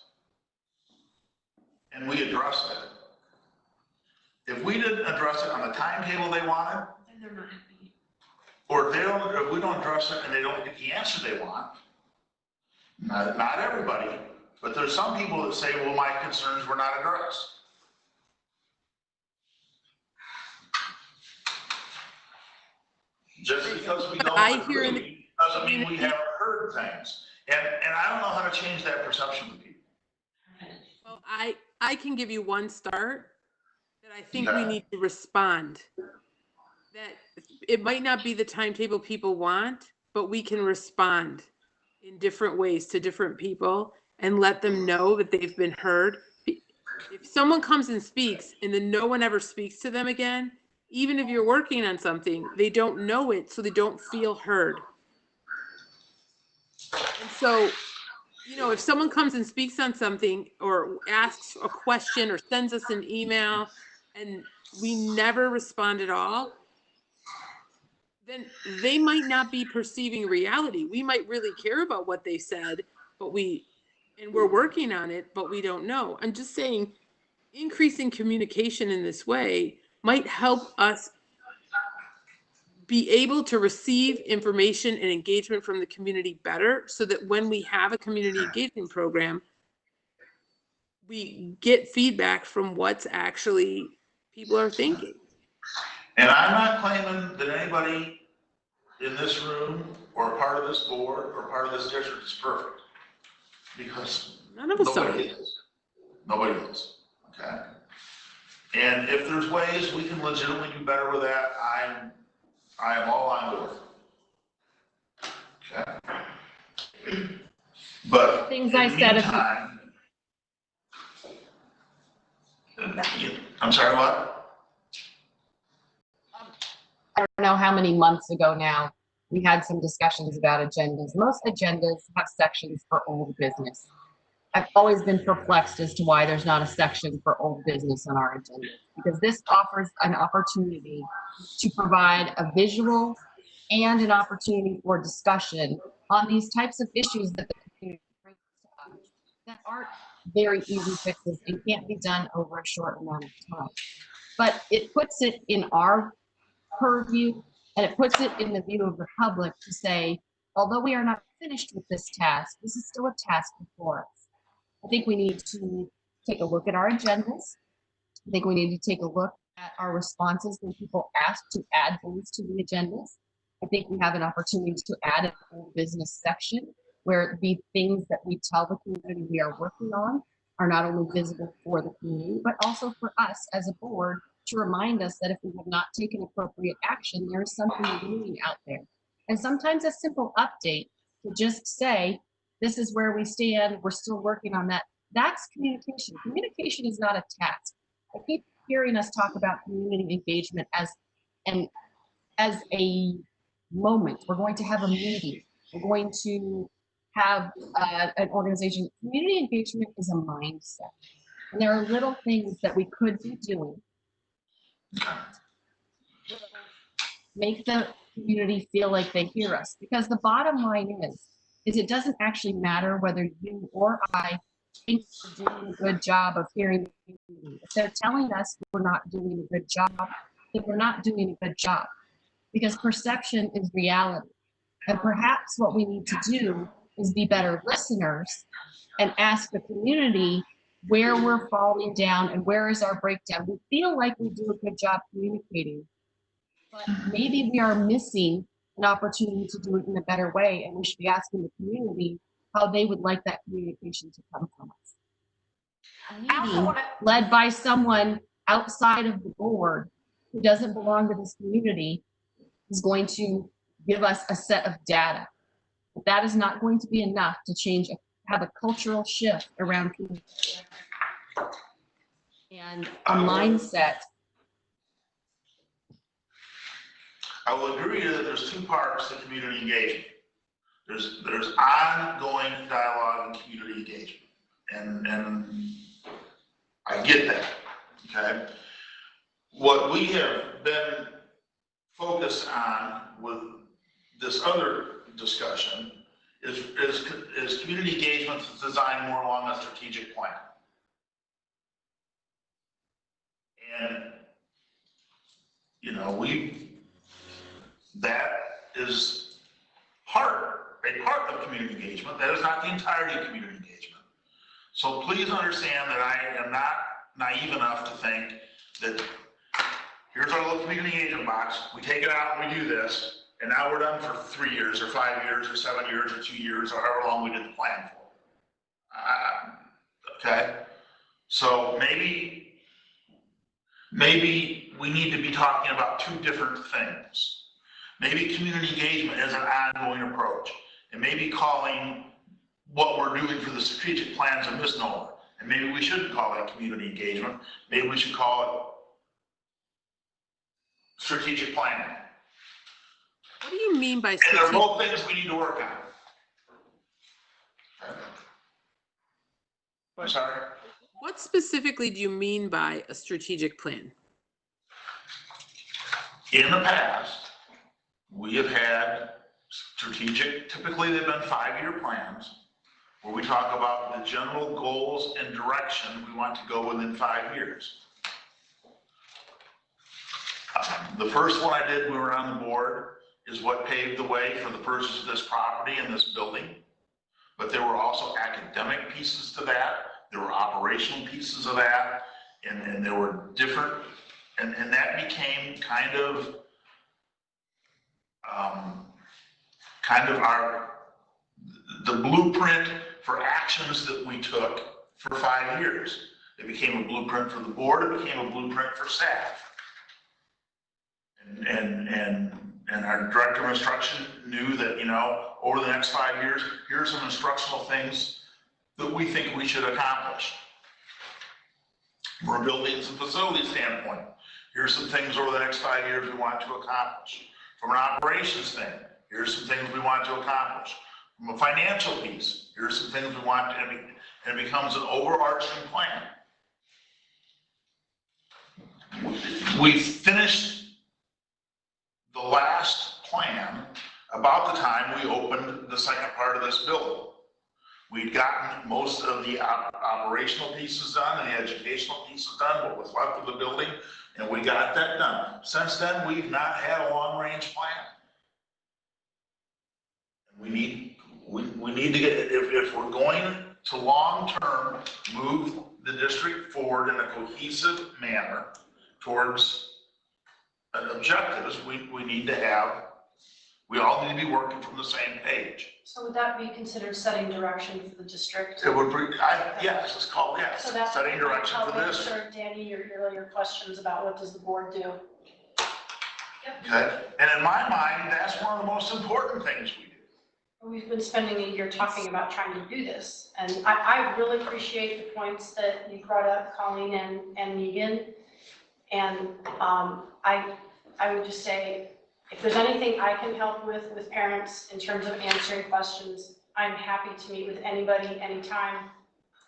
and we address it, if we didn't address it on the timetable they wanted, then they're not happy. or if we don't address it and they don't get the answer they want, not everybody, but there's some people that say, well, my concerns were not addressed. Just because we don't agree doesn't mean we haven't heard things. And I don't know how to change that perception with people. Well, I can give you one start that I think we need to respond. That it might not be the timetable people want, but we can respond in different ways to different people and let them know that they've been heard. If someone comes and speaks and then no one ever speaks to them again, even if you're working on something, they don't know it, so they don't feel heard. And so, if someone comes and speaks on something or asks a question or sends us an email and we never respond at all, then they might not be perceiving reality. We might really care about what they said, and we're working on it, but we don't know. I'm just saying, increasing communication in this way might help us be able to receive information and engagement from the community better, so that when we have a community engagement program, we get feedback from what's actually people are thinking. And I'm not claiming that anybody in this room or part of this board or part of this district is perfect, because none of us nobody is. Nobody is. Okay. And if there's ways we can legitimately do better with that, I am all on board. Okay. But things I said, approve that. I'm sorry, what? I don't know how many months ago now, we had some discussions about agendas. Most agendas have sections for old business. I've always been perplexed as to why there's not a section for old business on our agenda, because this offers an opportunity to provide a visual and an opportunity for discussion on these types of issues that the community brings to us that aren't very easy fixes and can't be done over a short amount of time. But it puts it in our purview, and it puts it in the view of the public to say, although we are not finished with this task, this is still a task before us. I think we need to take a look at our agendas. I think we need to take a look at our responses when people ask to add things to the agendas. I think we have an opportunity to add a whole business section where the things that we tell the community we are working on are not only visible for the community, but also for us as a board to remind us that if we have not taken appropriate action, there is something looming out there. And sometimes a simple update to just say, this is where we stand, we're still working on that. That's communication. Communication is not a task. I keep hearing us talk about community engagement as a moment. We're going to have a meeting. We're going to have an organization. Community engagement is a mindset. And there are little things that we could be doing make the community feel like they hear us. Because the bottom line is it doesn't actually matter whether you or I think we're doing a good job of hearing the community. If they're telling us we're not doing a good job, then we're not doing a good job. Because perception is reality. And perhaps what we need to do is be better listeners and ask the community where we're falling down and where is our breakdown. We feel like we do a good job communicating, but maybe we are missing an opportunity to do it in a better way, and we should be asking the community how they would like that communication to come from us. A meeting led by someone outside of the board who doesn't belong to this community is going to give us a set of data. But that is not going to be enough to have a cultural shift around community and a mindset. I will agree that there's two parts to community engagement. There's ongoing dialogue and community engagement. And I get that, okay? What we have been focused on with this other discussion is community engagement designed more along a strategic plan. And, you know, that is a part of community engagement. That is not the entirety of community engagement. So please understand that I am not naive enough to think that here's our little community engagement box, we take it out and we do this, and now we're done for 3 years or 5 years or 7 years or 2 years or however long we did the plan for. Okay? So maybe we need to be talking about two different things. Maybe community engagement is an ongoing approach, and maybe calling what we're doing for the strategic plans a misnomer. And maybe we shouldn't call it community engagement. Maybe we should call it strategic planning. What do you mean by And strategic? they're both things we need to work on. I'm sorry? What specifically do you mean by a strategic plan? In the past, we have had strategic, typically they've been 5-year plans, where we talk about the general goals and direction we want to go within 5 years. The first one I did when we were on the board is what paved the way for the purchase of this property and this building. But there were also academic pieces to that. There were operational pieces of that. And there were different, and that became kind of the blueprint for actions that we took for 5 years. It became a blueprint for the board. It became a blueprint for staff. And our director of instruction knew that, you know, over the next 5 years, here are some instructional things that we think we should accomplish. From a buildings and facilities standpoint, here's some things over the next 5 years we want to accomplish. From an operations thing, here's some things we want to accomplish. From a financial piece, here's some things we want to, and it becomes an overarching plan. We finished the last plan about the time we opened the second part of this building. We'd gotten most of the operational pieces done and the educational pieces done, what was left of the building, and we got that done. Since then, we've not had a long-range plan. We need to get, if we're going to long-term move the district forward in a cohesive manner towards objectives, we need to have, we all need to be working from the same page. So would that be considered setting direction for the district? It would be, yes, it's called, yes, So that's setting direction for this. Answer, Danny, your earlier questions about what does the board do? Okay, and in my mind, that's one of the most important things we do. We've been spending a year talking about trying to do this, and I really appreciate the points that you brought up, Colleen and Megan. And I would just say, if there's anything I can help with parents in terms of answering questions, I'm happy to meet with anybody, anytime.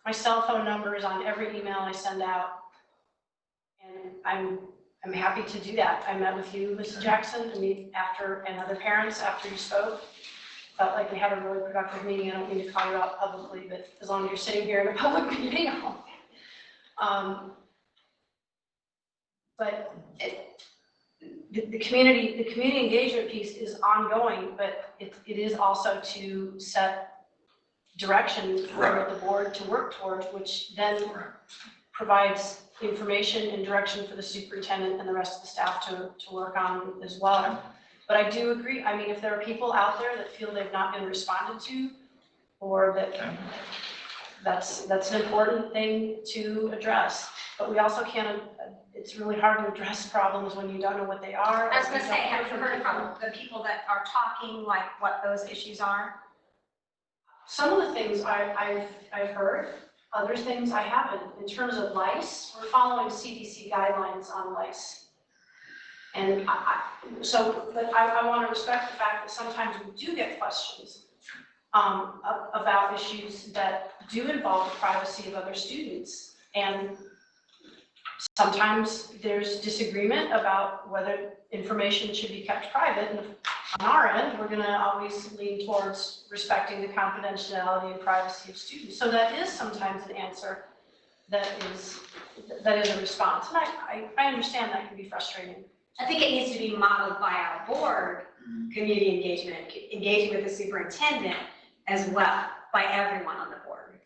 My cell phone number is on every email I send out, and I'm happy to do that. I met with you, Mrs. Jackson, and other parents after you spoke. Felt like we had a really productive meeting. I don't mean to call you out publicly, but as long as you're sitting here in a public meeting, but the community engagement piece is ongoing, but it is also to set direction for the board to work towards, which then provides information and direction for the superintendent and the rest of the staff to work on as well. But I do agree. I mean, if there are people out there that feel they've not been responded to, or that that's an important thing to address. But we also can't, it's really hard to address problems when you don't know what they are. I was gonna say, have you heard from the people that are talking, like what those issues are? Some of the things I've heard, other things I haven't. In terms of lice, we're following CDC guidelines on lice. And but I want to respect the fact that sometimes we do get questions about issues that do involve the privacy of other students. And sometimes there's disagreement about whether information should be kept private. And on our end, we're going to always lean towards respecting the confidentiality and privacy of students. So that is sometimes an answer that is a response. And I understand that can be frustrating. I think it needs to be modeled by our board, community engagement, engaging with the superintendent as well, by everyone on the board.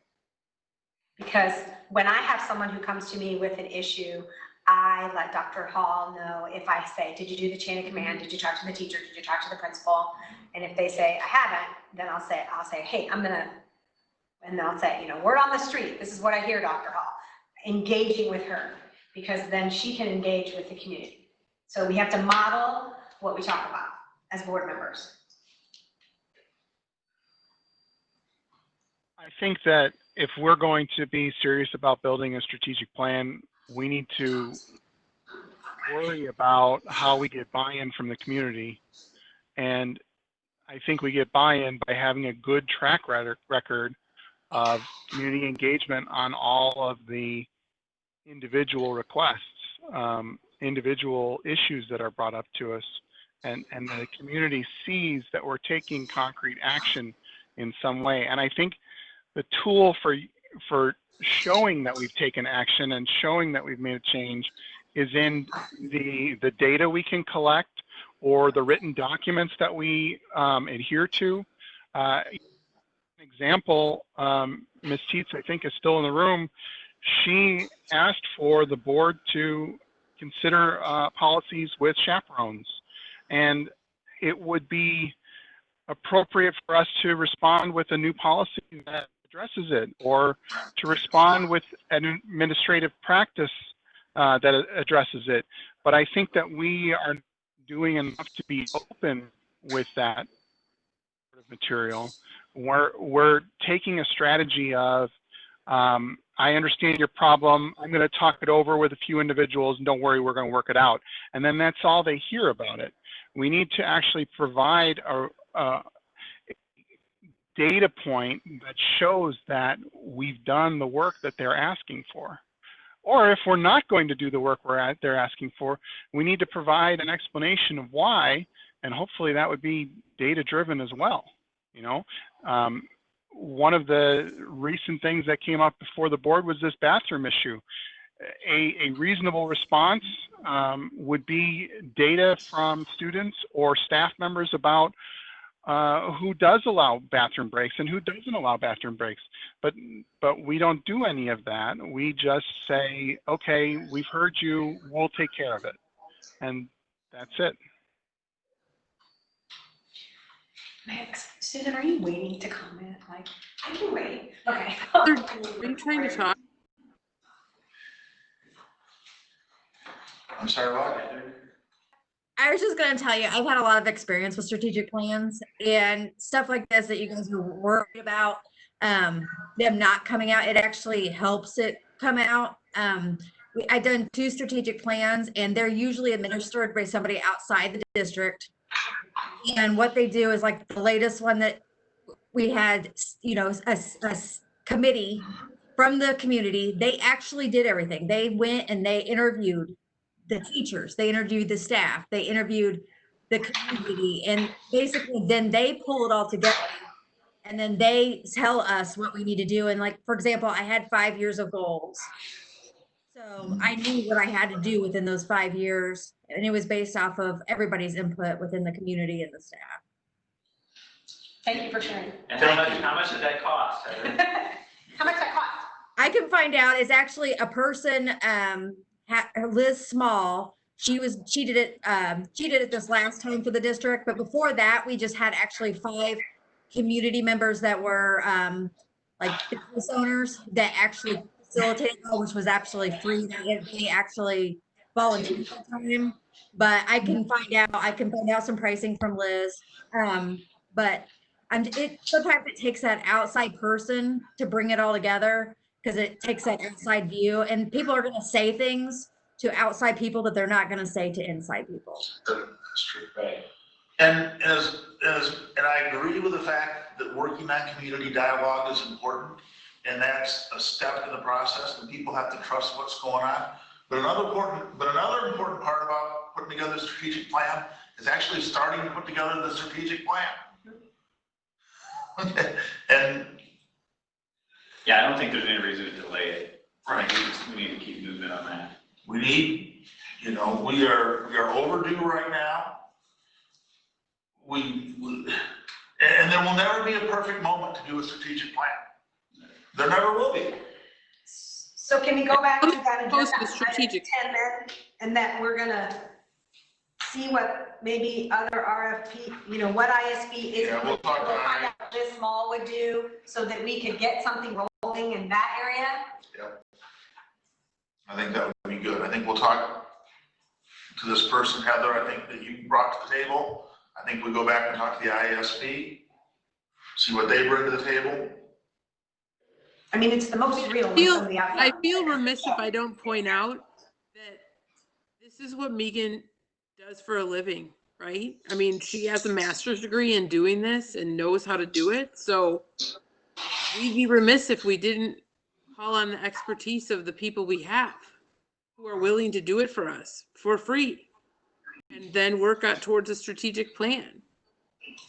Because when I have someone who comes to me with an issue, I let Dr. Hall know. If I say, did you do the chain of command? Did you talk to the teacher? Did you talk to the principal? And if they say, I haven't, then I'll say, hey, and they'll say, word on the street. This is what I hear, Dr. Hall. Engaging with her, because then she can engage with the community. So we have to model what we talk about as board members. I think that if we're going to be serious about building a strategic plan, we need to worry about how we get buy-in from the community. And I think we get buy-in by having a good track record of community engagement on all of the individual requests, individual issues that are brought up to us, and the community sees that we're taking concrete action in some way. And I think the tool for showing that we've taken action and showing that we've made a change is in the data we can collect or the written documents that we adhere to. An example, Ms. Teets, I think, is still in the room. She asked for the board to consider policies with chaperones. And it would be appropriate for us to respond with a new policy that addresses it, or to respond with an administrative practice that addresses it. But I think that we are doing enough to be open with that sort of material. We're taking a strategy of I understand your problem. I'm going to talk it over with a few individuals, and don't worry, we're going to work it out. And then that's all they hear about it. We need to actually provide a data point that shows that we've done the work that they're asking for. Or if we're not going to do the work they're asking for, we need to provide an explanation of why, and hopefully that would be data-driven as well. You know, one of the recent things that came up before the board was this bathroom issue. A reasonable response would be data from students or staff members about who does allow bathroom breaks and who doesn't allow bathroom breaks. But we don't do any of that. We just say, okay, we've heard you, we'll take care of it. And that's it. Max, Susan, are you waiting to comment? Like, I can wait. Okay. Are you trying to talk? I'm sorry, what? I was just going to tell you, I've had a lot of experience with strategic plans and stuff like this that you guys are worried about them not coming out. It actually helps it come out. I've done 2 strategic plans, and they're usually administered by somebody outside the district. And what they do is, like the latest one that we had, you know, a committee from the community. They actually did everything. They went and they interviewed the teachers, they interviewed the staff, they interviewed the community, and basically then they pull it all together and then they tell us what we need to do. And like, for example, I had 5 years of goals. So I knew what I had to do within those 5 years, and it was based off of everybody's input within the community and the staff. Thank you for sharing. And how much did that cost, Heather? How much that cost? I can find out. It's actually a person, Liz Small. She did it this last time for the district, but before that, we just had actually 5 community members that were like business owners that actually facilitated, which was actually free. They actually volunteered for time. But I can find out some pricing from Liz. But sometimes it takes that outside person to bring it all together, because it takes that outside view, and people are going to say things to outside people that they're not going to say to inside people. That's true. Right. And I agree with the fact that working on community dialogue is important, and that's a step in the process, and people have to trust what's going on. But another important part about putting together a strategic plan is actually starting to put together the strategic plan. And yeah, I don't think there's any reason to delay it. Right. We need to keep moving on that. We need, you know, we are overdue right now. And there will never be a perfect moment to do a strategic plan. There never will be. So can we go back to that agenda The strategic 10 then, and that we're gonna see what maybe other RFP, you know, what ISB is. Yeah, we'll talk We'll about find out what this small would do so that we could get something rolling in that area. Yep. I think that would be good. I think we'll talk to this person, Heather, I think that you brought to the table. I think we go back and talk to the ISB, see what they bring to the table. I mean, it's the most real. I feel remiss if I don't point out that this is what Megan does for a living, right? I mean, she has a master's degree in doing this and knows how to do it. So we'd be remiss if we didn't call on the expertise of the people we have who are willing to do it for us for free and then work out towards a strategic plan.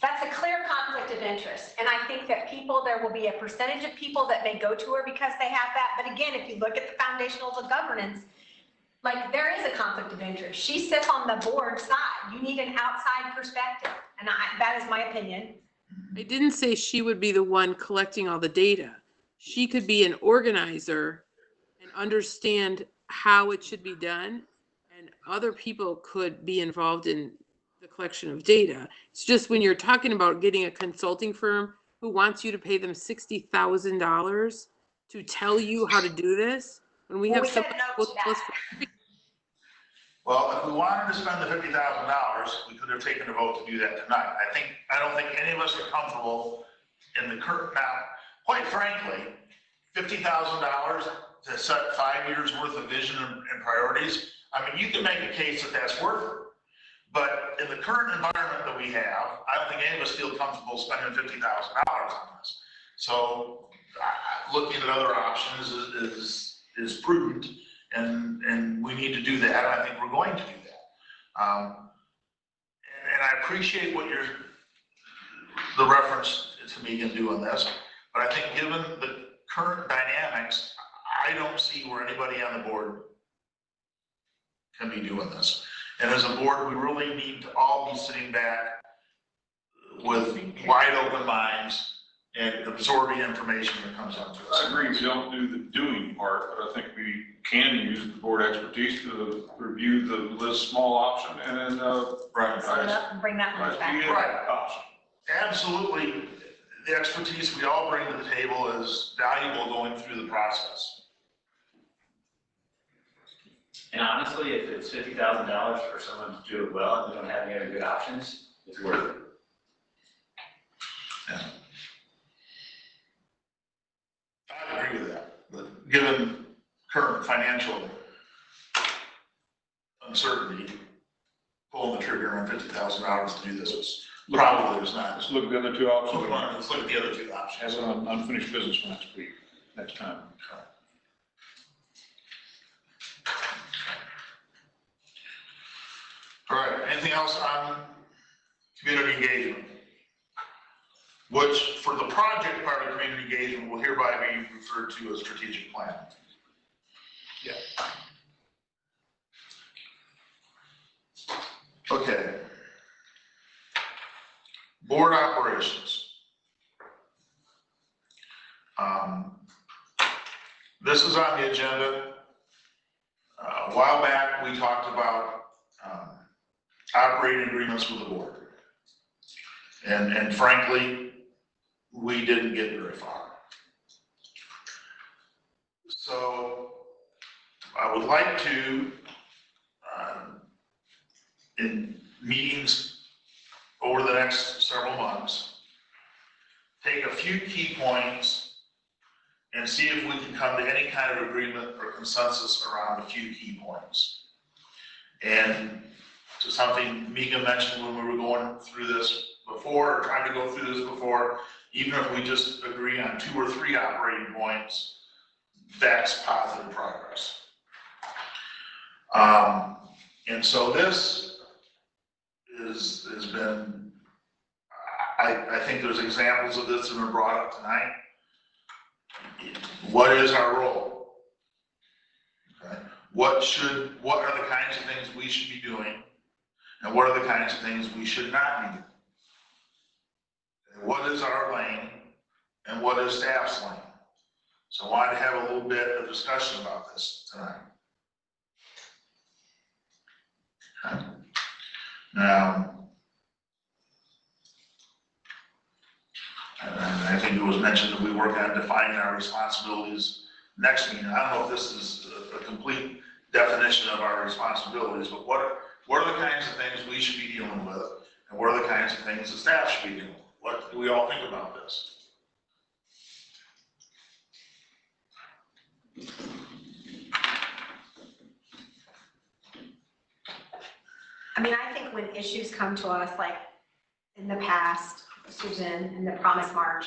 That's a clear conflict of interest. And I think that there will be a percentage of people that may go to her because they have that. But again, if you look at the foundationals of governance, like there is a conflict of interest. She sits on the board side. You need an outside perspective. And that is my opinion. I didn't say she would be the one collecting all the data. She could be an organizer and understand how it should be done. And other people could be involved in the collection of data. It's just when you're talking about getting a consulting firm who wants you to pay them $60,000 to tell you how to do this, when we have someone who will tell us for free. Well, if we wanted to spend the $50,000, we could have taken a vote to do that tonight. I don't think any of us are comfortable in the current. Now, quite frankly, $50,000 to set 5 years worth of vision and priorities, I mean, you can make a case that that's worth it. But in the current environment that we have, I don't think any of us feel comfortable spending $50,000 on this. So looking at other options is prudent, and we need to do that. I think we're going to do that. And I appreciate what the reference to Megan doing this, but I think given the current dynamics, I don't see where anybody on the board can be doing this. And as a board, we really need to all be sitting back with wide open minds and absorbing information that comes up to us. I agree, we don't do the doing part, but I think we can use the board expertise to review the small option and then, Set it up and bring that money back. Right. Absolutely. The expertise we all bring to the table is valuable going through the process. And honestly, if it's $50,000 for someone to do it well and we don't have any other good options, it's worth it. Yeah. I agree with that, but given current financial uncertainty, pulling the trigger on $50,000 to do this is probably is not. Let's look at the other two options. Let's look at the other two options. Have an unfinished business for next time. All right, anything else on community engagement? Which, for the project part of community engagement, will hereby be referred to as strategic planning. Yeah. Okay. Board operations. This is on the agenda. A while back, we talked about operating agreements with the board. And frankly, we didn't get very far. So I would like to, in meetings over the next several months, take a few key points and see if we can come to any kind of agreement or consensus around a few key points. And to something Mika mentioned when we were going through this before, or trying to go through this before, even if we just agree on 2 or 3 operating points, that's positive progress. And so this has been, I think there's examples of this that were brought up tonight. What is our role? Okay. What are the kinds of things we should be doing? And what are the kinds of things we should not be doing? Okay. What is our lane? And what is staff's lane? So I wanted to have a little bit of discussion about this tonight. Okay. Now, and I think it was mentioned that we work on defining our responsibilities next meeting. I don't know if this is a complete definition of our responsibilities, but what are the kinds of things we should be dealing with, and what are the kinds of things the staff should be dealing with? What do we all think about this? I mean, I think when issues come to us, like in the past, Susan, in the Promise March,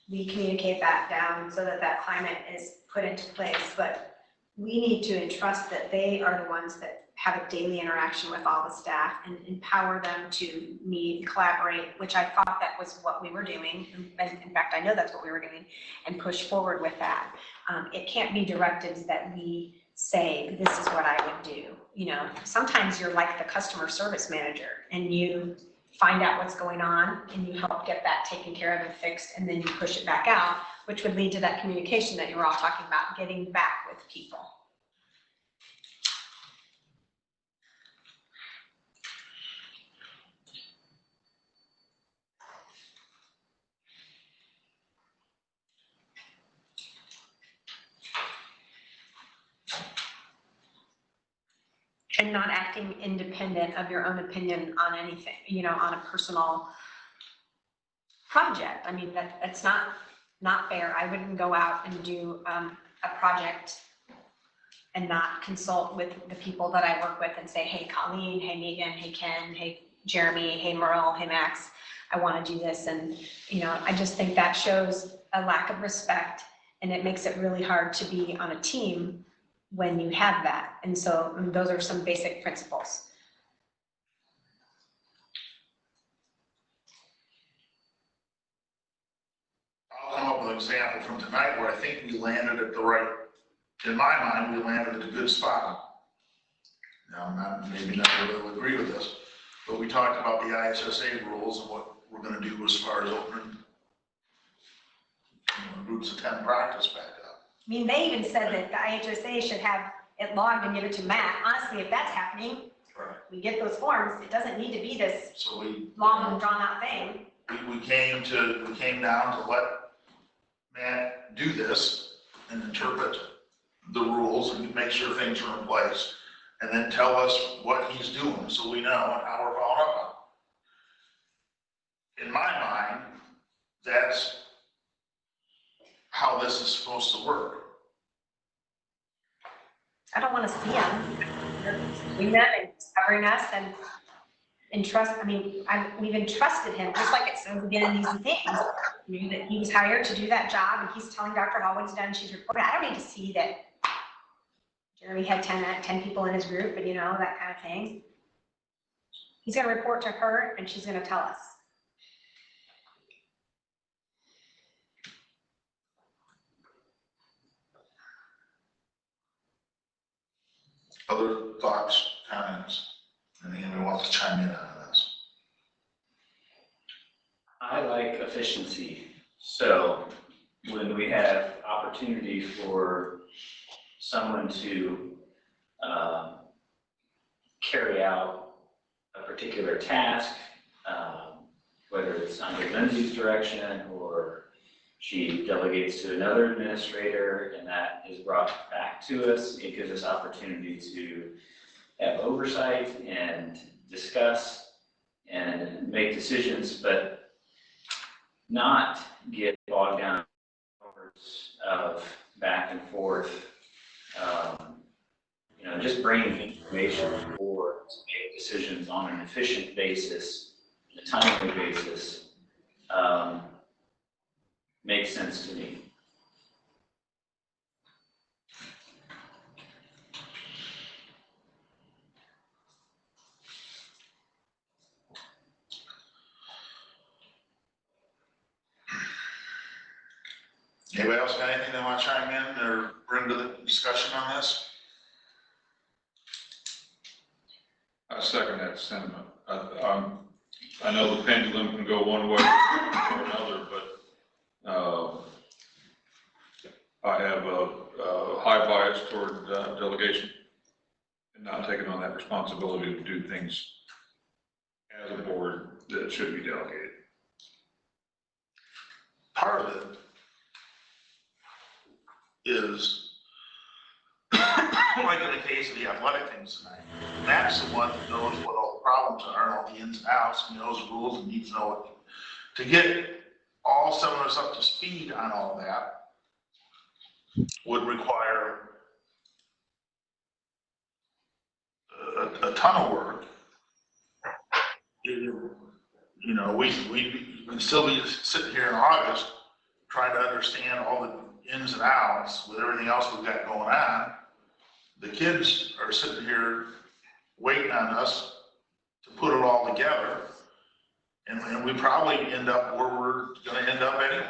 we communicate that down so that that climate is put into place. But we need to entrust that they are the ones that have a daily interaction with all the staff and empower them to meet and collaborate, which I thought that was what we were doing. And in fact, I know that's what we were doing, and push forward with that. It can't be directives that we say, this is what I would do. You know, sometimes you're like the customer service manager and you find out what's going on and you help get that taken care of and fixed, and then you push it back out, which would lead to that communication that you were all talking about, getting back with people. And not acting independent of your own opinion on anything, you know, on a personal project. I mean, that's not not fair. I wouldn't go out and do a project and not consult with the people that I work with and say, hey, Colleen, hey, Megan, hey, Ken, hey, Jeremy, hey, Merle, hey, Max, I want to do this. And, you know, I just think that shows a lack of respect, and it makes it really hard to be on a team when you have that. And so those are some basic principles. I'll come up with an example from tonight where I think we landed at the right, in my mind, we landed at a good spot. Now, maybe not everybody will agree with this, but we talked about the ISSA rules and what we're gonna do as far as opening groups of 10 practice back up. I mean, they even said that the IHSA should have it logged and give it to Matt. Honestly, if that's happening, Right. we get those forms, it doesn't need to be this So we, long and drawn out thing. we came down to let Matt do this and interpret the rules and make sure things are in place, and then tell us what he's doing so we know and how we're following up on it. In my mind, that's how this is supposed to work. I don't want to see him. We met and he's covering us and we've entrusted him, just like it says again in these things, you know, that he was hired to do that job, and he's telling Dr. Hall what he's done, she's reporting. I don't need to see that Jeremy had 10 people in his group, and you know, that kind of thing. He's gonna report to her and she's gonna tell us. Other thoughts, comments? Anyone wants to chime in on this? I like efficiency. So when we have opportunity for someone to carry out a particular task, whether it's under Lindsay's direction or she delegates to another administrator and that is brought back to us, it gives us opportunity to have oversight and discuss and make decisions, but not get bogged down in hours of back and forth. You know, just bringing information forward to make decisions on an efficient basis, a timely basis, makes sense to me. Anybody else got anything they want to chime in or bring to the discussion on this? I second that sentiment. I know the pendulum can go one way or another, but I have a high bias toward delegation and not taking on that responsibility to do things as a board that should be delegated. Part of it is, like in the case of the athletic things tonight, Matt's the one that knows what all the problems are and all the ins and outs, and knows the rules and needs to know what. To get all 7 of us up to speed on all that would require a ton of work. You know, we'd still be sitting here in August trying to understand all the ins and outs with everything else we've got going on. The kids are sitting here waiting on us to put it all together. And we probably end up where we're gonna end up anyway.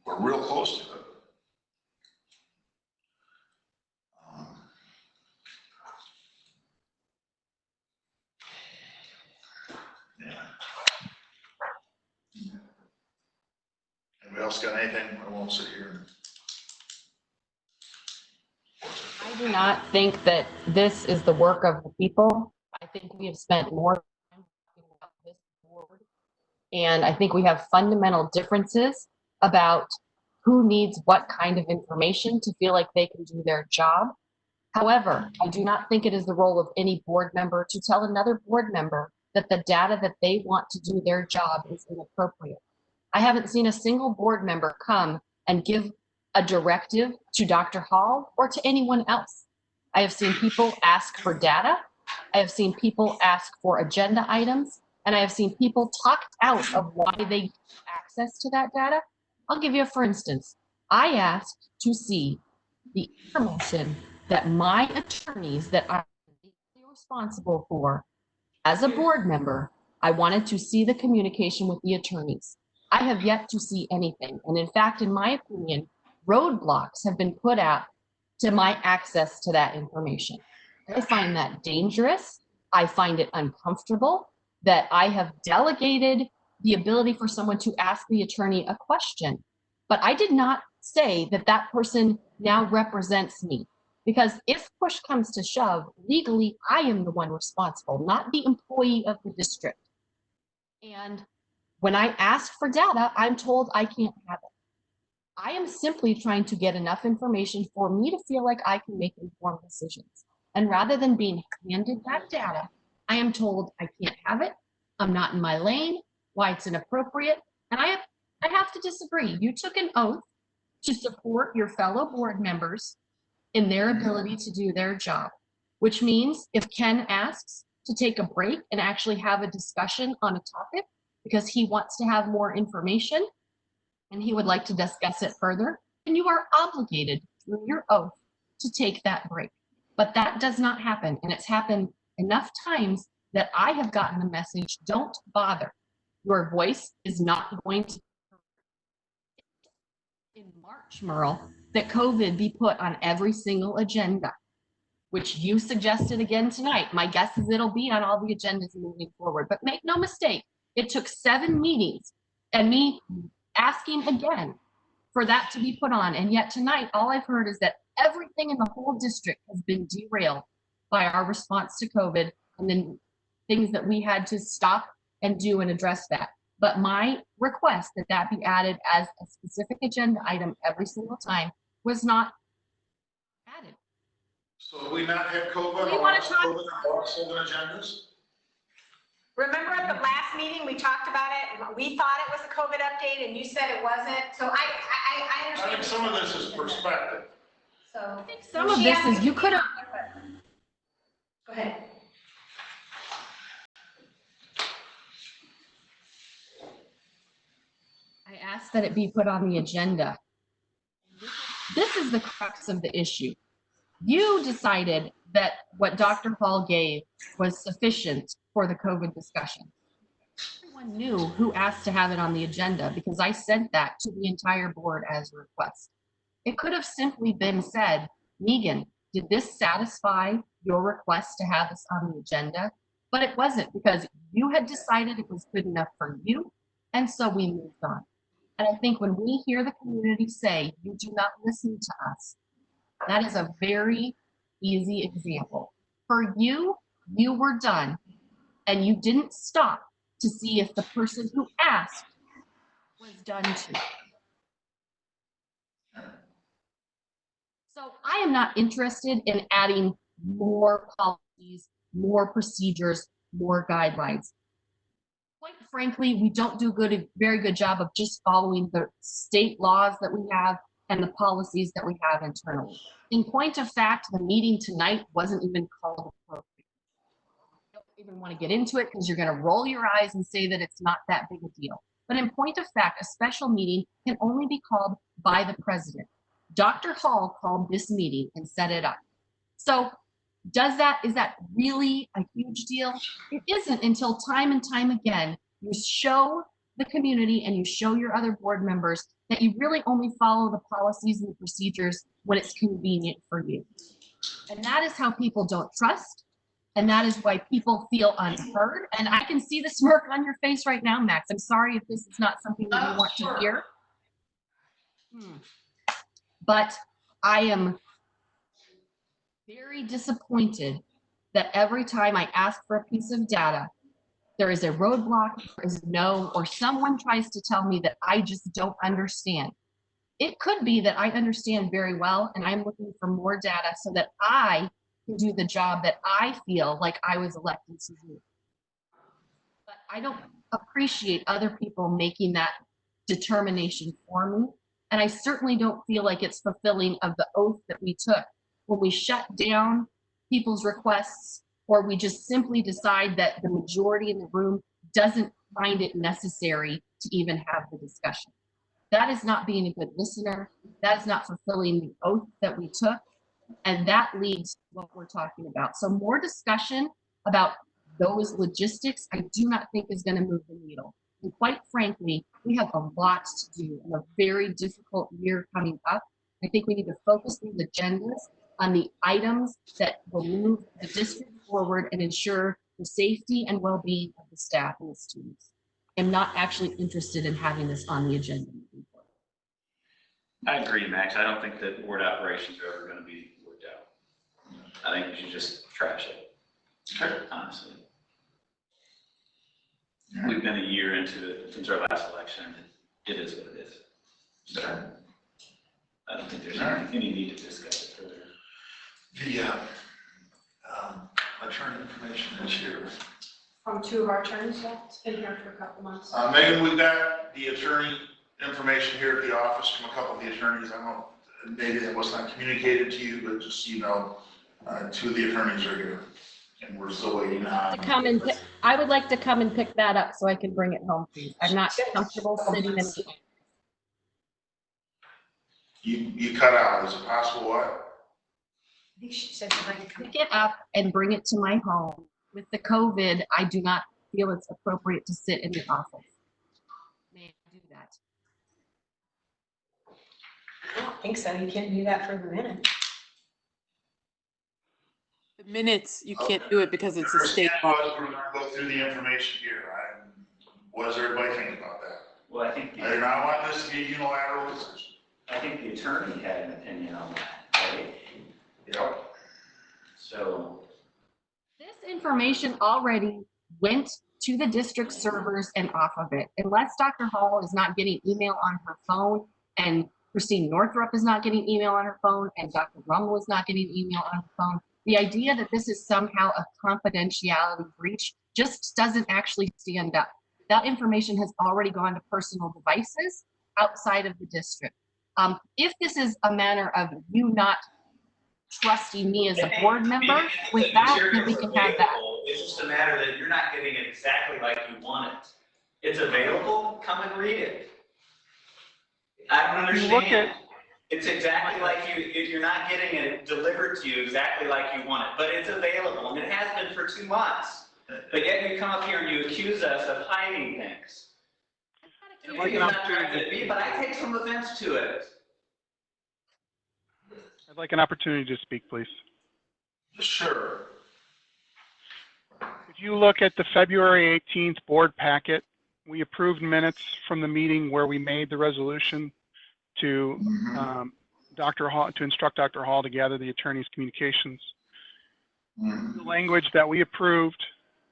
We're real close to it. Yeah. Anybody else got anything? I won't sit here. I do not think that this is the work of the people. I think we have spent more time talking about this board, and I think we have fundamental differences about who needs what kind of information to feel like they can do their job. However, I do not think it is the role of any board member to tell another board member that the data that they want to do their job is inappropriate. I haven't seen a single board member come and give a directive to Dr. Hall or to anyone else. I have seen people ask for data. I have seen people ask for agenda items, and I have seen people talked out of why they get access to that data. I'll give you a for instance. I asked to see the information that my attorneys that I'm legally responsible for as a board member. I wanted to see the communication with the attorneys. I have yet to see anything. And in fact, in my opinion, roadblocks have been put out to my access to that information. I find that dangerous. I find it uncomfortable that I have delegated the ability for someone to ask the attorney a question. But I did not say that that person now represents me. Because if push comes to shove, legally, I am the one responsible, not the employee of the district. And when I ask for data, I'm told I can't have it. I am simply trying to get enough information for me to feel like I can make informed decisions. And rather than being handed that data, I am told I can't have it, I'm not in my lane, why it's inappropriate, and I have to disagree. You took an oath to support your fellow board members in their ability to do their job, which means if Ken asks to take a break and actually have a discussion on a topic because he wants to have more information and he would like to discuss it further, then you are obligated through your oath to take that break. But that does not happen, and it's happened enough times that I have gotten the message, don't bother. Your voice is not going to. In March, Merle, that COVID be put on every single agenda, which you suggested again tonight. My guess is it'll be on all the agendas moving forward. But make no mistake, it took 7 meetings and me asking again for that to be put on. And yet tonight, all I've heard is that everything in the whole district has been derailed by our response to COVID and then things that we had to stop and do and address that. But my request that that be added as a specific agenda item every single time was not added. So do we not have COVID We on wanna our talk- COVID on our 7 agendas? Remember at the last meeting, we talked about it, and we thought it was a COVID update, and you said it wasn't, so I I understand. think some of this is perspective. So. I think some of this is you could have. Go ahead. I asked that it be put on the agenda. This is the crux of the issue. You decided that what Dr. Hall gave was sufficient for the COVID discussion. Everyone knew who asked to have it on the agenda because I sent that to the entire board as a request. It could have simply been said, Megan, did this satisfy your request to have this on the agenda? But it wasn't because you had decided it was good enough for you, and so we moved on. And I think when we hear the community say, you do not listen to us, that is a very easy example. For you, you were done, and you didn't stop to see if the person who asked was done too. So I am not interested in adding more policies, more procedures, more guidelines. Quite frankly, we don't do a very good job of just following the state laws that we have and the policies that we have internally. In point of fact, the meeting tonight wasn't even called appropriate. I don't even want to get into it because you're going to roll your eyes and say that it's not that big a deal. But in point of fact, a special meeting can only be called by the president. Dr. Hall called this meeting and set it up. So is that really a huge deal? It isn't until time and time again, you show the community and you show your other board members that you really only follow the policies and procedures when it's convenient for you. And that is how people don't trust. And that is why people feel unheard. And I can see the smirk on your face right now, Max. I'm sorry if this is not something that you want to hear. But I am very disappointed that every time I ask for a piece of data, there is a roadblock, there is no, or someone tries to tell me that I just don't understand. It could be that I understand very well and I'm looking for more data so that I can do the job that I feel like I was elected to do. I don't appreciate other people making that determination for me. And I certainly don't feel like it's fulfilling of the oath that we took when we shut down people's requests, or we just simply decide that the majority in the room doesn't find it necessary to even have the discussion. That is not being a good listener. That is not fulfilling the oath that we took. And that leads to what we're talking about. So more discussion about those logistics, I do not think is going to move the needle. And quite frankly, we have a lot to do in a very difficult year coming up. I think we need to focus these agendas on the items that will move the district forward and ensure the safety and well-being of the staff and the students. I'm not actually interested in having this on the agenda. I agree, Max. I don't think that board operations are ever going to be worked out. I think we should just trash it, honestly. We've been a year into it since our last election. It is what it is. So I don't think there's any need to discuss it further. The attorney information is here. From two of our attorneys, it's been here for a couple months. Megan, we've got the attorney information here at the office from a couple of the attorneys. I don't know, maybe that was not communicated to you, but just so you know, two of the attorneys are here. And we're still waiting on. I would like to come and pick that up so I can bring it home, please. I'm not comfortable sitting in. You cut out. Is it possible what? I think she said she'd like to Pick it up and bring it to my home. With the COVID, I do not feel it's appropriate to sit in the office. May I do that? I don't think so. You can't do that for the minute. The minutes, you can't do it because it's a state law. We're going to go through the information here. What does everybody think about that? Well, I think I do not want this to be a unilateral decision. I think the attorney had an opinion on that, right? Yep. So This information already went to the district servers and off of it. Unless Dr. Hall is not getting email on her phone, and Christine Northrup is not getting email on her phone, and Dr. Rummel is not getting email on her phone, the idea that this is somehow a confidentiality breach just doesn't actually stand up. That information has already gone to personal devices outside of the district. If this is a matter of you not trusting me as a board member, with that, then we can have that. it's just a matter that you're not getting it exactly like you want it. It's available, come and read it. I don't understand. It's exactly like you're not getting it delivered to you exactly like you want it, but it's available, and it has been for 2 months. But yet you come up here and you accuse us of hiding things. You're not directed at me, but I take some offense to it. I'd like an opportunity to speak, please. Sure. If you look at the February 18th board packet, we approved minutes from the meeting where we made the resolution to Dr. Hall, to instruct Dr. Hall to gather the attorney's communications. The language that we approved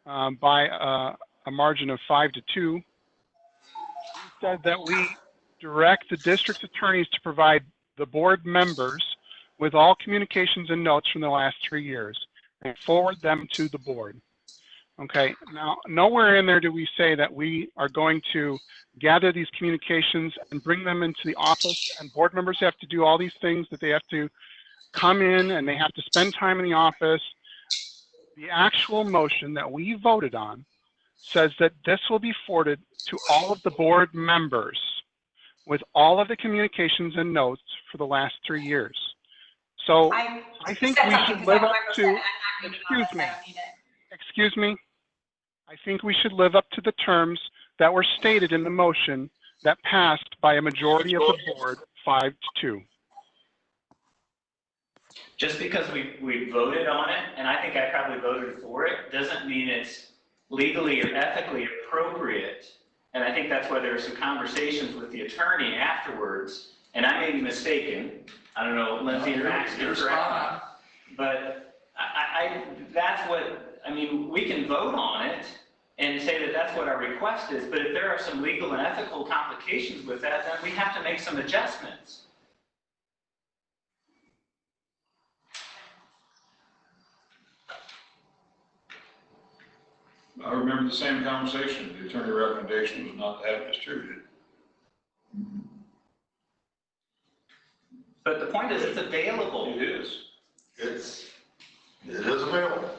by a margin of 5-2, we said that we direct the district attorneys to provide the board members with all communications and notes from the last 3 years and forward them to the board. Okay, now nowhere in there do we say that we are going to gather these communications and bring them into the office, and board members have to do all these things, that they have to come in and they have to spend time in the office. The actual motion that we voted on says that this will be forwarded to all of the board members with all of the communications and notes for the last 3 years. So I think we should live up to, excuse me, I think we should live up to the terms that were stated in the motion that passed by a majority of the board, 5-2. Just because we voted on it, and I think I probably voted for it, doesn't mean it's legally or ethically appropriate. And I think that's why there were some conversations with the attorney afterwards, and I may be mistaken. I don't know, Lindsay or Max, you're correct. But that's what, I mean, we can vote on it and say that that's what our request is, but if there are some legal and ethical complications with that, then we have to make some adjustments. I remember the same conversation. The attorney recommendation was not to have it distributed. But the point is, it's available. It is. It is available.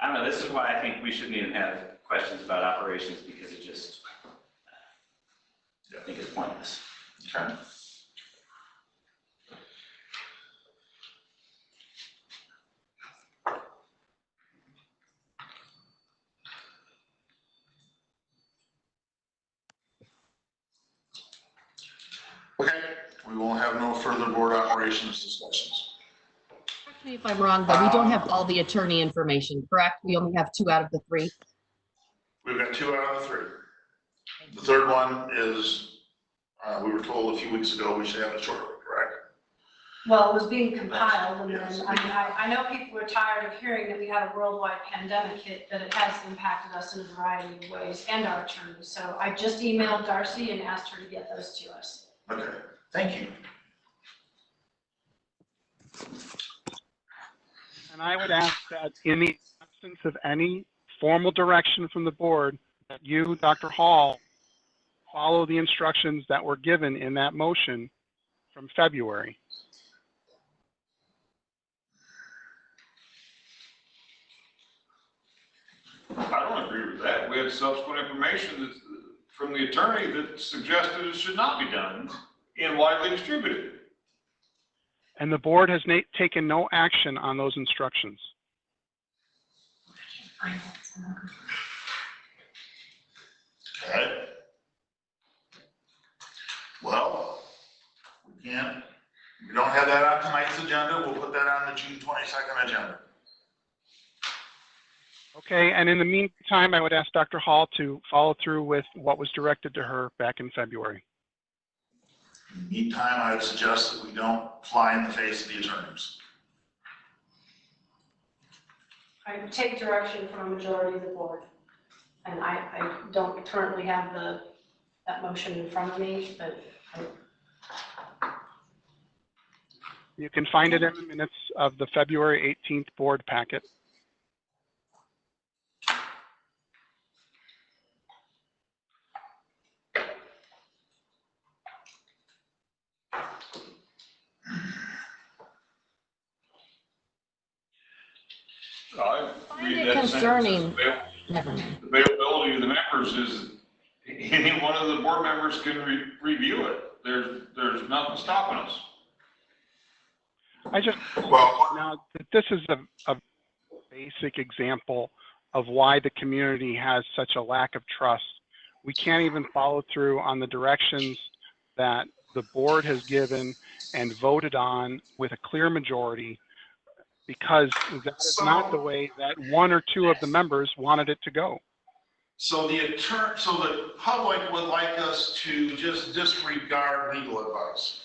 I don't know, this is why I think we shouldn't even have questions about operations, because it just, I think it's pointless. Okay. Okay, we won't have no further board operations discussions. Correct me if I'm wrong, but we don't have all the attorney information, correct? We only have 2 out of the 3. We've got 2 out of the 3. The third one is, we were told a few weeks ago we should have it shortly, correct? Well, it was being compiled, and then, Yes. I mean, I know people are tired of hearing that we had a worldwide pandemic hit, but it has impacted us in a variety of ways, and our attorneys. So I just emailed Darcy and asked her to get those to us. Okay, thank you. And I would ask that in the absence of any formal direction from the board, that you, Dr. Hall, follow the instructions that were given in that motion from February. I don't agree with that. We had subsequent information that, from the attorney that suggested it should not be done and widely distributed. And the board has taken no action on those instructions. Okay. Well, we don't have that on tonight's agenda. We'll put that on the June 22nd agenda. Okay, and in the meantime, I would ask Dr. Hall to follow through with what was directed to her back in February. In the meantime, I would suggest that we don't fly in the face of the attorneys. I take direction from a majority of the board. And I don't currently have that motion in front of me, but You can find it in the minutes of the February 18th board packet. I Find read it that concerning. sentence. Never mind. The availability of the members is, any one of the board members can review it. There's nothing stopping us. I just, Well, now, this is a basic example of why the community has such a lack of trust. We can't even follow through on the directions that the board has given and voted on with a clear majority, because that is not the way that 1 or 2 of the members wanted it to go. so the public would like us to just disregard legal advice.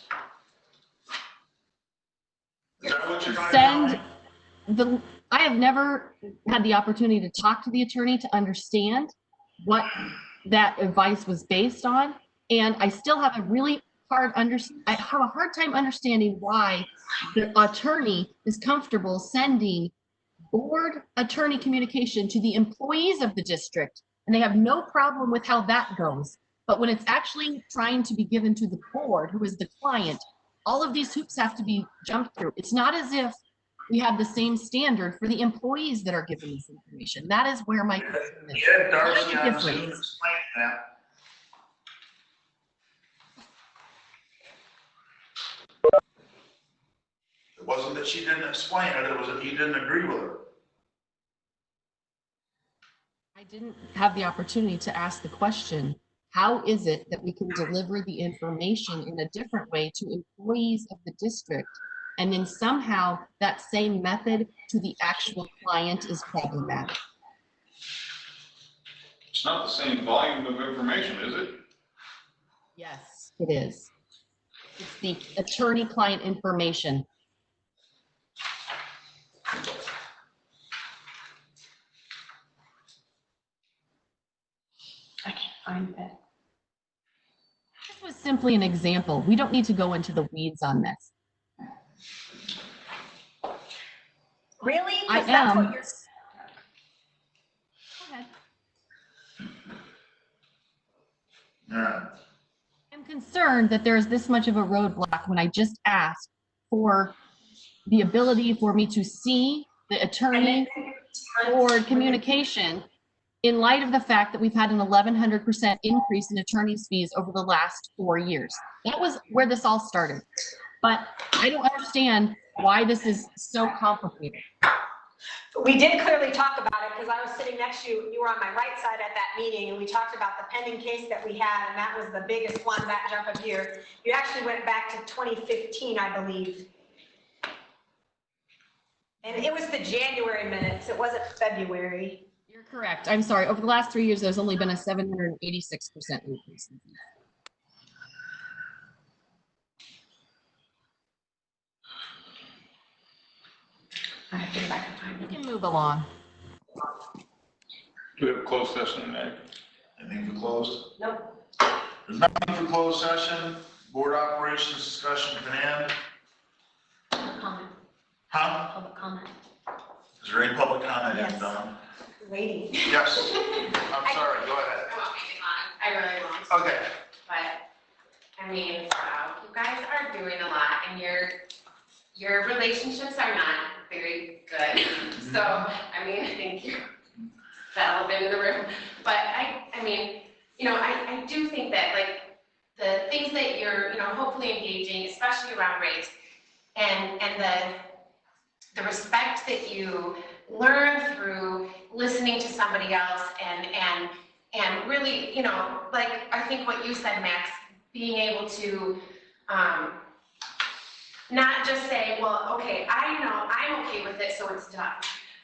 Is that what you're trying to tell me? I have never had the opportunity to talk to the attorney to understand what that advice was based on. And I still have a really I have a hard time understanding why the attorney is comfortable sending board attorney communication to the employees of the district, and they have no problem with how that goes. But when it's actually trying to be given to the board, who is the client, all of these hoops have to be jumped through. It's not as if we have the same standard for the employees that are given this information. That is where my concern is. Yeah, Darcy, What I'm is the Zoom difference? explained that. It wasn't that she didn't explain it, it was that he didn't agree with her. I didn't have the opportunity to ask the question, how is it that we can deliver the information in a different way to employees of the district? And then somehow that same method to the actual client is problematic. It's not the same volume of information, is it? Yes, it is. It's the attorney-client information. I can't find that. This was simply an example. We don't need to go into the weeds on this. Really? I 'Cause that's what am. you're- concerned that there's this much of a roadblock when I just asked for the ability for me to see the attorney forward communication in light of the fact that we've had an 1,100% increase in attorney's fees over the last 4 years. That was where this all started. But I don't understand why this is so complicated. We did clearly talk about it because I was sitting next to you, you were on my right side at that meeting, and we talked about the pending case that we had, and that was the biggest one, that jump of year. You actually went back to 2015, I believe. And it was the January minutes, it wasn't February. You're correct. I'm sorry. Over the last 3 years, there's only been a 786% increase. I have to go back and find We it. can move along. Do we have a closed session tonight? Anything for closed? Nope. There's nothing for closed session. Board operations discussion can end. Public comment, Huh? public comment. Is there any public comment? Yes. Dawn? Waiting. Yes. I'm sorry, go ahead. I won't make it long, I really won't. Okay. But, I mean, wow, you guys are doing a lot, and your relationships are not very good. So, I mean, thank you. The elephant in the room. But I mean, you know, I do think that, like, the things that you're, you know, hopefully engaging, especially around race, and the respect that you learn through listening to somebody else and really, you know, like, I think what you said, Max, being able to not just say, well, okay, I know I'm okay with it, so it's done.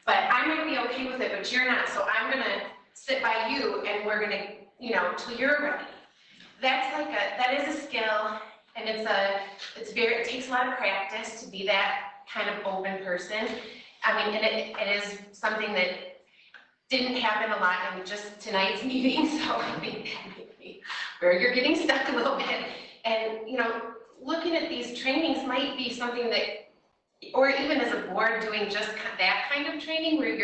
But I might be okay with it, but you're not, so I'm gonna sit by you and we're gonna, you know, till you're ready. That's like that is a skill, and it takes a lot of practice to be that kind of open person. I mean, and it is something that didn't happen a lot in just tonight's meeting, so I think where you're getting stuck a little bit. And, you know, looking at these trainings might be something that, or even as a board doing just that kind of training where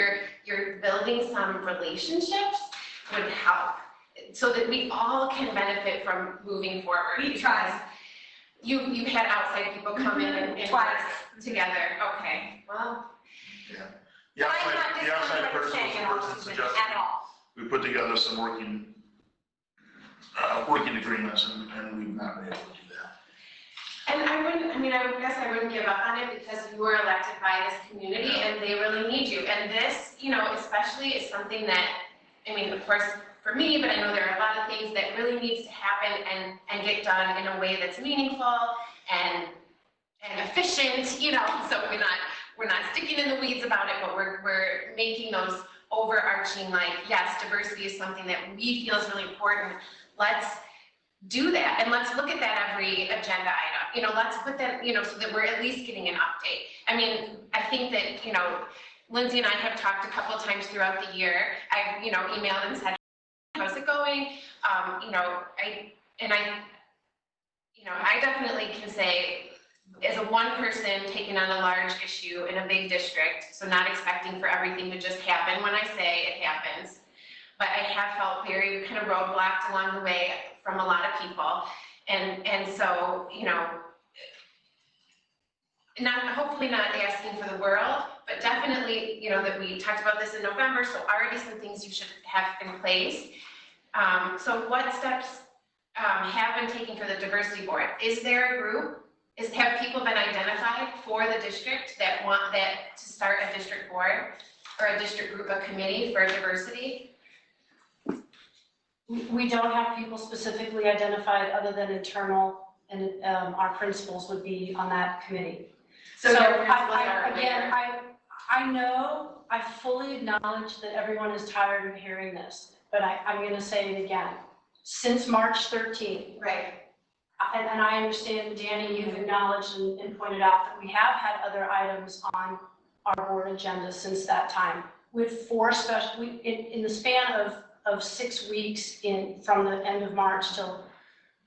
you're building some relationships would help, so that we all can benefit from moving forward. We tried. You've had outside people come in and Twice. work together. Okay, well. The outside person was the person suggested. At all. We put together some working agreements, and we've not been able to do that. And I guess I wouldn't give up on it, because you were elected by this community and they really need you. And this, you know, especially is something that, I mean, of course, for me, but I know there are a lot of things that really needs to happen and get done in a way that's meaningful and efficient, you know, so we're not sticking in the weeds about it, but we're making those overarching, like, yes, diversity is something that we feel is really important. Let's do that, and let's look at that every agenda item. You know, let's put that, you know, so that we're at least getting an update. I mean, I think that, you know, Lindsay and I have talked a couple of times throughout the year. I've, you know, emailed and said, how's it going? You know, I definitely can say, as a one person taking on a large issue in a big district, so not expecting for everything to just happen when I say it happens, but I have felt very kind of roadblocked along the way from a lot of people. And so, you know, hopefully not asking for the world, but definitely, you know, that we talked about this in November, so already some things you should have in place. So what steps have been taken for the diversity board? Is there a group? Have people been identified for the district that want to start a district board or a district group, a committee for diversity? We don't have people specifically identified other than internal, and our principals would be on that committee. So your principals are again, I know, I fully acknowledge that everyone is tired of hearing this, but I'm going to say it again. Since March 13th, right? And I understand, Danny, you've acknowledged and pointed out that we have had other items on our board agenda since that time. With 4 special, in the span of 6 weeks from the end of March till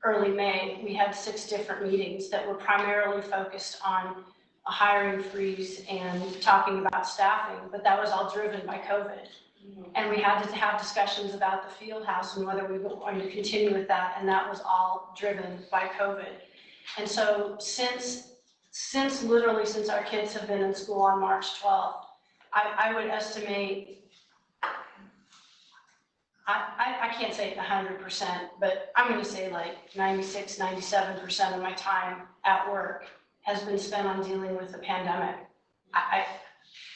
early May, we had 6 different meetings that were primarily focused on a hiring freeze and talking about staffing, but that was all driven by COVID. And we had to have discussions about the field house and whether we were going to continue with that, and that was all driven by COVID. And so since our kids have been in school on March 12th, I would estimate, I can't say 100%, but I'm gonna say like 96, 97% of my time at work has been spent on dealing with the pandemic.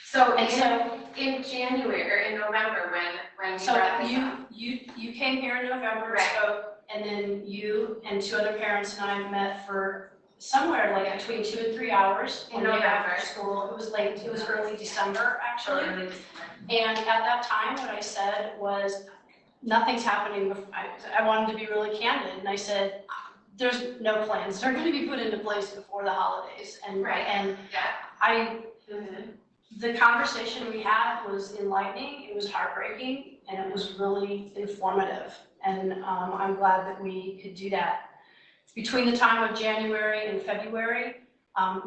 So in January or in November, when So brought this up. you came here in November, Right. spoke, and then you and two other parents and I met for somewhere like between 2 and 3 hours In one day November. after school. It was early December, actually. And at that time, what I said was, nothing's happening. I wanted to be really candid, and I said, there's no plans. They're going to be put into place before the holidays. And Right. and Yeah. the conversation we had was enlightening, it was heartbreaking, and it was really informative. And I'm glad that we could do that. Between the time of January and February,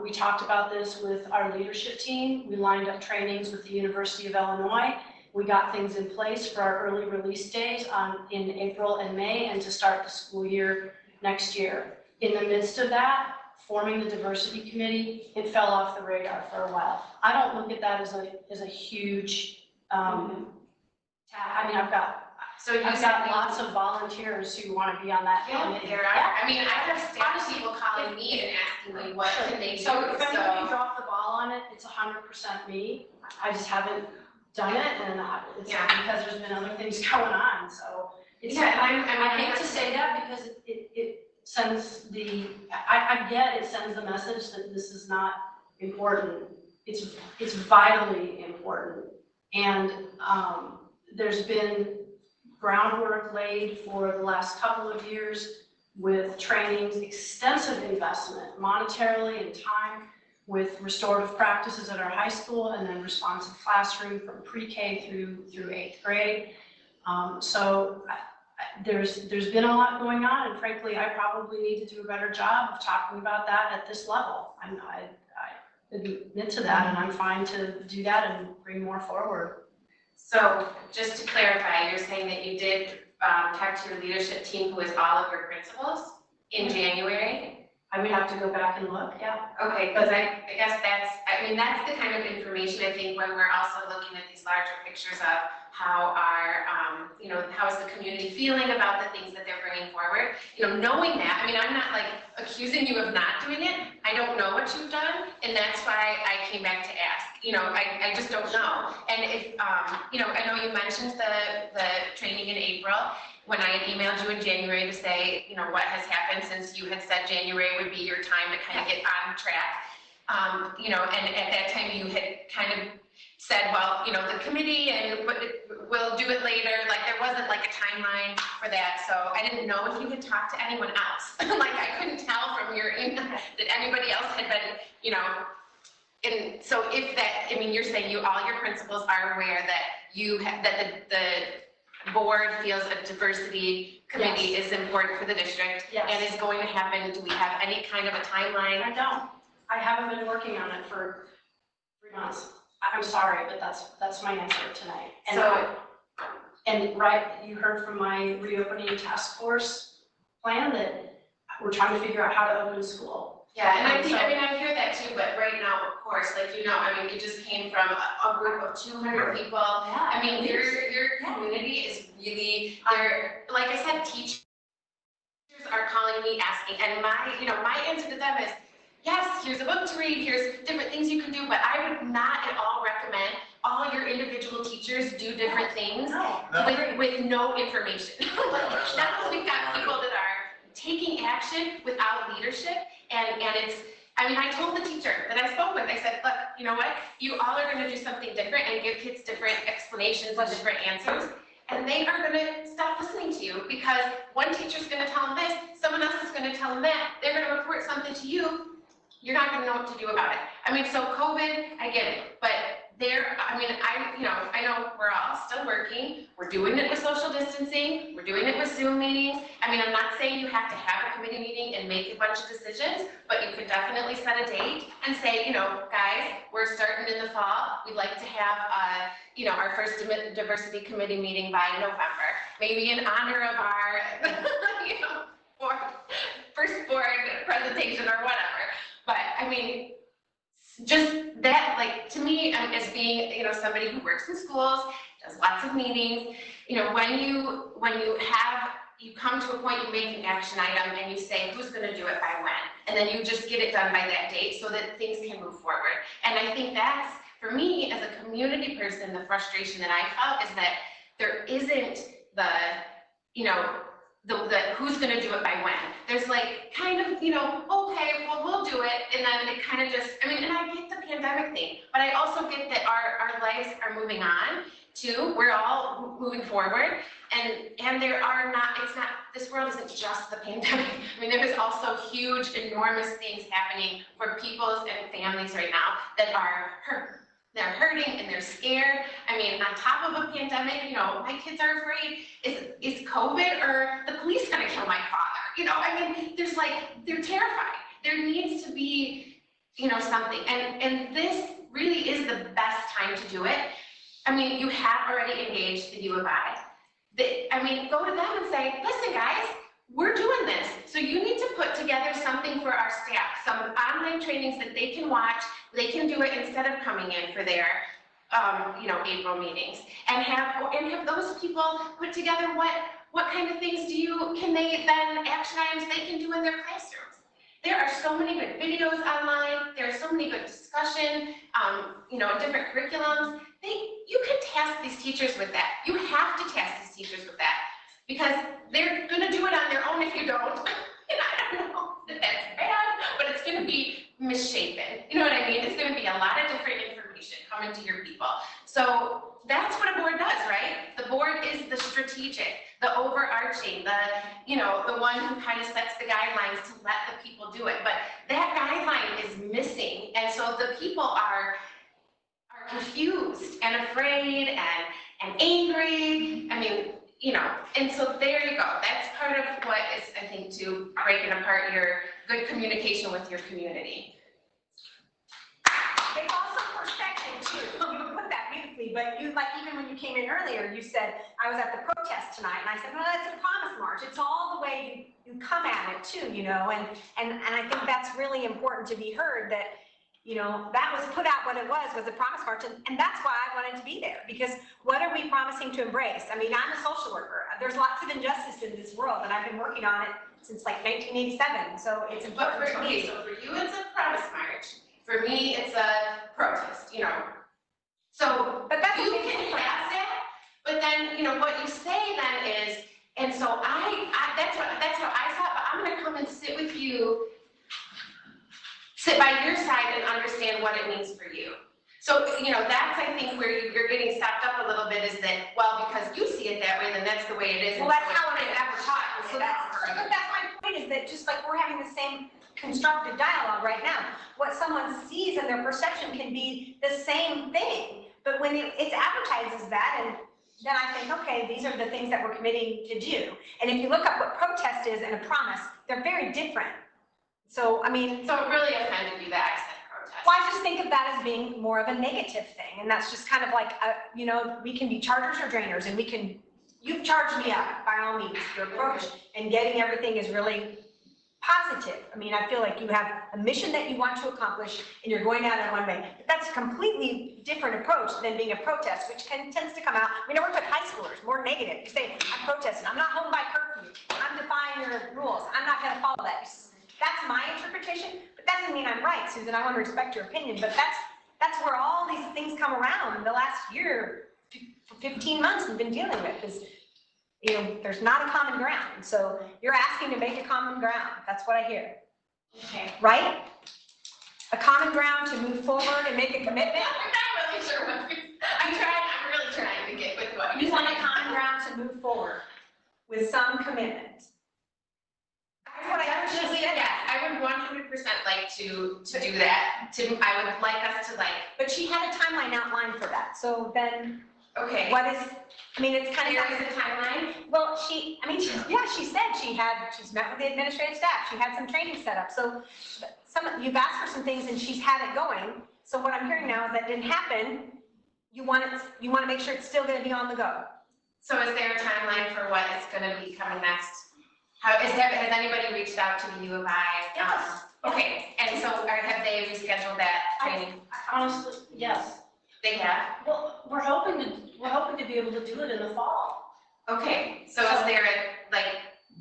we talked about this with our leadership team. We lined up trainings with the University of Illinois. We got things in place for our early release days in April and May, and to start the school year next year. In the midst of that, forming the diversity committee, it fell off the radar for a while. I don't look at that as a huge I mean, I've got lots of volunteers who want to be on that committee. There are. I mean, I have staff people calling me and asking me what can they do. So if anybody dropped the ball on it, it's 100% me. I just haven't done it, and it's because there's been other things going on. So it's, I hate to say that because it sends it sends the message that this is not important. It's vitally important, and there's been groundwork laid for the last couple of years with trainings, extensive investment monetarily and time with restorative practices at our high school, and then responsive classroom from pre-K through 8th grade. So there's been a lot going on, and frankly, I probably need to do a better job of talking about that at this level. I admit to that, and I'm fine to do that and bring more forward. So just to clarify, you're saying that you did talk to your leadership team, who is all of your principals, in January? I would have to go back and look, yeah. Okay, because I guess that's the kind of information I think when we're also looking at these larger pictures of how our, how is the community feeling about the things that they're bringing forward. Knowing that, I mean, I'm not like accusing you of not doing it. I don't know what you've done, and that's why I came back to ask. I just don't know. And if, I know you mentioned the training in April. When I had emailed you in January to say, what has happened since you had said January would be your time to kind of get on track. And at that time you had kind of said, well, the committee and we'll do it later. Like there wasn't like a timeline for that. So I didn't know if you had talked to anyone else. Like I couldn't tell from your email that anybody else had been, and so if that, I mean, you're saying all your principals are aware that the board feels a diversity committee is important for the district and is going to happen. Do we have any kind of a timeline? I don't. I haven't been working on it for 3 months. I'm sorry, but that's my answer tonight. And you heard from my reopening task force plan that we're trying to figure out how to open school. Yeah, and I hear that too, but right now, of course, it just came from a group of 200 people. Yeah, I mean, your community is really, like I said, teachers are calling me asking, and my answer to them is, yes, here's a book to read, here's different things you can do, but I would not at all recommend all your individual teachers do different things with no information. Now we've got people that are taking action without leadership, and it's, I told the teacher that I spoke with, I said, look, you know what, you all are going to do something different and give kids different explanations and different answers, and they are going to stop listening to you because one teacher's going to tell them this, someone else is going to tell them that, they're going to report something to you, you're not going to know what to do about it. So COVID, I get it, but I know we're all still working. We're doing it with social distancing. We're doing it with Zoom meetings. I mean, I'm not saying you have to have a committee meeting and make a bunch of decisions, but you could definitely set a date and say, guys, we're starting in the fall. We'd like to have, our first diversity committee meeting by November, maybe in honor of our, first board presentation or whatever. But I mean, just that, like, to me, as being, somebody who works in schools, does lots of meetings, when you come to a point, you make an action item and you say, who's gonna do it by when? And then you just get it done by that date so that things can move forward. And I think that's, for me, as a community person, the frustration that I felt is that there isn't the who's gonna do it by when. There's like kind of, okay, well, we'll do it. And then it kind of just, and I get the pandemic thing, but I also get that our lives are moving on too. We're all moving forward. And this world isn't just the pandemic. There is also huge, enormous things happening for peoples and families right now that are hurt. They're hurting and they're scared. On top of a pandemic, my kids are afraid, is COVID or the police gonna kill my father? They're terrified. There needs to be, something. And this really is the best time to do it. You have already engaged the U of I. Go to them and say, listen, guys, we're doing this. So you need to put together something for our staff, some online trainings that they can watch. They can do it instead of coming in for their, April meetings, and have those people put together what kind of things can they then, action items they can do in their classrooms. There are so many good videos online. There are so many good discussion, different curriculums. You can task these teachers with that. You have to task these teachers with that because they're going to do it on their own if you don't. And I don't know that that's bad, but it's going to be misshapen. You know what I mean? It's going to be a lot of different information coming to your people. So that's what a board does, right? The board is the strategic, the overarching, the one who kind of sets the guidelines to let the people do it. But that guideline is missing. And so the people are confused and afraid and angry. And so there you go. That's part of what is, I think, to breaking apart your good communication with your community. It's also perspective too. You put that beautifully, but even when you came in earlier, you said, I was at the protest tonight, and I said, well, it's a promise march. It's all the way you come at it too, and I think that's really important to be heard that, that was put out what it was a promise march, and that's why I wanted to be there, because what are we promising to embrace? I'm a social worker. There's lots of injustice in this world, and I've been working on it since like 1987, so it's important But for me. So for you, it's a promise march. For me, it's a protest, So, but that's you can have that, but then, what you say then is, and so that's how I thought, but I'm gonna come and sit with you, sit by your side and understand what it means for you. So, that's, I think, where you're getting stopped up a little bit is that, well, because you see it that way, then that's the way it is. Well, that's how it is advertised. So that's my point, is that just like we're having the same constructive dialogue right now, what someone sees and their perception can be the same thing. But when it's advertised as that, and then I think, okay, these are the things that we're committing to do. And if you look up what protest is and a promise, they're very different. So, So it really offended you that I said protest. Well, I just think of that as being more of a negative thing. And that's just kind of like, we can be charters or drainers, and you've charged me up by all means. Your approach and getting everything is really positive. I feel like you have a mission that you want to accomplish and you're going out in one way. But that's a completely different approach than being a protest, which tends to come out. I work with high schoolers, more negative. You say, I'm protesting. I'm not home by curfew. I'm defying your rules. I'm not going to follow that. That's my interpretation, but that doesn't mean I'm right, Susan. I want to respect your opinion, but that's where all these things come around. The last year, for 15 months, we've been dealing with is, there's not a common ground. So you're asking to make a common ground. That's what I hear. Okay. Right? A common ground to move forward and make a commitment? I'm not really sure what I'm really trying to get with what You want a common ground to move forward with some commitment. I would 100% like to do that. I would like us to But she had a timeline outlined for that, so then okay. what is, I mean, it's kind of. There is a timeline? Well, she said she's met with the administrative staff, she had some training set up, so you've asked for some things and she's had it going. So what I'm hearing now is that didn't happen, you want to make sure it's still gonna be on the go. So is there a timeline for what is gonna be coming next? Has anybody reached out to the U of I? Yes. Okay, and so have they rescheduled that training? Honestly, yes. They have? Well, we're hoping to be able to do it in the fall. Okay, so is there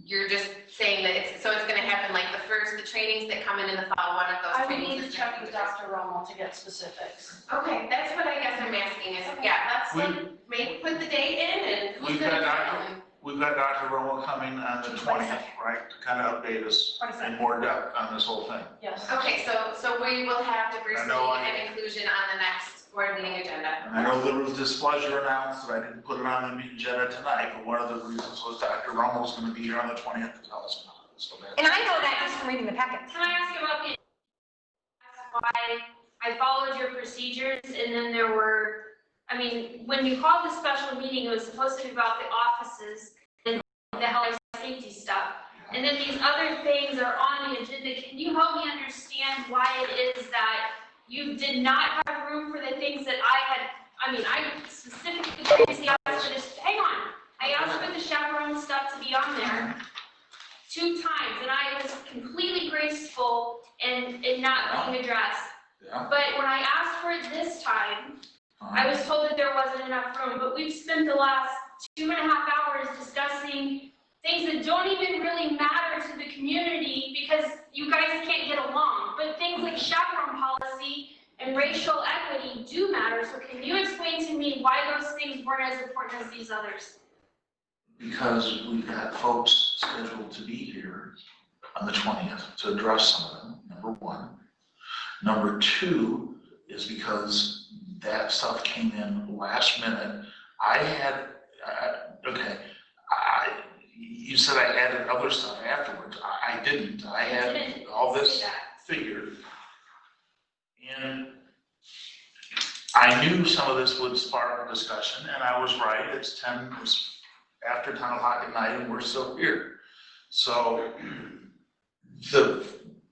you're just saying that it's gonna happen like the trainings that come in the fall, one of those I would trainings? need to check with Dr. Rommel to get specifics. Okay, that's what I guess I'm asking is, yeah, let's maybe put the date in and who's gonna travel. We've got Dr. Romo coming on the 20th, right, to kind of update us in more depth on this whole thing. Yes. Okay, so we will have diversity and inclusion on the next board meeting agenda. And I know there was displeasure announced that I didn't put it on the agenda tonight, but one of the reasons was Dr. Romo's going to be here on the 20th to tell us about it. So And I know that just from reading the packet. Can I ask about why I followed your procedures and then there were, I mean, when you called the special meeting, it was supposed to be about the offices and the health and safety stuff. And then these other things are on the agenda. Can you help me understand why it is that you did not have room for the things that I specifically previously asked for this, hang on. I asked for the chaperone stuff to be on there 2 times and I was completely graceful in not being addressed. Yeah. But when I asked for it this time, I was told that there wasn't enough room, but we've spent the last 2.5 hours discussing things that don't even really matter to the community because you guys can't get along. But things like chaperone policy and racial equity do matter. So can you explain to me why those things weren't as important as these others? Because we've got folks scheduled to be here on the 20th to address some of them, number one. Number two is because that stuff came in last minute. You said I added other stuff afterwards. I didn't. I had all this figured. And I knew some of this would spark a discussion, and I was right. It's after 10 o'clock at night, and we're still here. So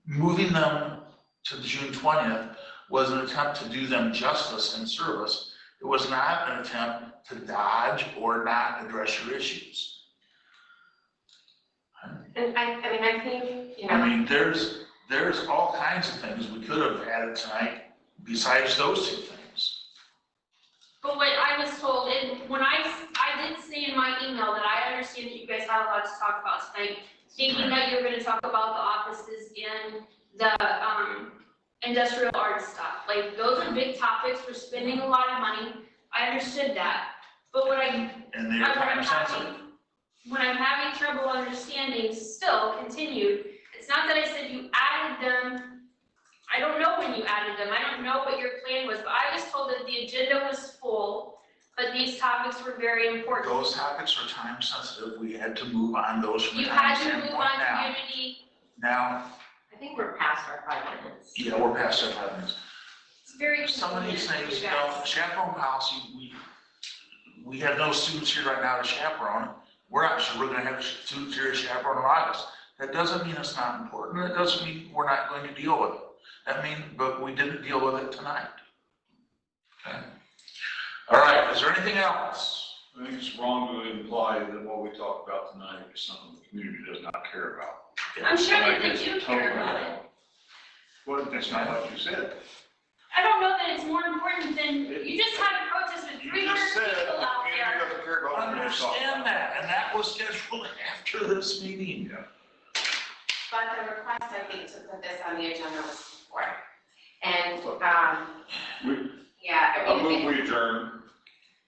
moving them to June 20th was an attempt to do them justice and service. It was not an attempt to dodge or not address your issues. And I think, you know. I mean, there's all kinds of things we could have added tonight besides those 2 things. But what I was told, and when I did say in my email that I understand that you guys have a lot to talk about tonight, thinking that you're going to talk about the offices and the industrial arts stuff. Like, those are big topics. We're spending a lot of money. I understood that. But when I'm having trouble understanding still continued, it's not that I said you added them. I don't know when you added them. I don't know what your plan was, but I was told that the agenda was full, but these topics were very important. Those topics are time sensitive. We had to move on those from You the had time to move standpoint on now. community. Now, I think we're past our 5 minutes. yeah, we're past our 5 minutes. It's very Some of these convenient for things, you you know, guys. chaperone policy, we have no students here right now to chaperone. We're not sure we're gonna have students here to chaperone in August. That doesn't mean it's not important. It doesn't mean we're not going to deal with it. But we didn't deal with it tonight. Okay. All right, is there anything else? I think it's wrong to imply that what we talked about tonight is something the community does not care about. I'm sure that they do care about it. Well, that's not what you said. I don't know that it's more important than, you just had a protest with You 300 just said people the out community there. doesn't care about what we're talking Understand about. that, and that was scheduled after this meeting. But the request, I think, to put this on the agenda was before. And, I'll move we adjourn.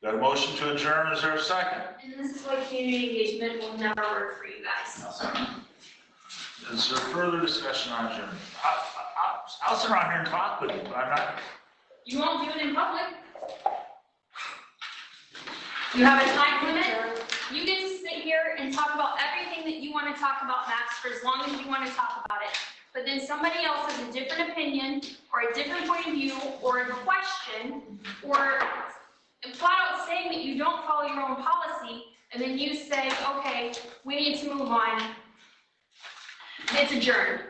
Got a motion to adjourn, is there a second? And this is why community engagement will never work for you guys. Is there further discussion on adjournment? I'll sit around here and talk with you, but I'm not. You won't do it in public. You have a time limit. You get to sit here and talk about everything that you want to talk about, Max, for as long as you want to talk about it. but then somebody else has a different opinion or a different point of view or a question or flat out saying that you don't follow your own policy, and then you say, okay, we need to move on, it's adjourned.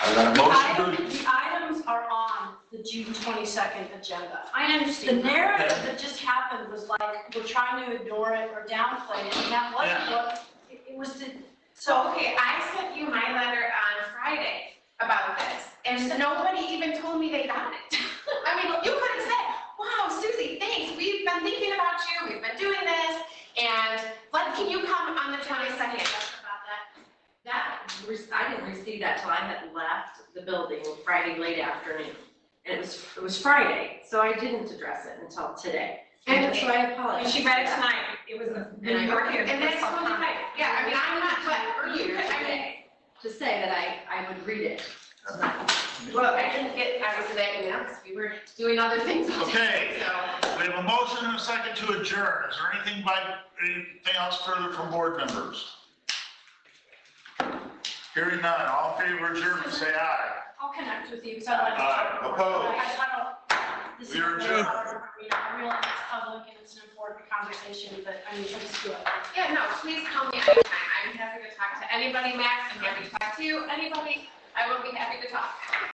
I got a motion to, The items are on the June 22nd agenda. I The understand. narrative that just happened was like, we're trying to ignore it or downplay it, and that wasn't what, it was to, So, okay, I sent you my letter on Friday about this, and nobody even told me they got it. I mean, you could have said, wow, Susie, thanks, we've been thinking about you, we've been doing this, and can you come on the 22nd? I didn't receive that till I had left the building Friday late afternoon. And it was Friday, so I didn't address it until today. And so I apologize. And she read it tonight. It was the. And that's totally fine. Yeah, I mean, I'm not, but you could, I mean, To say that I would read it. well, I didn't get, obviously, that email, because we were doing other things. okay, So, we have a motion and a second to adjourn. Is there anything else further from board members? Hearing none, all in favor of adjournment, say aye. I'll connect with you, because I like to. Aye. Opposed? This is We are really adjourned. hard for me. I realize it's public and it's an important conversation, but I mean, let's do it. yeah, no, please call me anytime. I'm happy to talk to anybody, Max. I'm happy to talk to you. Anybody, I will be happy to talk.